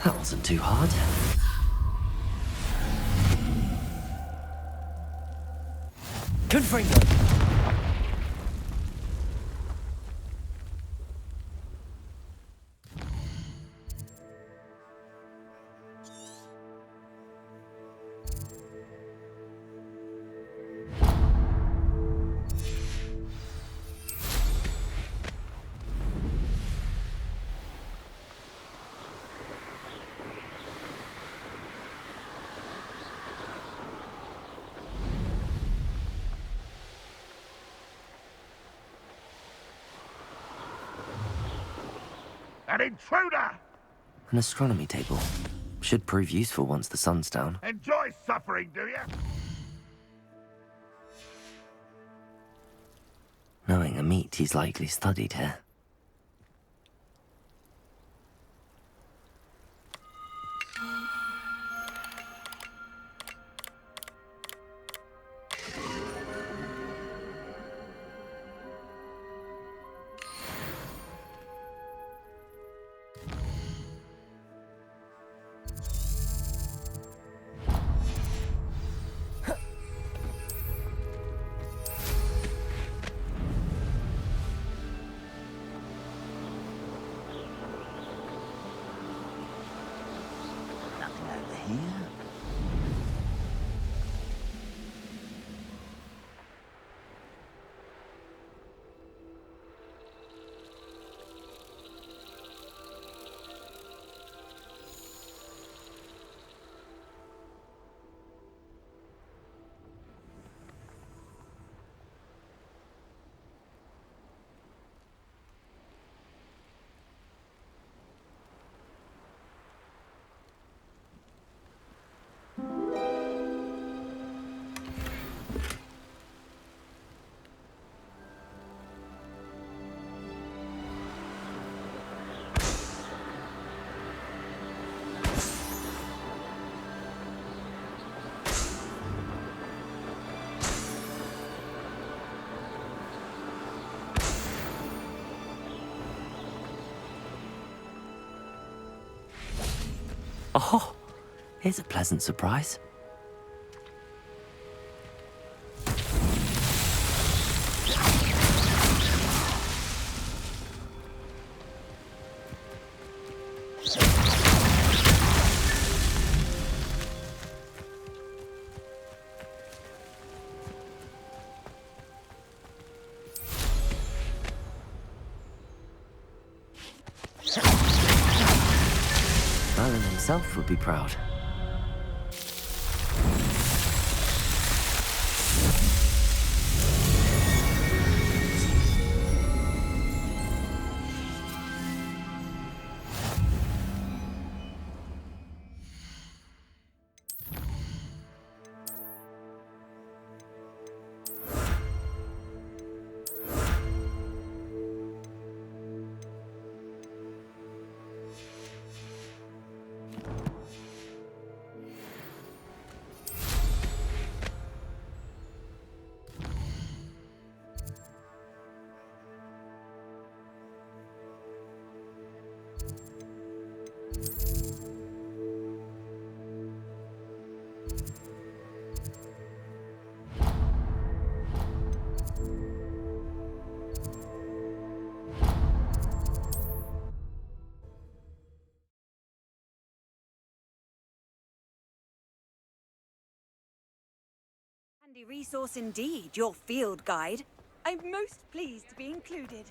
That wasn't too hard. Confringo! An intruder! An astronomy table. Should prove useful once the sun's down. Enjoy suffering, do you? Knowing a meat he's likely studied here. Oh, here's a pleasant surprise. Merlin himself would be proud. Handy resource indeed, your field guide. I'm most pleased to be included.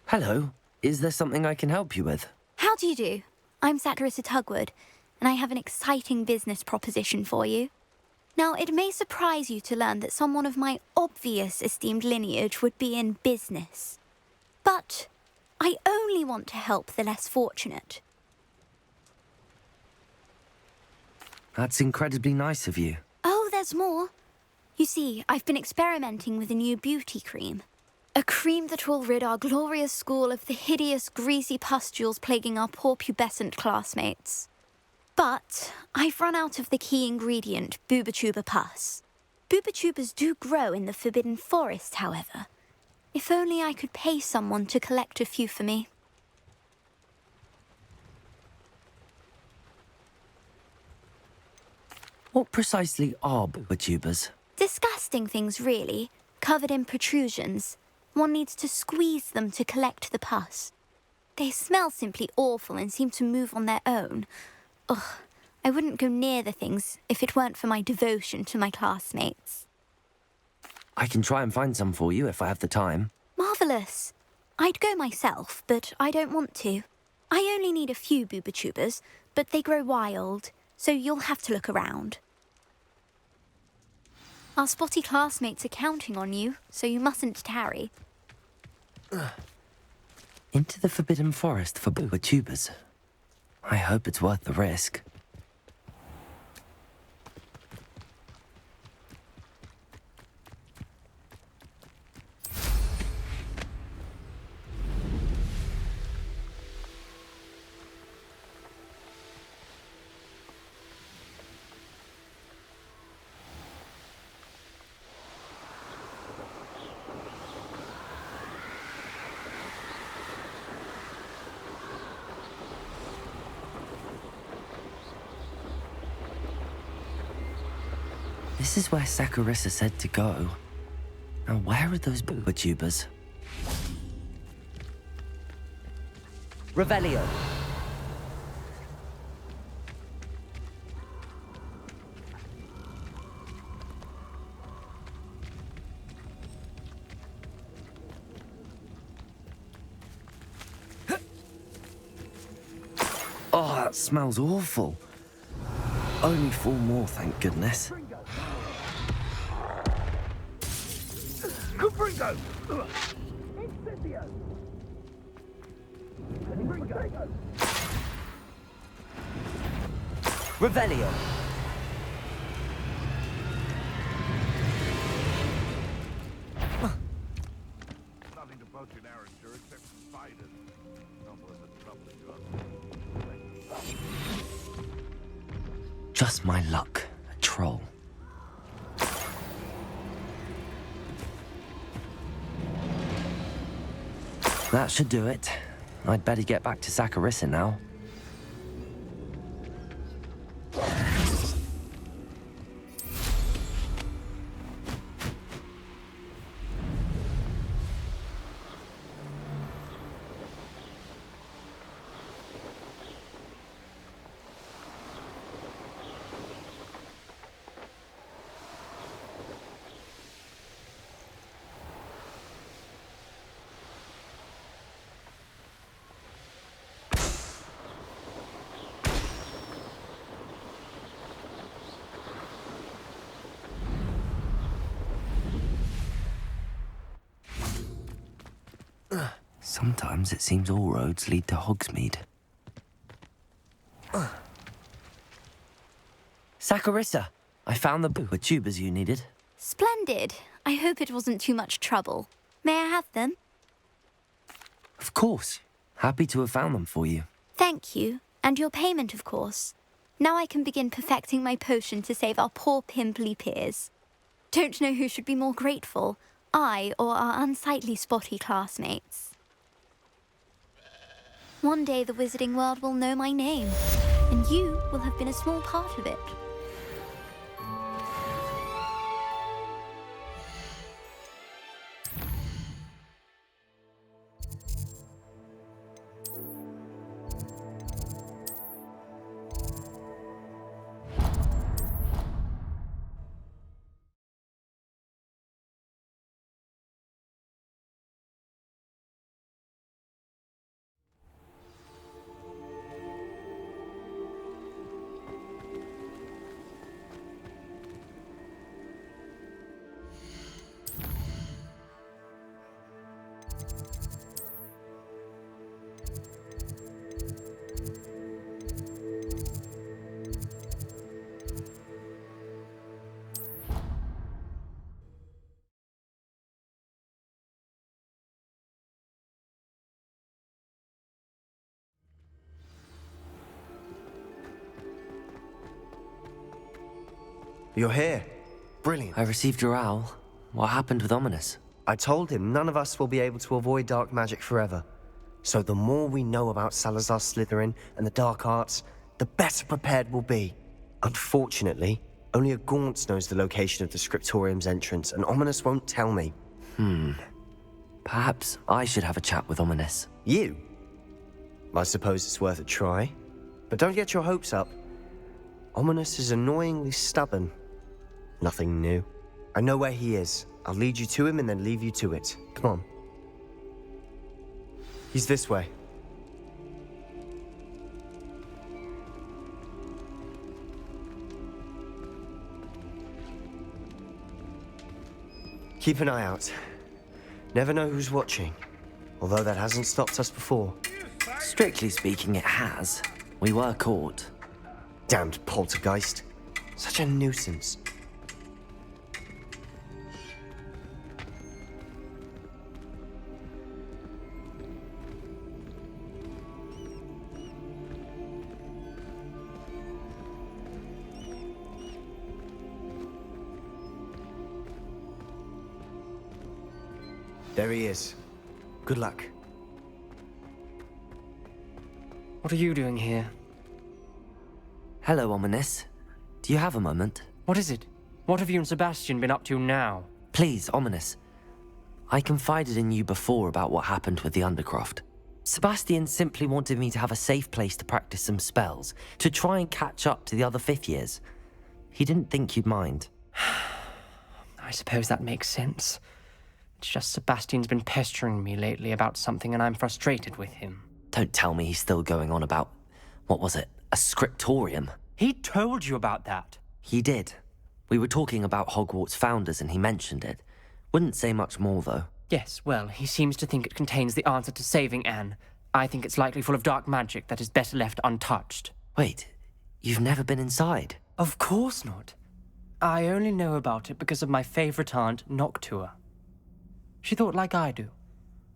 Hello. Is there something I can help you with? How do you do? I'm Saccharissa Tugwood, and I have an exciting business proposition for you. Now, it may surprise you to learn that someone of my obvious esteemed lineage would be in business. But I only want to help the less fortunate. That's incredibly nice of you. Oh, there's more. You see, I've been experimenting with a new beauty cream. A cream that will rid our glorious school of the hideous, greasy pustules plaguing our poor pubescent classmates. But I've run out of the key ingredient, Booba-Tuba pus. Booba-Tubas do grow in the Forbidden Forest, however. If only I could pay someone to collect a few for me. What precisely are Booba-Tubas? Disgusting things, really, covered in protrusions. One needs to squeeze them to collect the pus. They smell simply awful and seem to move on their own. Ugh, I wouldn't go near the things if it weren't for my devotion to my classmates. I can try and find some for you if I have the time. Marvellous. I'd go myself, but I don't want to. I only need a few Booba-Tubas, but they grow wild, so you'll have to look around. Our spotty classmates are counting on you, so you mustn't tarry. Into the Forbidden Forest for Booba-Tubas. I hope it's worth the risk. This is where Saccharissa said to go. Now, where are those Booba-Tubas? Revelio. Oh, that smells awful. Only 4 more, thank goodness. Cupringo! Incendio! Revelio. Nothing to boast in Arranger except Just my luck. A troll. That should do it. I'd better get back to Saccharissa now. Sometimes it seems all roads lead to Hogsmeade. Saccharissa! I found the tubers you needed. Splendid. I hope it wasn't too much trouble. May I have them? Of course. Happy to have found them for you. Thank you. And your payment, of course. Now I can begin perfecting my potion to save our poor pimply peers. Don't know who should be more grateful, I or our unsightly spotty classmates. One day the wizarding world will know my name, and you will have been a small part of it. You're here. Brilliant. I received your owl. What happened with Ominous? I told him none of us will be able to avoid dark magic forever. So the more we know about Salazar Slytherin and the dark arts, the better prepared we'll be. Unfortunately, only a Gaunt knows the location of the Scriptorium's entrance, and Ominous won't tell me. Perhaps I should have a chat with Ominous. You? I suppose it's worth a try. But don't get your hopes up. Ominous is annoyingly stubborn. Nothing new. I know where he is. I'll lead you to him and then leave you to it. Come on. He's this way. Keep an eye out. Never know who's watching. Although that hasn't stopped us before. Strictly speaking, it has. We were caught. Damned poltergeist. Such a nuisance. There he is. Good luck. What are you doing here? Hello, Ominous. Do you have a moment? What is it? What have you and Sebastian been up to now? Please, Ominous. I confided in you before about what happened with the Undercroft. Sebastian simply wanted me to have a safe place to practice some spells, to try and catch up to the other fifth years. He didn't think you'd mind. I suppose that makes sense. It's just Sebastian's been pestering me lately about something and I'm frustrated with him. Don't tell me he's still going on about, what was it, a scriptorium? He told you about that? He did. We were talking about Hogwarts founders and he mentioned it. Wouldn't say much more, though. Yes, well, he seems to think it contains the answer to saving Anne. I think it's likely full of dark magic that is better left untouched. Wait, you've never been inside? Of course not. I only know about it because of my favorite aunt, Noctua. She thought like I do.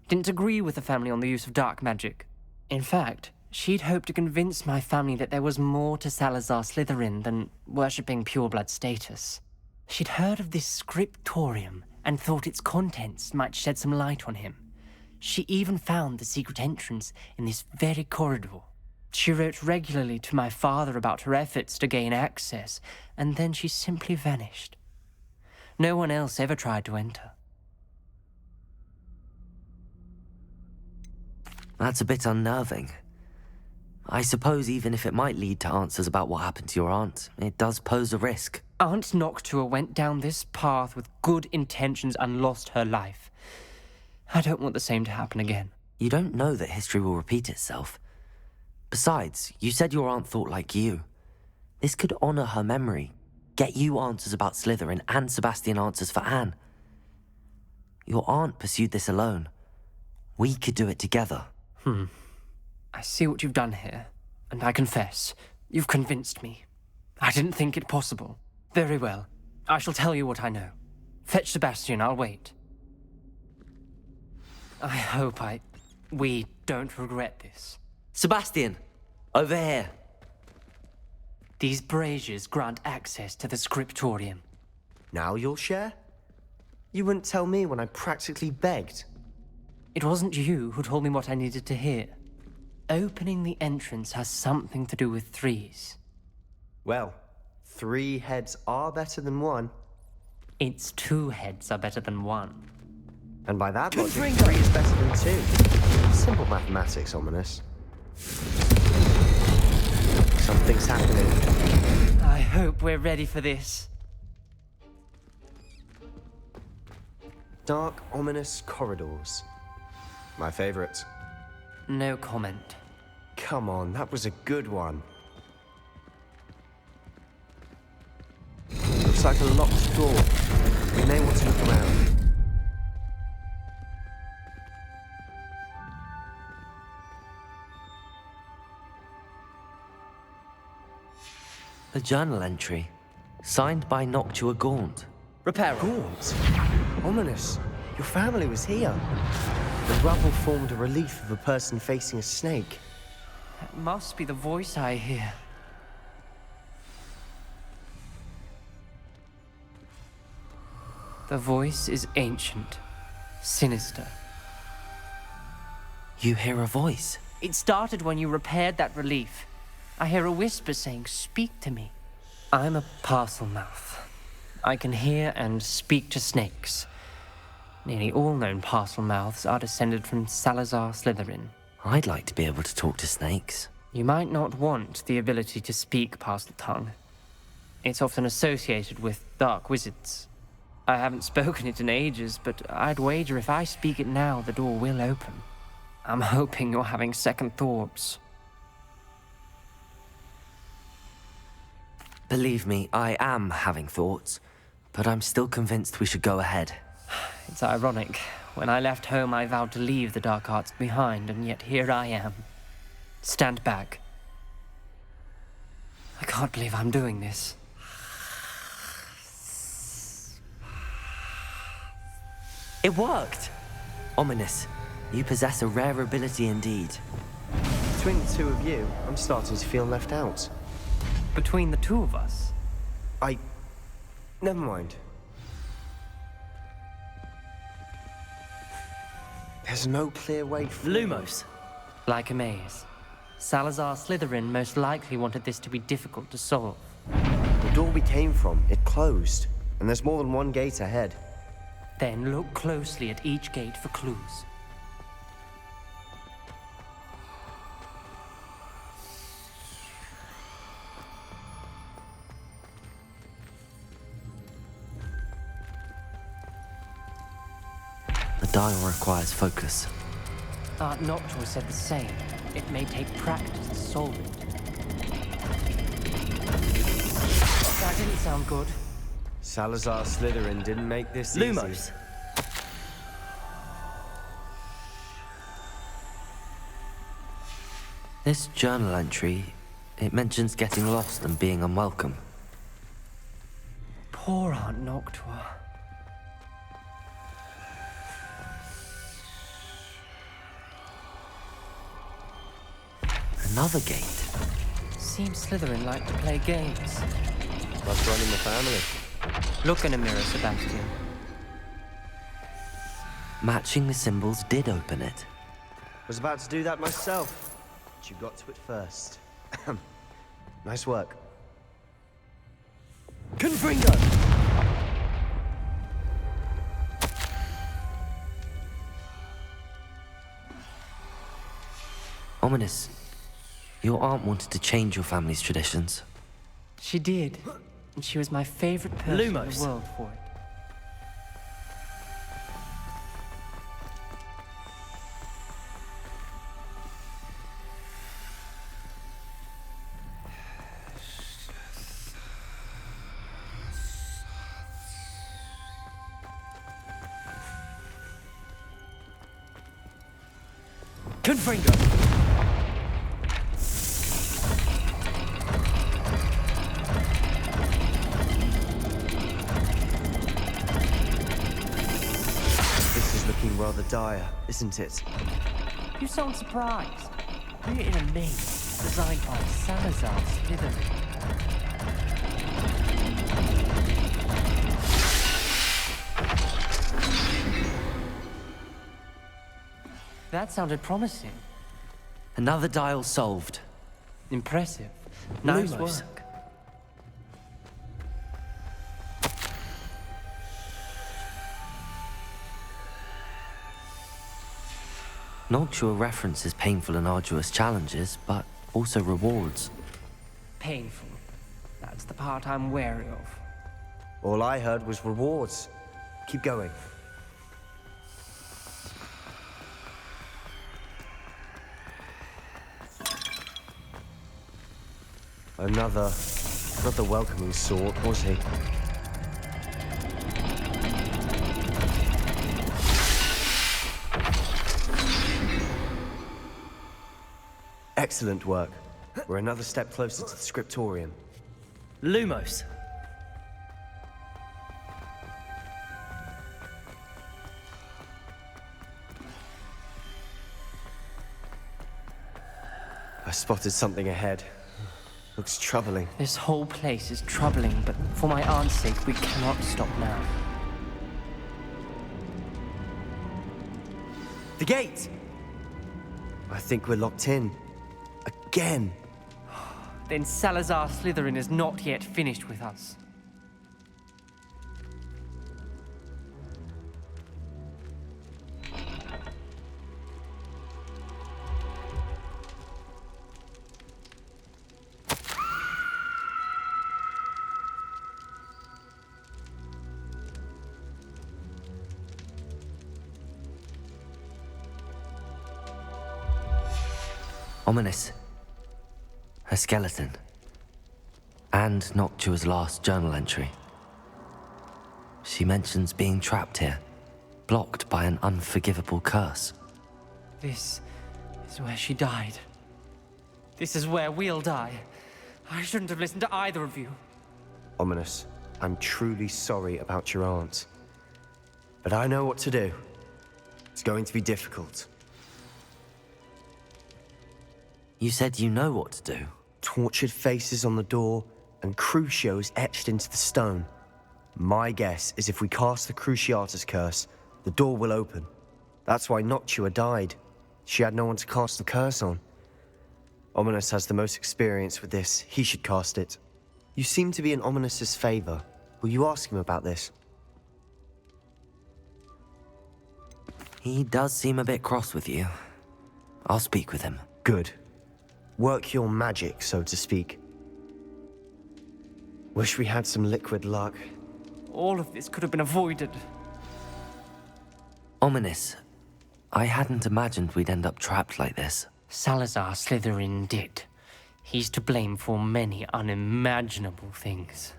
Didn't agree with the family on the use of dark magic. In fact, She'd hoped to convince my family that there was more to Salazar Slytherin than worshipping pureblood status. She'd heard of this scriptorium and thought its contents might shed some light on him. She even found the secret entrance in this very corridor. She wrote regularly to my father about her efforts to gain access, and then she simply vanished. No one else ever tried to enter. That's a bit unnerving. I suppose even if it might lead to answers about what happened to your aunt, it does pose a risk. Aunt Noctua went down this path with good intentions and lost her life. I don't want the same to happen again. You don't know that history will repeat itself. Besides, you said your aunt thought like you. This could honor her memory, get you answers about Slytherin and Sebastian answers for Anne. Your aunt pursued this alone. We could do it together. I see what you've done here, and I confess, you've convinced me. I didn't think it possible. Very well. I shall tell you what I know. Fetch Sebastian, I'll wait. I hope we don't regret this. Sebastian, over here. These braziers grant access to the scriptorium. Now you'll share? You wouldn't tell me when I practically begged. It wasn't you who told me what I needed to hear. Opening the entrance has something to do with threes. Well, 3 heads are better than 1. It's 2 heads are better than 1. And by that logic, 3 is better than 2. Simple mathematics, Ominous. Something's happening. I hope we're ready for this. Dark, ominous corridors. My favorite. No comment. Come on, that was a good one. Looks like a locked door. We may want to look around. A journal entry, signed by Noctua Gaunt. Repairer. Gaunt? Ominous. Your family was here. The rubble formed a relief of a person facing a snake. That must be the voice I hear. The voice is ancient, sinister. You hear a voice? It started when you repaired that relief. I hear a whisper saying, "Speak to me." I'm a parcel mouth. I can hear and speak to snakes. Nearly all known parcel mouths are descended from Salazar Slytherin. I'd like to be able to talk to snakes. You might not want the ability to speak parcel tongue. It's often associated with dark wizards. I haven't spoken it in ages, but I'd wager if I speak it now, the door will open. I'm hoping you're having second thoughts. Believe me, I am having thoughts, but I'm still convinced we should go ahead. It's ironic. When I left home, I vowed to leave the dark arts behind, and yet here I am. Stand back. I can't believe I'm doing this. It worked! Ominous, you possess a rare ability indeed. Between the 2 of you, I'm starting to feel left out. Between the 2 of us? Never mind. There's no clear way through. Lumos. Like a maze. Salazar Slytherin most likely wanted this to be difficult to solve. The door we came from, it closed. And there's more than one gate ahead. Then look closely at each gate for clues. The dial requires focus. Aunt Noctua said the same. It may take practice to solve it. That didn't sound good. Salazar Slytherin didn't make this Lumos. easy. This journal entry, it mentions getting lost and being unwelcome. Poor Aunt Noctua. And Another gate. Seems Slytherin like to play games. Must run in the family. Look in a mirror, Sebastian. Matching the symbols did open it. Was about to do that myself, but you got to it first. Nice work. Confringo! Ominous, your aunt wanted to change your family's traditions. She did. And she was my favorite person in Lumos. the world for it. Confringo! This is looking rather dire, isn't it? You sound surprised. We're in a maze designed by Salazar Slytherin. That sounded promising. Another dial solved. Impressive. Nice Lumos. work. Noctua references painful and arduous challenges, but also rewards. Painful. That's the part I'm wary of. All I heard was rewards. Keep going. Another not the welcoming sort, was he? Excellent work. We're another step closer to the scriptorium. Lumos. I spotted something ahead. Looks troubling. This whole place is troubling, but for my aunt's sake, we cannot stop now. The gate! I think we're locked in. Again. Then Salazar Slytherin is not yet finished with us. Ominous. Her skeleton. And Noctua's last journal entry. She mentions being trapped here, blocked by an unforgivable curse. This is where she died. This is where we'll die. I shouldn't have listened to either of you. Ominous, I'm truly sorry about your aunt. But I know what to do. It's going to be difficult. You said you know what to do. Tortured faces on the door and Crucios etched into the stone. My guess is if we cast the Cruciatus curse, the door will open. That's why Noctua died. She had no one to cast the curse on. Ominous has the most experience with this. He should cast it. You seem to be in Ominous's favor. Will you ask him about this? He does seem a bit cross with you. I'll speak with him. Good. Work your magic, so to speak. Wish we had some liquid luck. All of this could have been avoided. Ominous. I hadn't imagined we'd end up trapped like this. Salazar Slytherin did. He's to blame for many unimaginable things.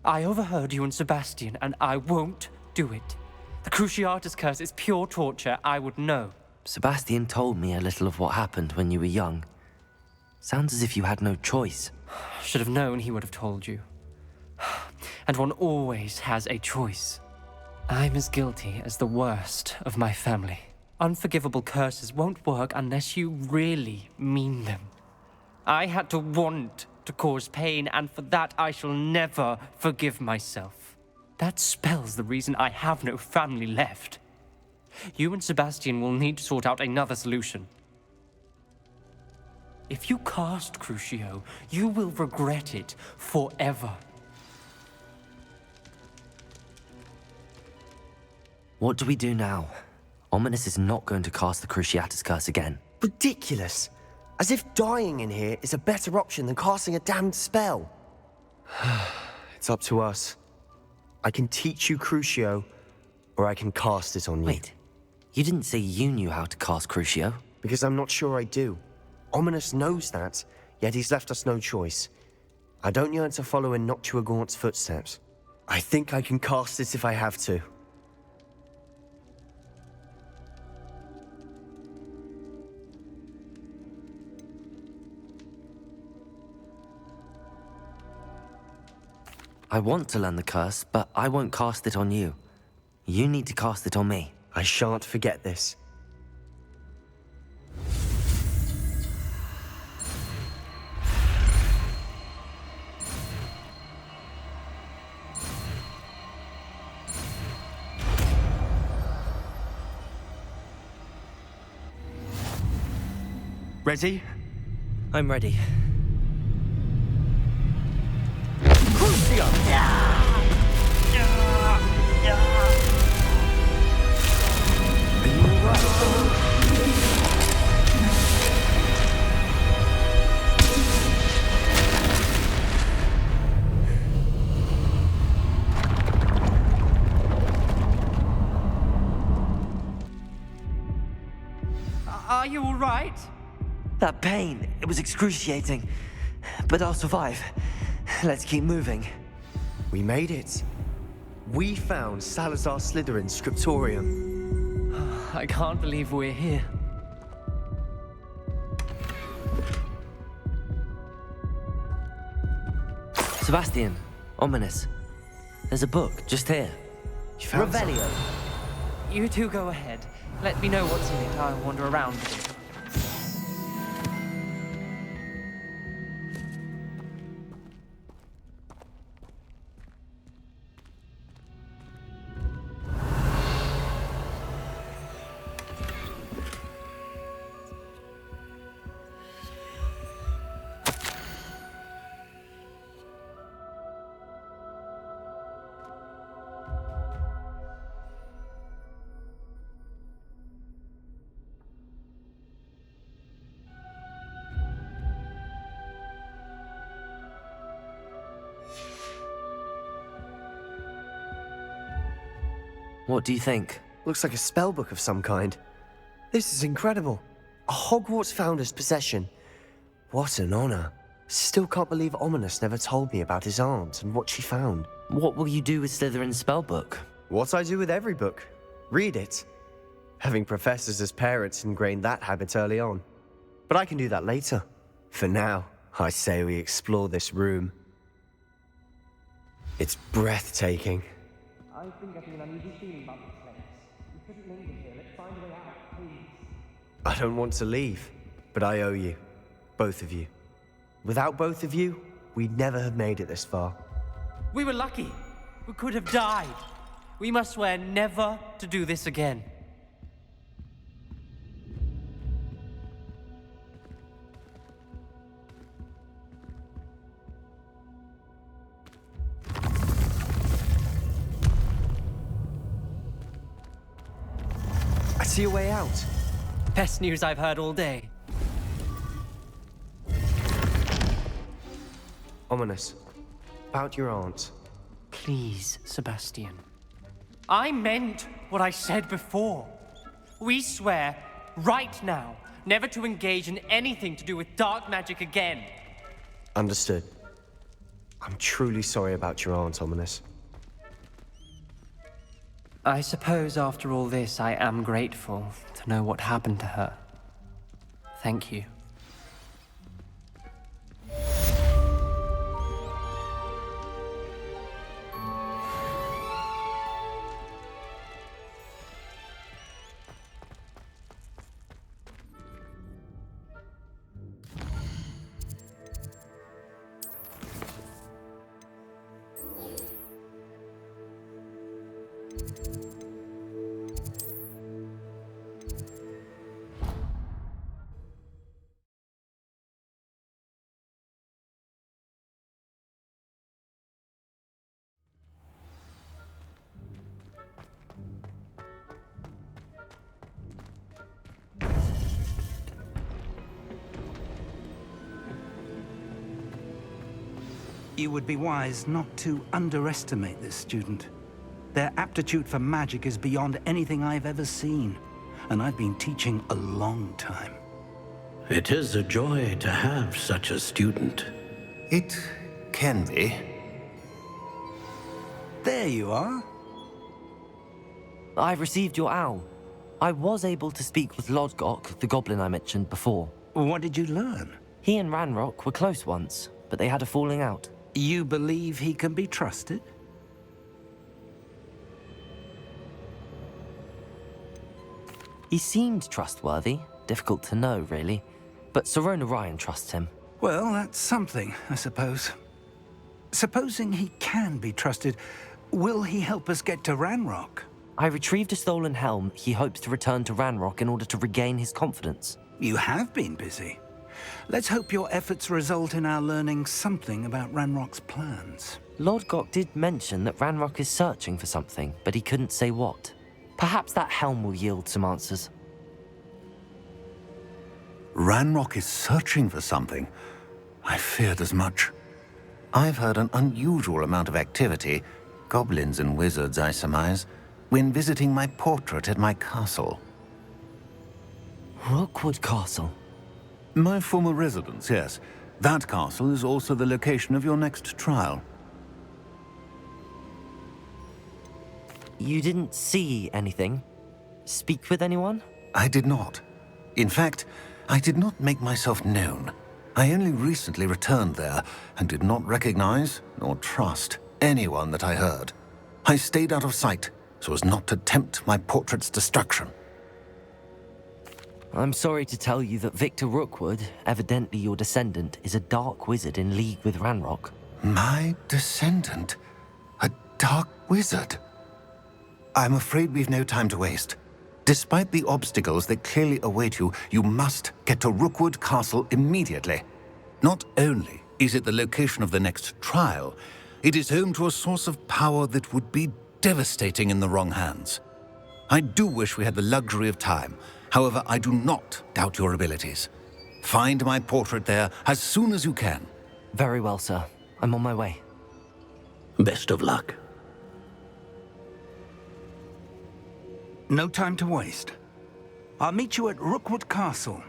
I overheard you and Sebastian, and I won't do it. The Cruciatus curse is pure torture. I would know. Sebastian told me a little of what happened when you were young. Sounds as if you had no choice. Should have known he would have told you. And one always has a choice. I'm as guilty as the worst of my family. Unforgivable curses won't work unless you really mean them. I had to want to cause pain, and for that I shall never forgive myself. That spell's the reason I have no family left. You and Sebastian will need to sort out another solution. If you cast Crucio, you will regret it forever. What do we do now? Ominous is not going to cast the Cruciatus Curse again. Ridiculous! As if dying in here is a better option than casting a damned spell. It's up to us. I can teach you Crucio, or I can cast it on you. Wait, you didn't say you knew how to cast Crucio? Because I'm not sure I do. Ominous knows that, yet he's left us no choice. I don't yearn to follow in Noctuagaunt's footsteps. I think I can cast it if I have to. I want to learn the curse, but I won't cast it on you. You need to cast it on me. I shan't forget this. Ready? I'm ready. Are you all right? That pain, it was excruciating. But I'll survive. Let's keep moving. We made it. We found Salazar Slytherin's scriptorium. I can't believe we're here. Sebastian, Ominous. There's a book just here. You found Revelio. You two go ahead. Let me know what's in it. I'll wander around a bit. What do you think? Looks like a spellbook of some kind. This is incredible. A Hogwarts founder's possession. What an honor. Still can't believe Ominous never told me about his aunt and what she found. What will you do with Slytherin's spellbook? What I do with every book. Read it. Having professors as parents ingrained that habit early on. But I can do that later. For now, I say we explore this room. It's breathtaking. I've been getting an uneasy feeling about this place. We couldn't linger here. Let's find a way out, please. I don't want to leave, but I owe you. Both of you. Without both of you, we'd never have made it this far. We were lucky. We could have died. We must swear never to do this again. I see a way out. Best news I've heard all day. Ominous. About your aunt. Please, Sebastian. I meant what I said before. We swear, right now, never to engage in anything to do with dark magic again. Understood. I'm truly sorry about your aunt, Ominous. I suppose after all this, I am grateful to know what happened to her. Thank you. You would be wise not to underestimate this student. Their aptitude for magic is beyond anything I've ever seen, and I've been teaching a long time. It is a joy to have such a student. It can be. There you are. I've received your owl. I was able to speak with Lodgok, the goblin I mentioned before. What did you learn? He and Ranrock were close once, but they had a falling out. You believe he can be trusted? He seemed trustworthy. Difficult to know, really. But Sirona Ryan trusts him. Well, that's something, I suppose. Supposing he can be trusted, will he help us get to Ranrock? I retrieved a stolen helm he hopes to return to Ranrock in order to regain his confidence. You have been busy. Let's hope your efforts result in our learning something about Ranrock's plans. Lodgok did mention that Ranrock is searching for something, but he couldn't say what. Perhaps that helm will yield some answers. Ranrock is searching for something. I feared as much. I've heard an unusual amount of activity, goblins and wizards, I surmise, when visiting my portrait at my castle. Rookwood Castle? My former residence, yes. That castle is also the location of your next trial. You didn't see anything? Speak with anyone? I did not. In fact, I did not make myself known. I only recently returned there and did not recognize nor trust anyone that I heard. I stayed out of sight so as not to tempt my portrait's destruction. I'm sorry to tell you that Victor Rookwood, evidently your descendant, is a dark wizard in league with Ranrock. My descendant? A dark wizard? I'm afraid we've no time to waste. Despite the obstacles that clearly await you, you must get to Rookwood Castle immediately. Not only is it the location of the next trial, it is home to a source of power that would be devastating in the wrong hands. I do wish we had the luxury of time. However, I do not doubt your abilities. Find my portrait there as soon as you can. Very well, sir. I'm on my way. Best of luck. No time to waste. I'll meet you at Rookwood Castle.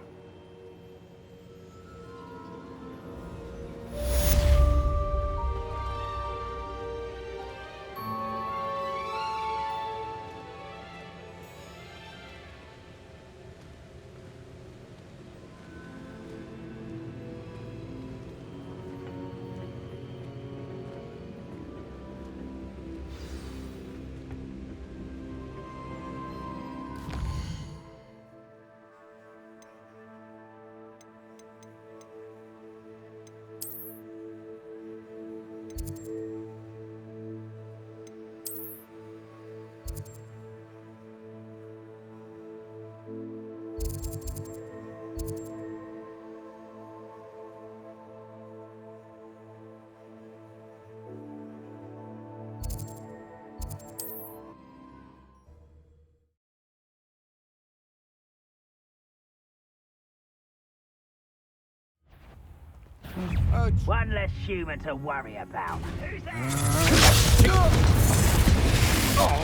One less human to worry about. Who's that?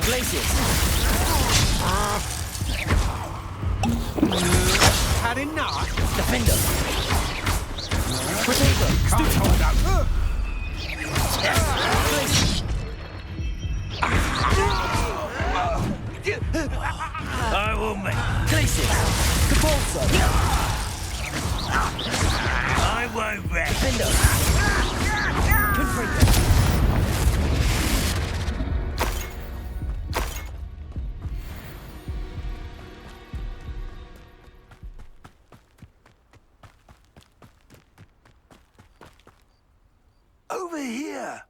Glacius! Had enough? Defender! Protector! Can't hold up. I will make. Glacius! Capulso! I won't rest. Defender! Over here!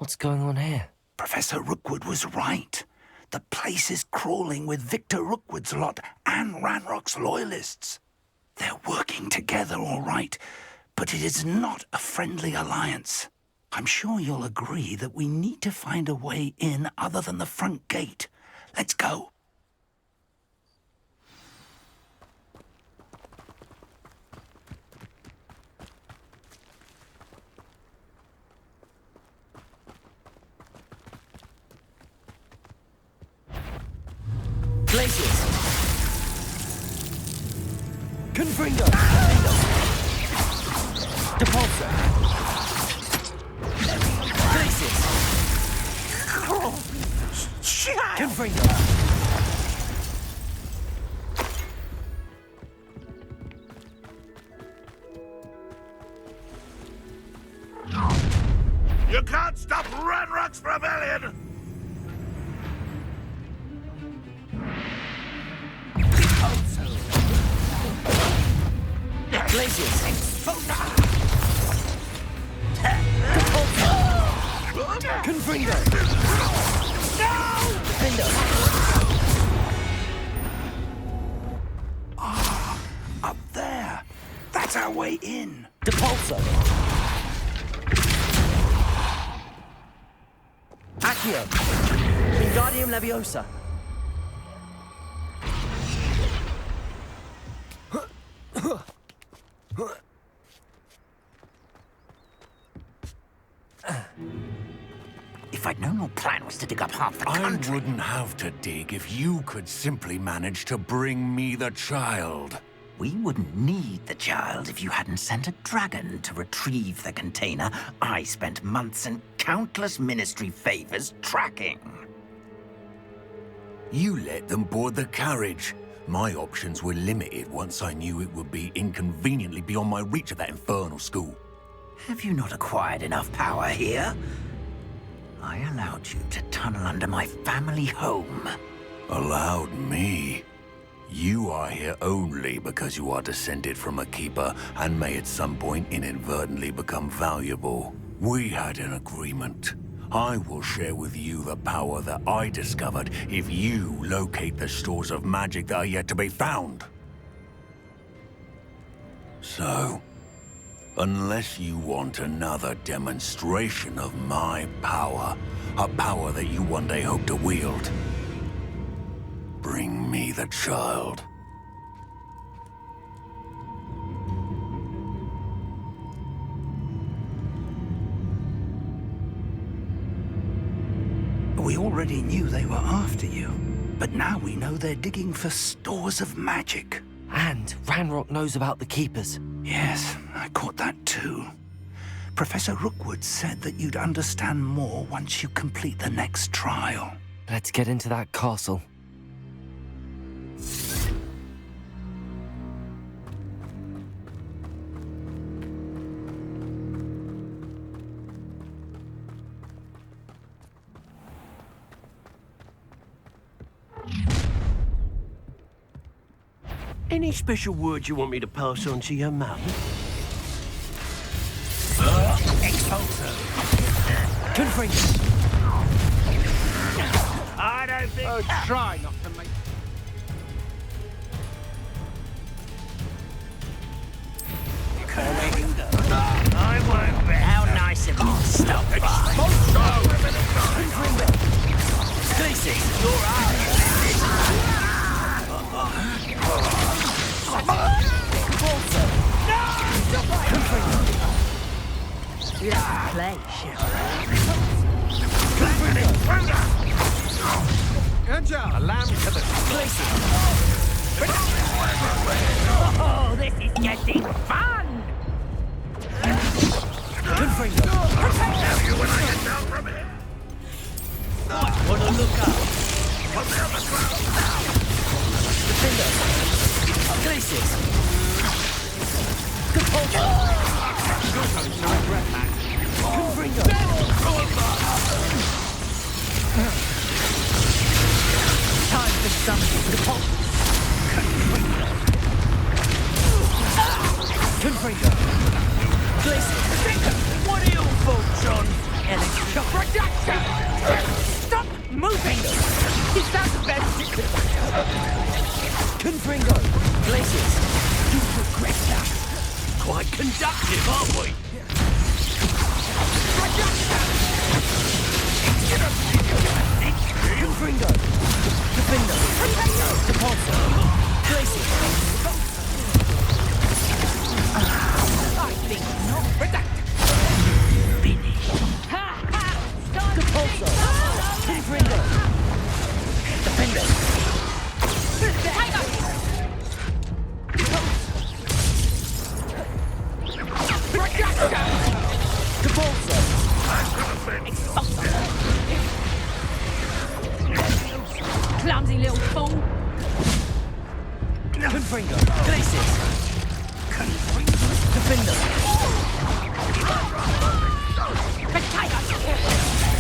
What's going on here? Professor Rookwood was right. The place is crawling with Victor Rookwood's lot and Ranrock's loyalists. They're working together, all right, but it is not a friendly alliance. I'm sure you'll agree that we need to find a way in other than the front gate. Let's go. Glaciers! Confringo! Depulso! Glaciers! Confringo! You can't stop Ranrock's rebellion! Glaciers! Confringo! Defender! Up there. That's our way in. Depulso! Accio! Wingardium Leviosa! If I'd known your plan was to dig up half the I country... wouldn't have to dig if you could simply manage to bring me the child. We wouldn't need the child if you hadn't sent a dragon to retrieve the container I spent months and countless ministry favors tracking. You let them board the carriage. My options were limited once I knew it would be inconveniently beyond my reach at that infernal school. Have you not acquired enough power here? I allowed you to tunnel under my family home. Allowed me? You are here only because you are descended from a keeper and may at some point inadvertently become valuable. We had an agreement. I will share with you the power that I discovered if you locate the stores of magic that are yet to be found. So, unless you want another demonstration of my power, a power that you one day hope to wield, bring me the child. We already knew they were after you, but now we know they're digging for stores of magic. And Ranrock knows about the Keepers. Yes, I caught that too. Professor Rookwood said that you'd understand more once you complete the next trial. Let's get into that castle. Any special words you want me to pass on to your mum? Expulso. Confringo! I don't think... Oh, try not to make... I won't bet. How nice of you to stop by. Glaciers! You're out. Yeah, play, Angel, a lamb to the Oh, this is getting fun! Tell you when I get down from here. Wanna look up? From the other ground. Glaciers! Time for something. Confringo! Glaciers! What are your thoughts on Electra? Confringo! Glacius! You regret that. Quite conductive, aren't we? Confringo! Defindo! Depulso! Glacius! I think not. Depulso! Confringo! Defendo! Depulso! Clumsy little fool. Confringo! Glacius! Defendo!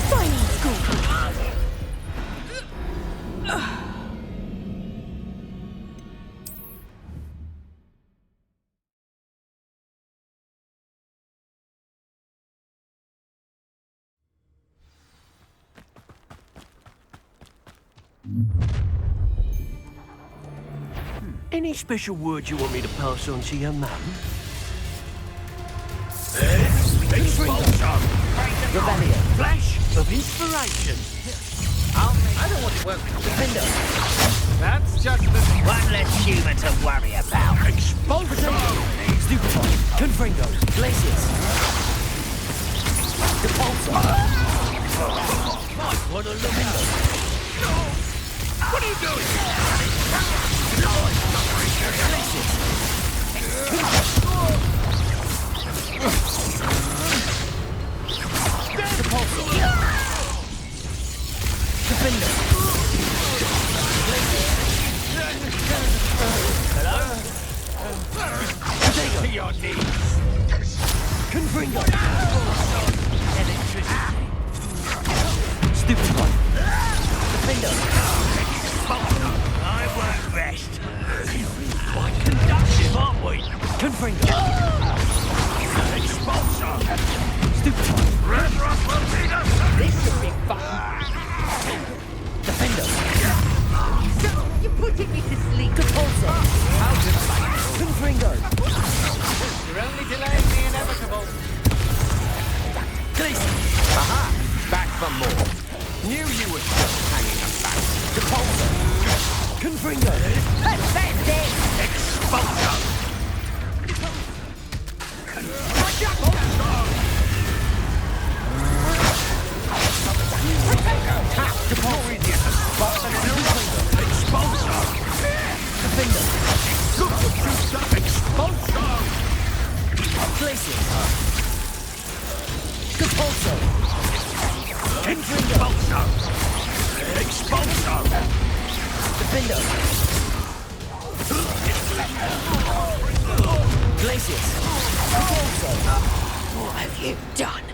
Fine school. Any special words you want me to pass on to your mum? Expulsion! Rebellion! Flash of inspiration! I don't want to work with Defendo! That's just one less human to worry about. Expulsion! Stupefy! Confringo! Glacius! Depulso! What a look! What are you doing? Glacius! Depulso! Defendo! Potato! To your knees! Confringo! Electricity! Stupefy! Defendo! I won't rest. Quite conductive, aren't we? Confringo! Expulsion! Stupefy! Red Rock will beat us. This should be fun. Defendo! You're putting me to sleep. Depulso! Out of sight. Confringo! You're only delaying the inevitable. Glacius! Aha! Back for more. Knew you were just hanging about. Depulso! Confringo! Pathetic. Expulsion! Expulsion! Defendo! Expulsion! Glacius! Depulso! Expulsion! Expulsion! Defendo! Glacius! Depulso! What have you done?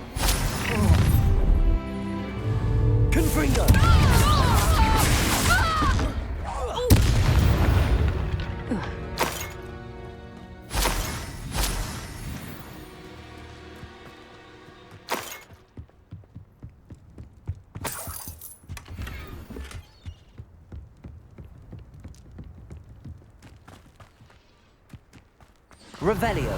Confringo! Revelio.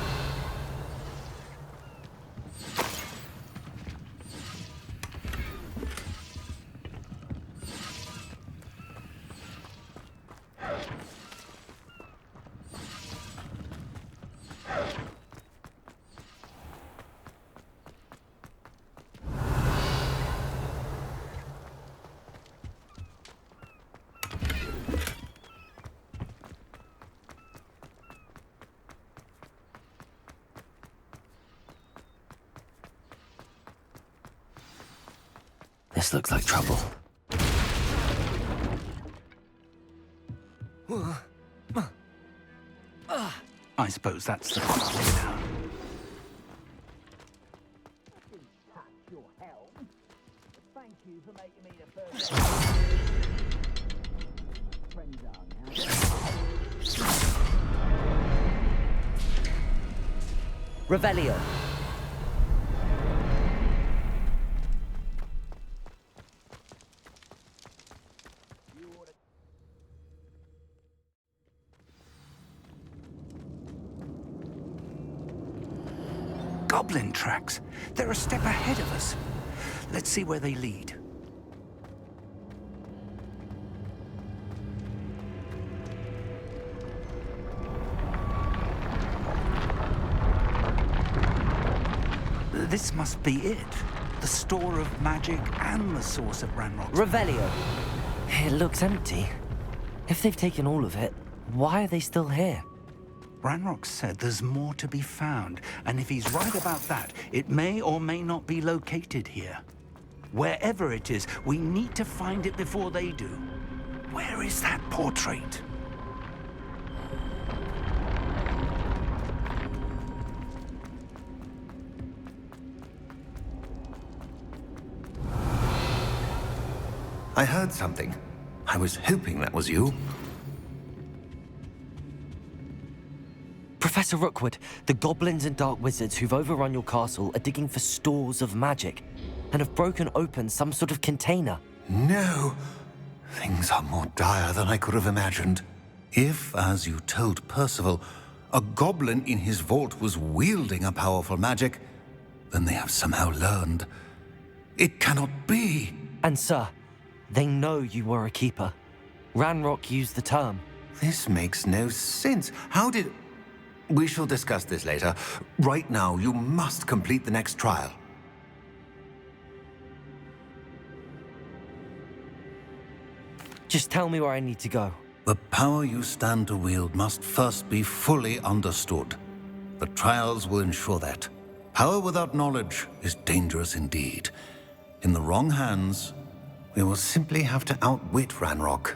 This looks like trouble. I suppose that's the point now. Thank you for making me the first. Friends are now. Revelio. goblin tracks. They're a step ahead of us. Let's see where they lead. This must be it. The store of magic and the source of Ranrock's... Revelio. It looks empty. If they've taken all of it, why are they still here? Ranrock said there's more to be found, and if he's right about that, it may or may not be located here. Wherever it is, we need to find it before they do. Where is that portrait? I heard something. I was hoping that was you. Professor Rookwood, the goblins and dark wizards who've overrun your castle are digging for stores of magic and have broken open some sort of container. No. Things are more dire than I could have imagined. If, as you told Percival, a goblin in his vault was wielding a powerful magic, then they have somehow learned. It cannot be. And sir, they know you were a keeper. Ranrock used the term. This makes no sense. How did... We shall discuss this later. Right now, you must complete the next trial. Just tell me where I need to go. The power you stand to wield must first be fully understood. The trials will ensure that. Power without knowledge is dangerous indeed. In the wrong hands, we will simply have to outwit Ranrock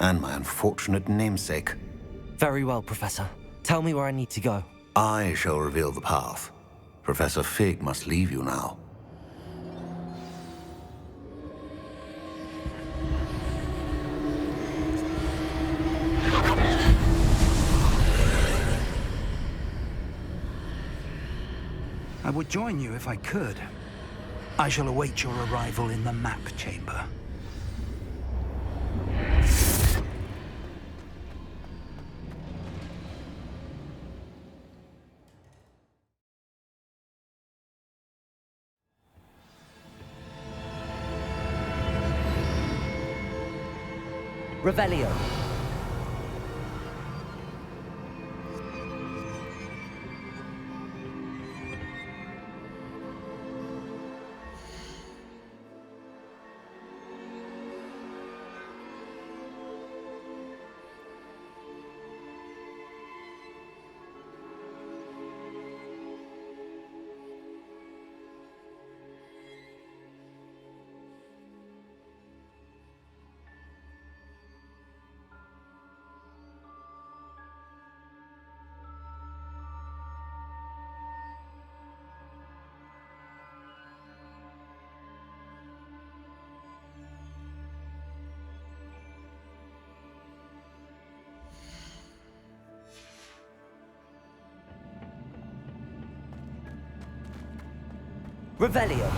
and my unfortunate namesake. Very well, Professor. Tell me where I need to go. I shall reveal the path. Professor Fig must leave you now. I would join you if I could. I shall await your arrival in the map chamber. Revelio. Revelio.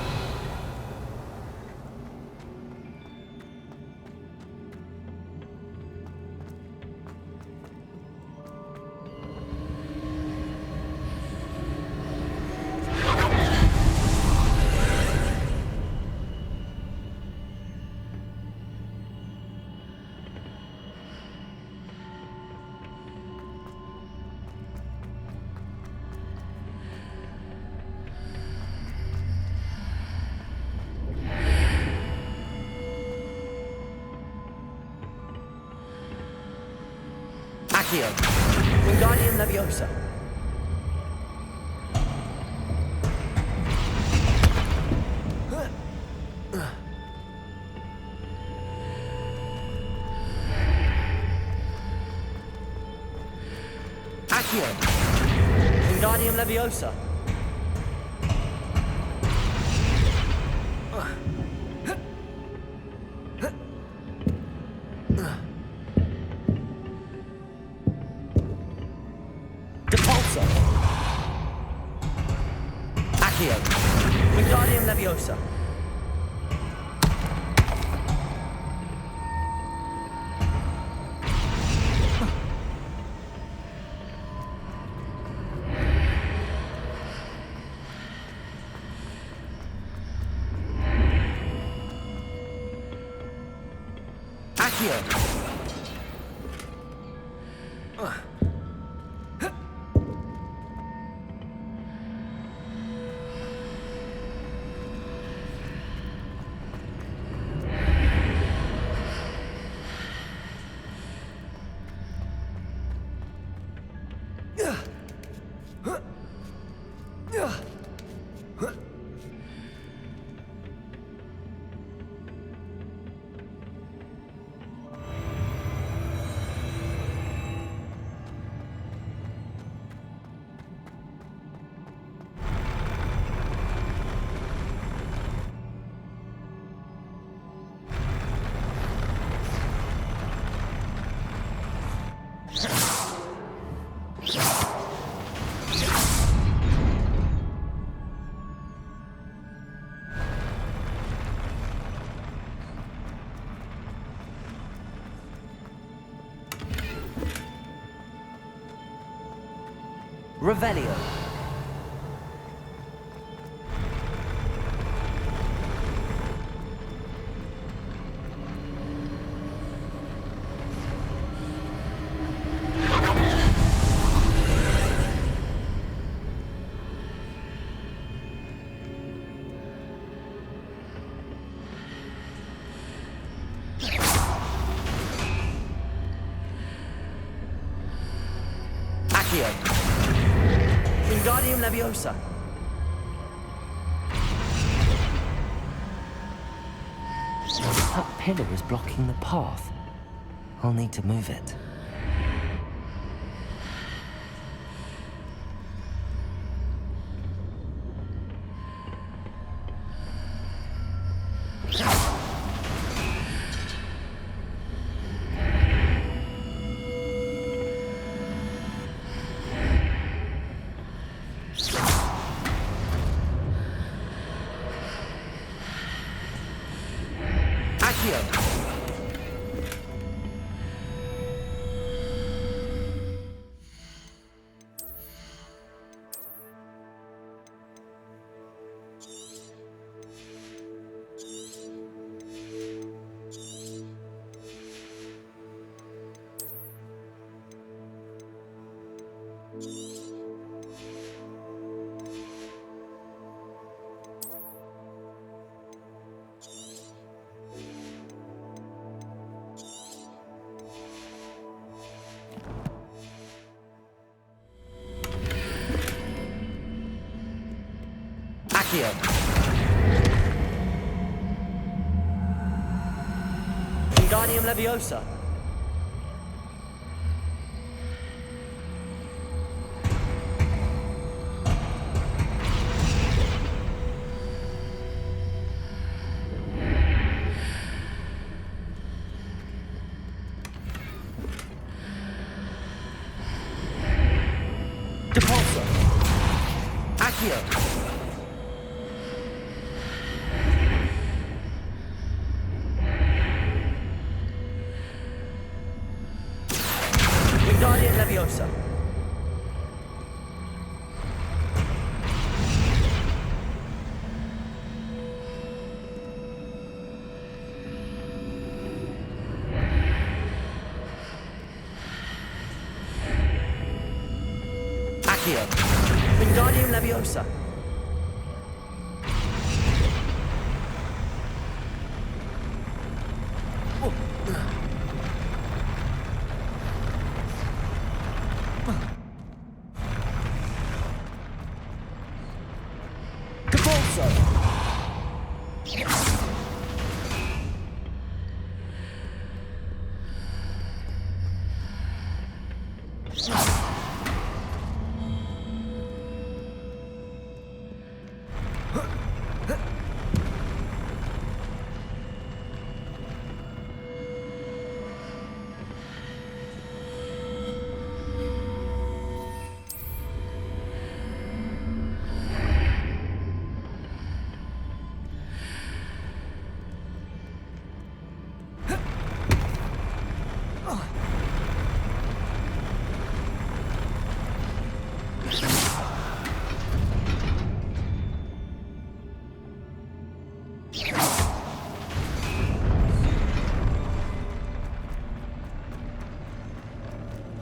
Accio. Wingardium Leviosa. Accio. Wingardium Leviosa. Accio. Wingardium Leviosa. Accio! Revelio. Accio. Wingardium Leviosa. That pillar is blocking the path. I'll need to move it. Accio. Wingardium Leviosa. Depulso. Accio. Wingardium Leviosa. Accio. Wingardium Leviosa.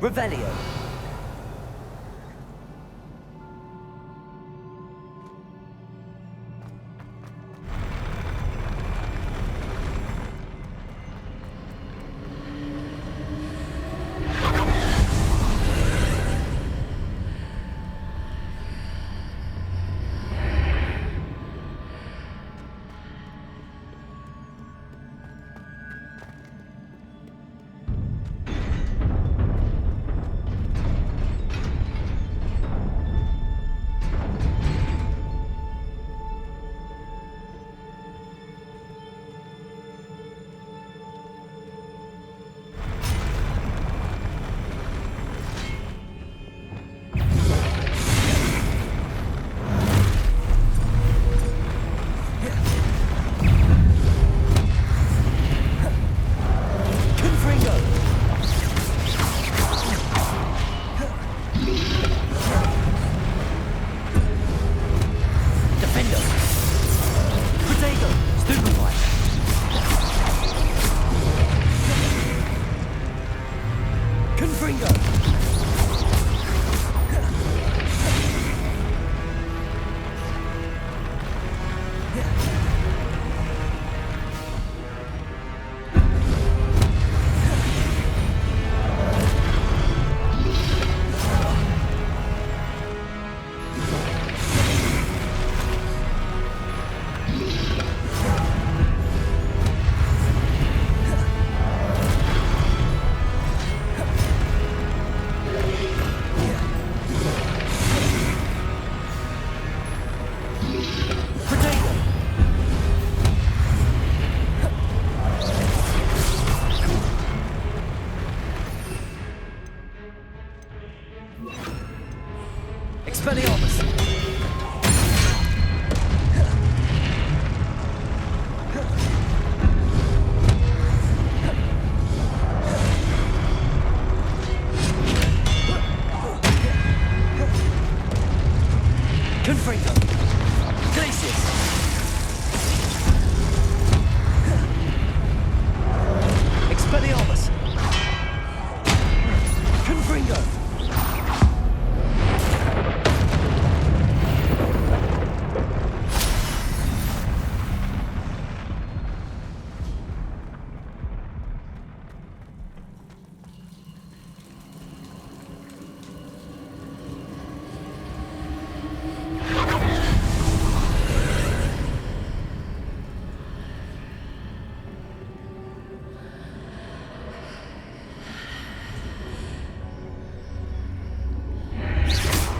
Revelio. Expelliarmus! Confringo! Glacius! Expelliarmus! Confringo!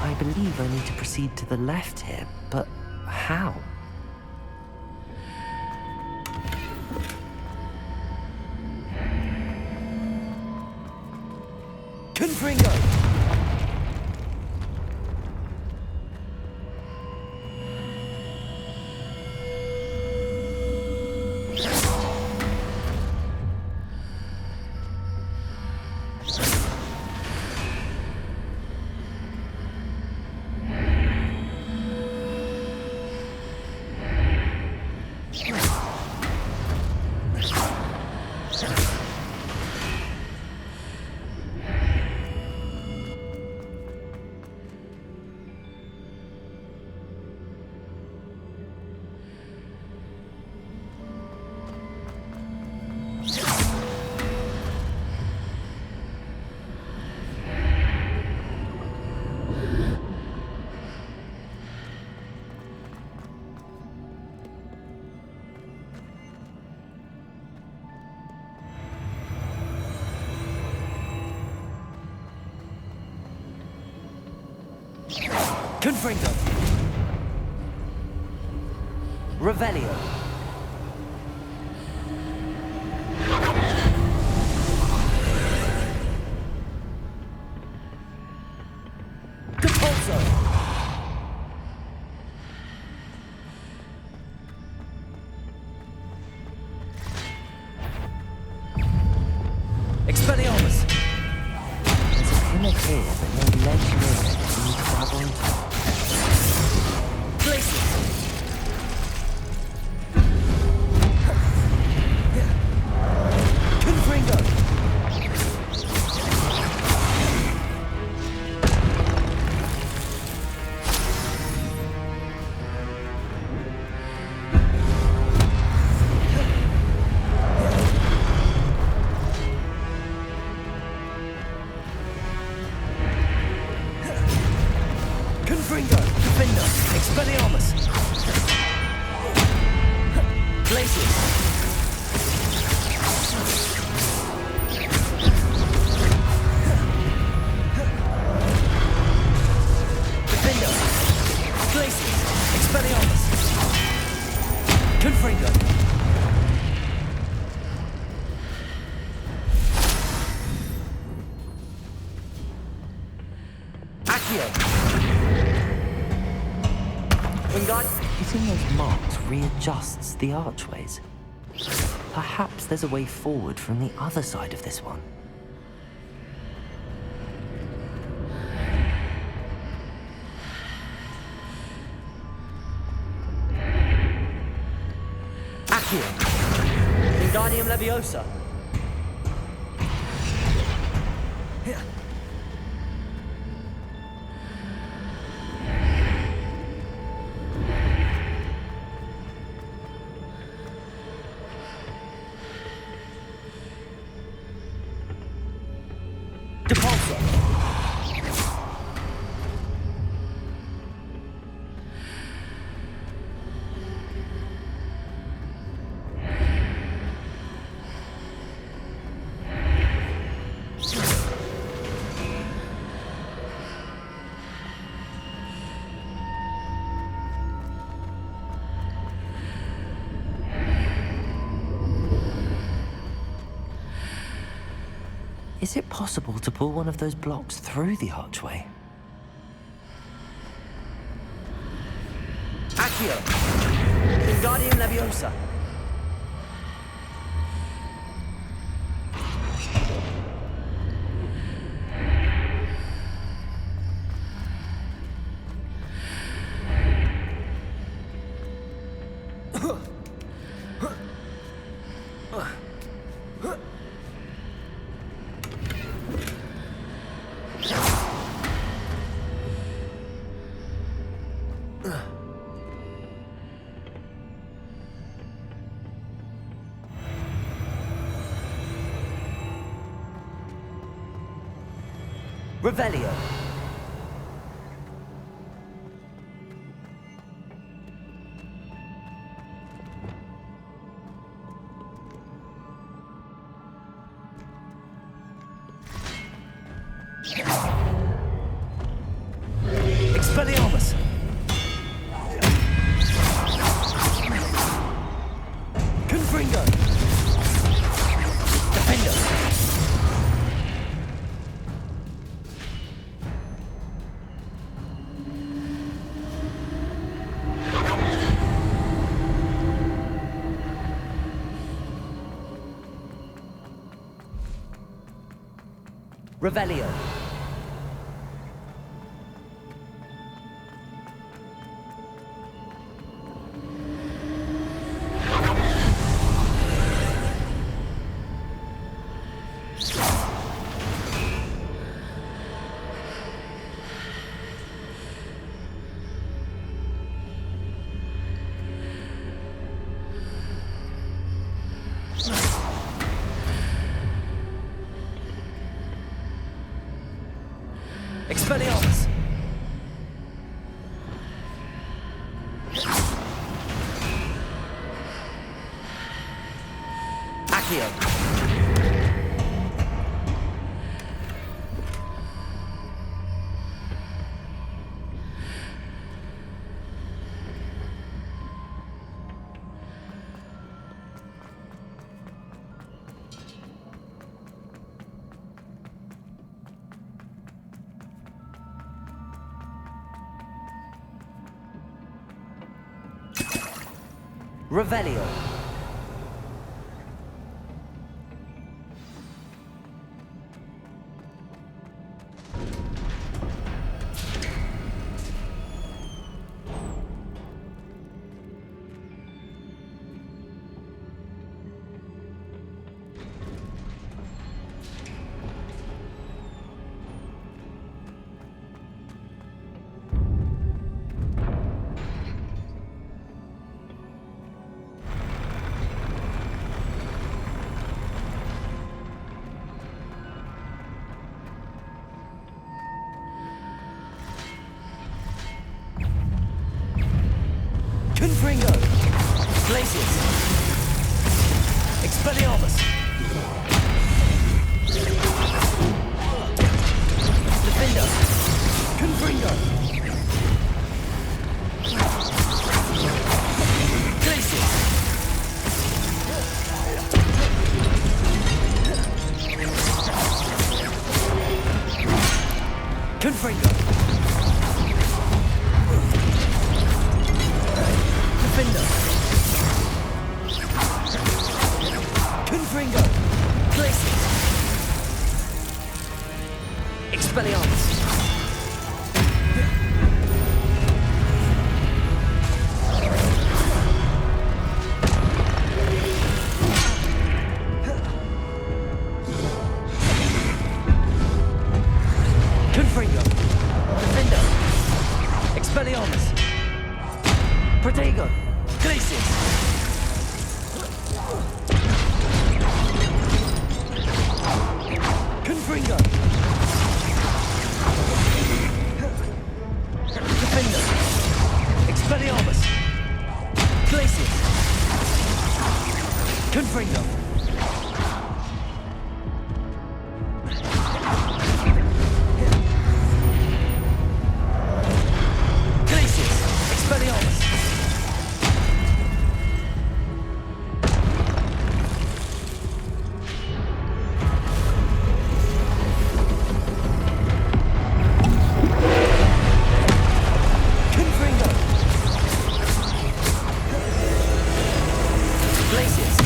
I believe I need to proceed to the left here, but how? Confringo! Confringo! Revelio! Compulso! Expelliarmus! There's a clinic here, but no ledge near it. We need to grab onto it. Glacius! Defender, Expelliarmus! Glacius! Defender, Glacius, Expelliarmus! Confringo! Accio! Hitting those marks readjusts the archways. Perhaps there's a way forward from the other side of this one. Accio! Wingardium Leviosa! Depulso! Is it possible to pull one of those blocks through the archway? Accio! Wingardium Leviosa! Revelio! Expelliarmus! Confringo! Defender! Revelio. Expelliarmus! Accio! Revelio. Confringo! Glacius! Expelliarmus! Defender! Confringo! Glacius! Confringo! Defender! Confringo! Glacius! Expelliarmus! Confringo! Defender! Expelliarmus! Protego! Glacius! Confringo! Defender! Expelliarmus! Glacius! Confringo! Glacius! Expelliarmus! Confringo! Glacius!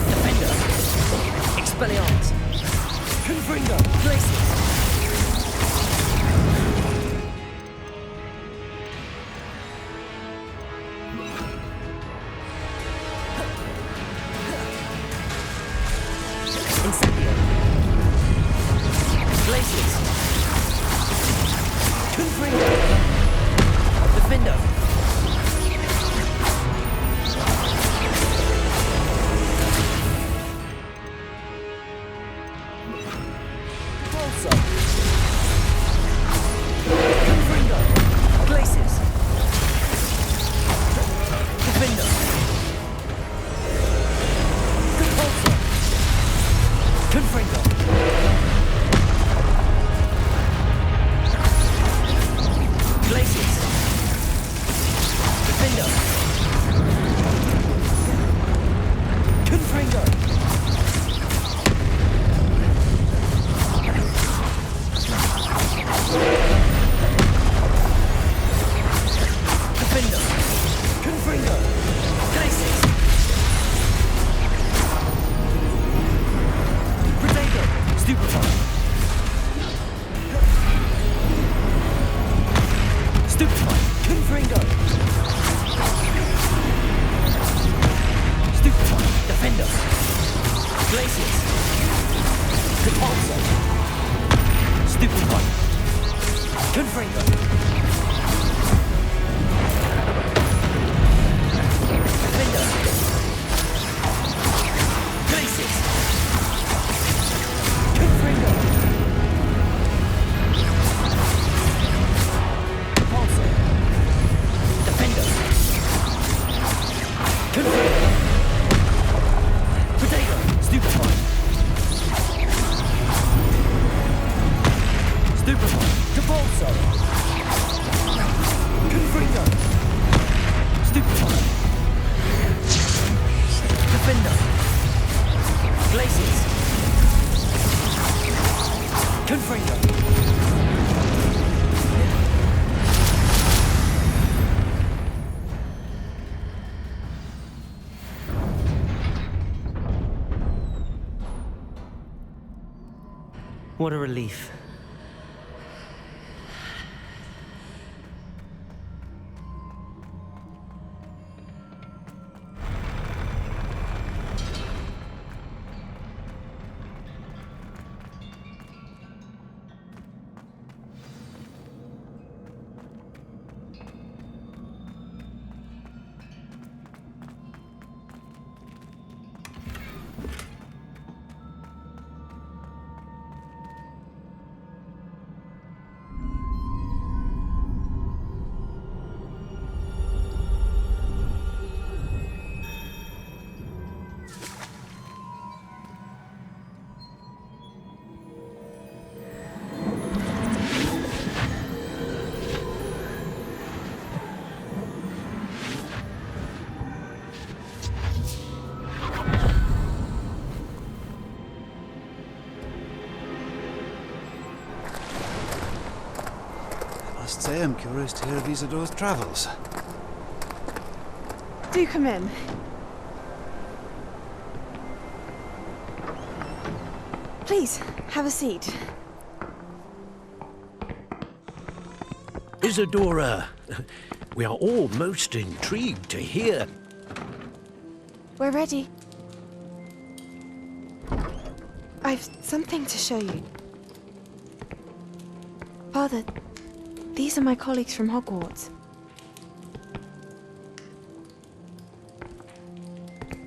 Defender! Expelliarmus! Confringo! Glacius! Incendio! Glacius! Confringo! Defender! Pulsar! Confringo! Glacius! Defender! Pulsar! Confringo! Glacius! Defender! Confringo! Defender! Confringo! Glacius! Protego! Stupefy! Stupefy! Confringo! Stupefy! Defender! Glacius! Repulsor! Stupefy! Confringo! Defender! Glacius! Confringo! Repulsor! Defender! Confringo! Potato! Stupefy! Stupefy! Repulsor! Confringo! Stupefy! Defender! Glacius! Confringo! What a relief. must say I'm curious to hear of Isadora's travels. Do come in. Please, have a seat. Isadora, we are all most intrigued to hear. We're ready. I've something to show you. Father, these are my colleagues from Hogwarts.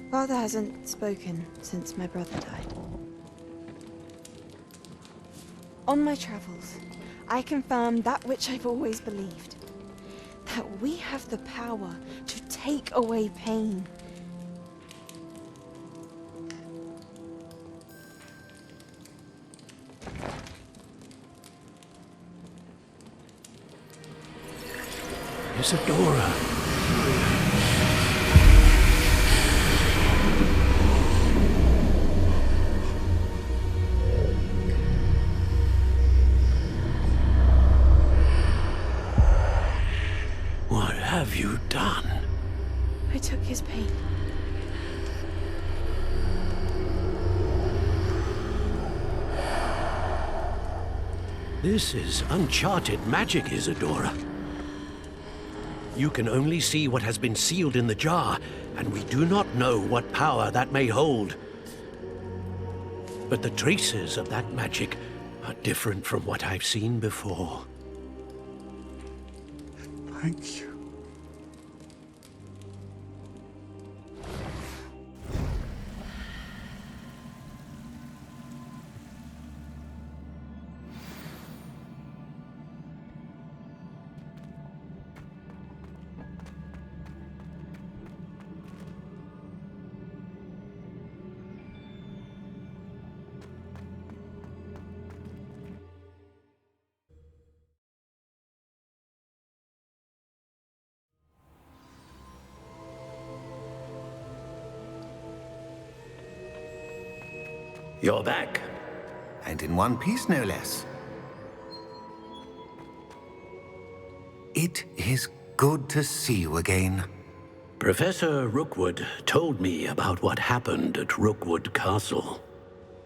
Father hasn't spoken since my brother died. On my travels, I confirmed that which I've always believed. That we have the power to take away pain. Isadora. What have you done? I took his pain. This is uncharted magic, Isadora. You can only see what has been sealed in the jar, and we do not know what power that may hold. But the traces of that magic are different from what I've seen before. Thank you. You're back. And in one piece, no less. It is good to see you again. Professor Rookwood told me about what happened at Rookwood Castle.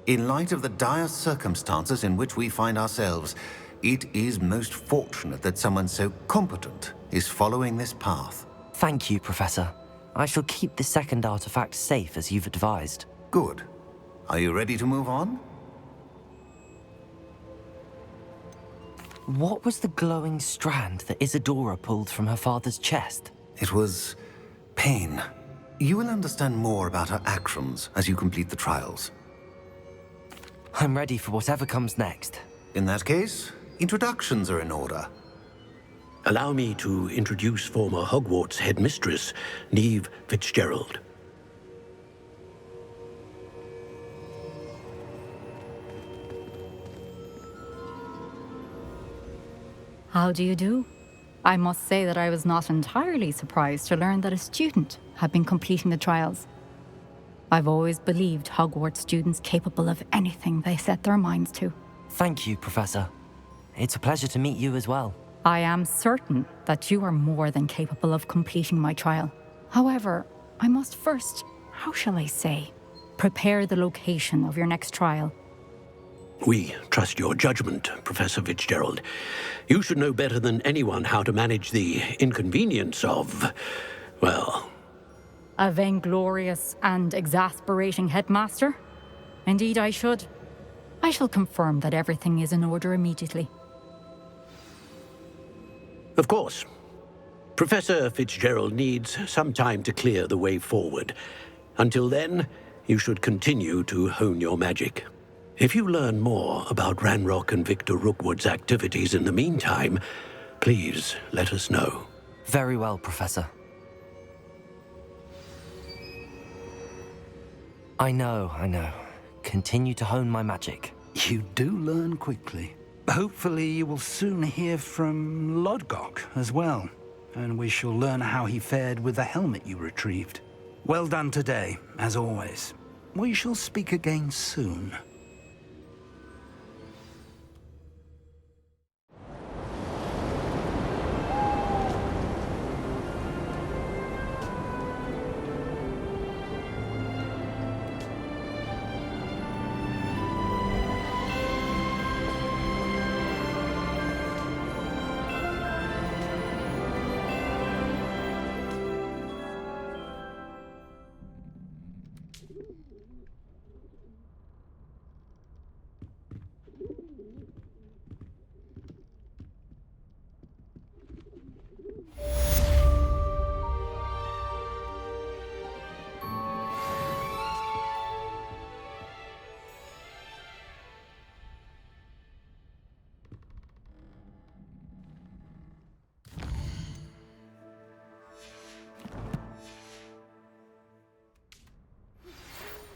In light of the dire circumstances in which we find ourselves, it is most fortunate that someone so competent is following this path. Thank you, Professor. I shall keep the second artifact safe as you've advised. Good. Are you ready to move on? What was the glowing strand that Isadora pulled from her father's chest? It was pain. You will understand more about her actions as you complete the trials. I'm ready for whatever comes next. In that case, introductions are in order. Allow me to introduce former Hogwarts headmistress, Neve Fitzgerald. How do you do? I must say that I was not entirely surprised to learn that a student had been completing the trials. I've always believed Hogwarts students capable of anything they set their minds to. Thank you, Professor. It's a pleasure to meet you as well. I am certain that you are more than capable of completing my trial. However, I must first, how shall I say, prepare the location of your next trial. We trust your judgment, Professor Fitzgerald. You should know better than anyone how to manage the inconvenience of, well... A vainglorious and exasperating headmaster? Indeed I should. I shall confirm that everything is in order immediately. Of course. Professor Fitzgerald needs some time to clear the way forward. Until then, you should continue to hone your magic. If you learn more about Ranrock and Victor Rookwood's activities in the meantime, please let us know. Very well, Professor. I know. Continue to hone my magic. You do learn quickly. Hopefully you will soon hear from Lodgok as well, and we shall learn how he fared with the helmet you retrieved. Well done today, as always. We shall speak again soon.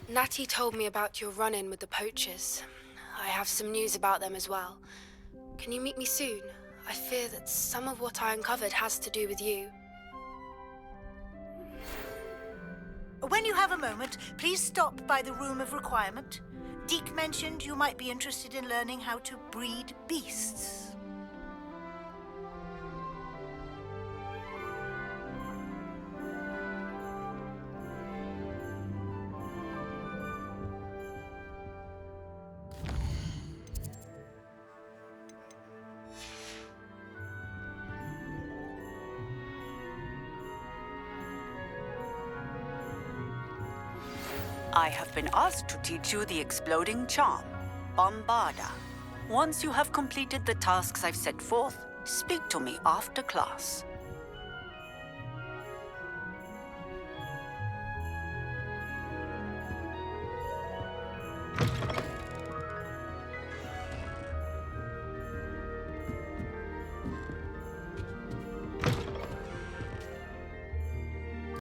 Natty told me about your run-in with the poachers. I have some news about them as well. Can you meet me soon? I fear that some of what I uncovered has to do with you. When you have a moment, please stop by the Room of Requirement. Deke mentioned you might be interested in learning how to breed beasts. I have been asked to teach you the exploding charm, Bombarda. Once you have completed the tasks I've set forth, speak to me after class.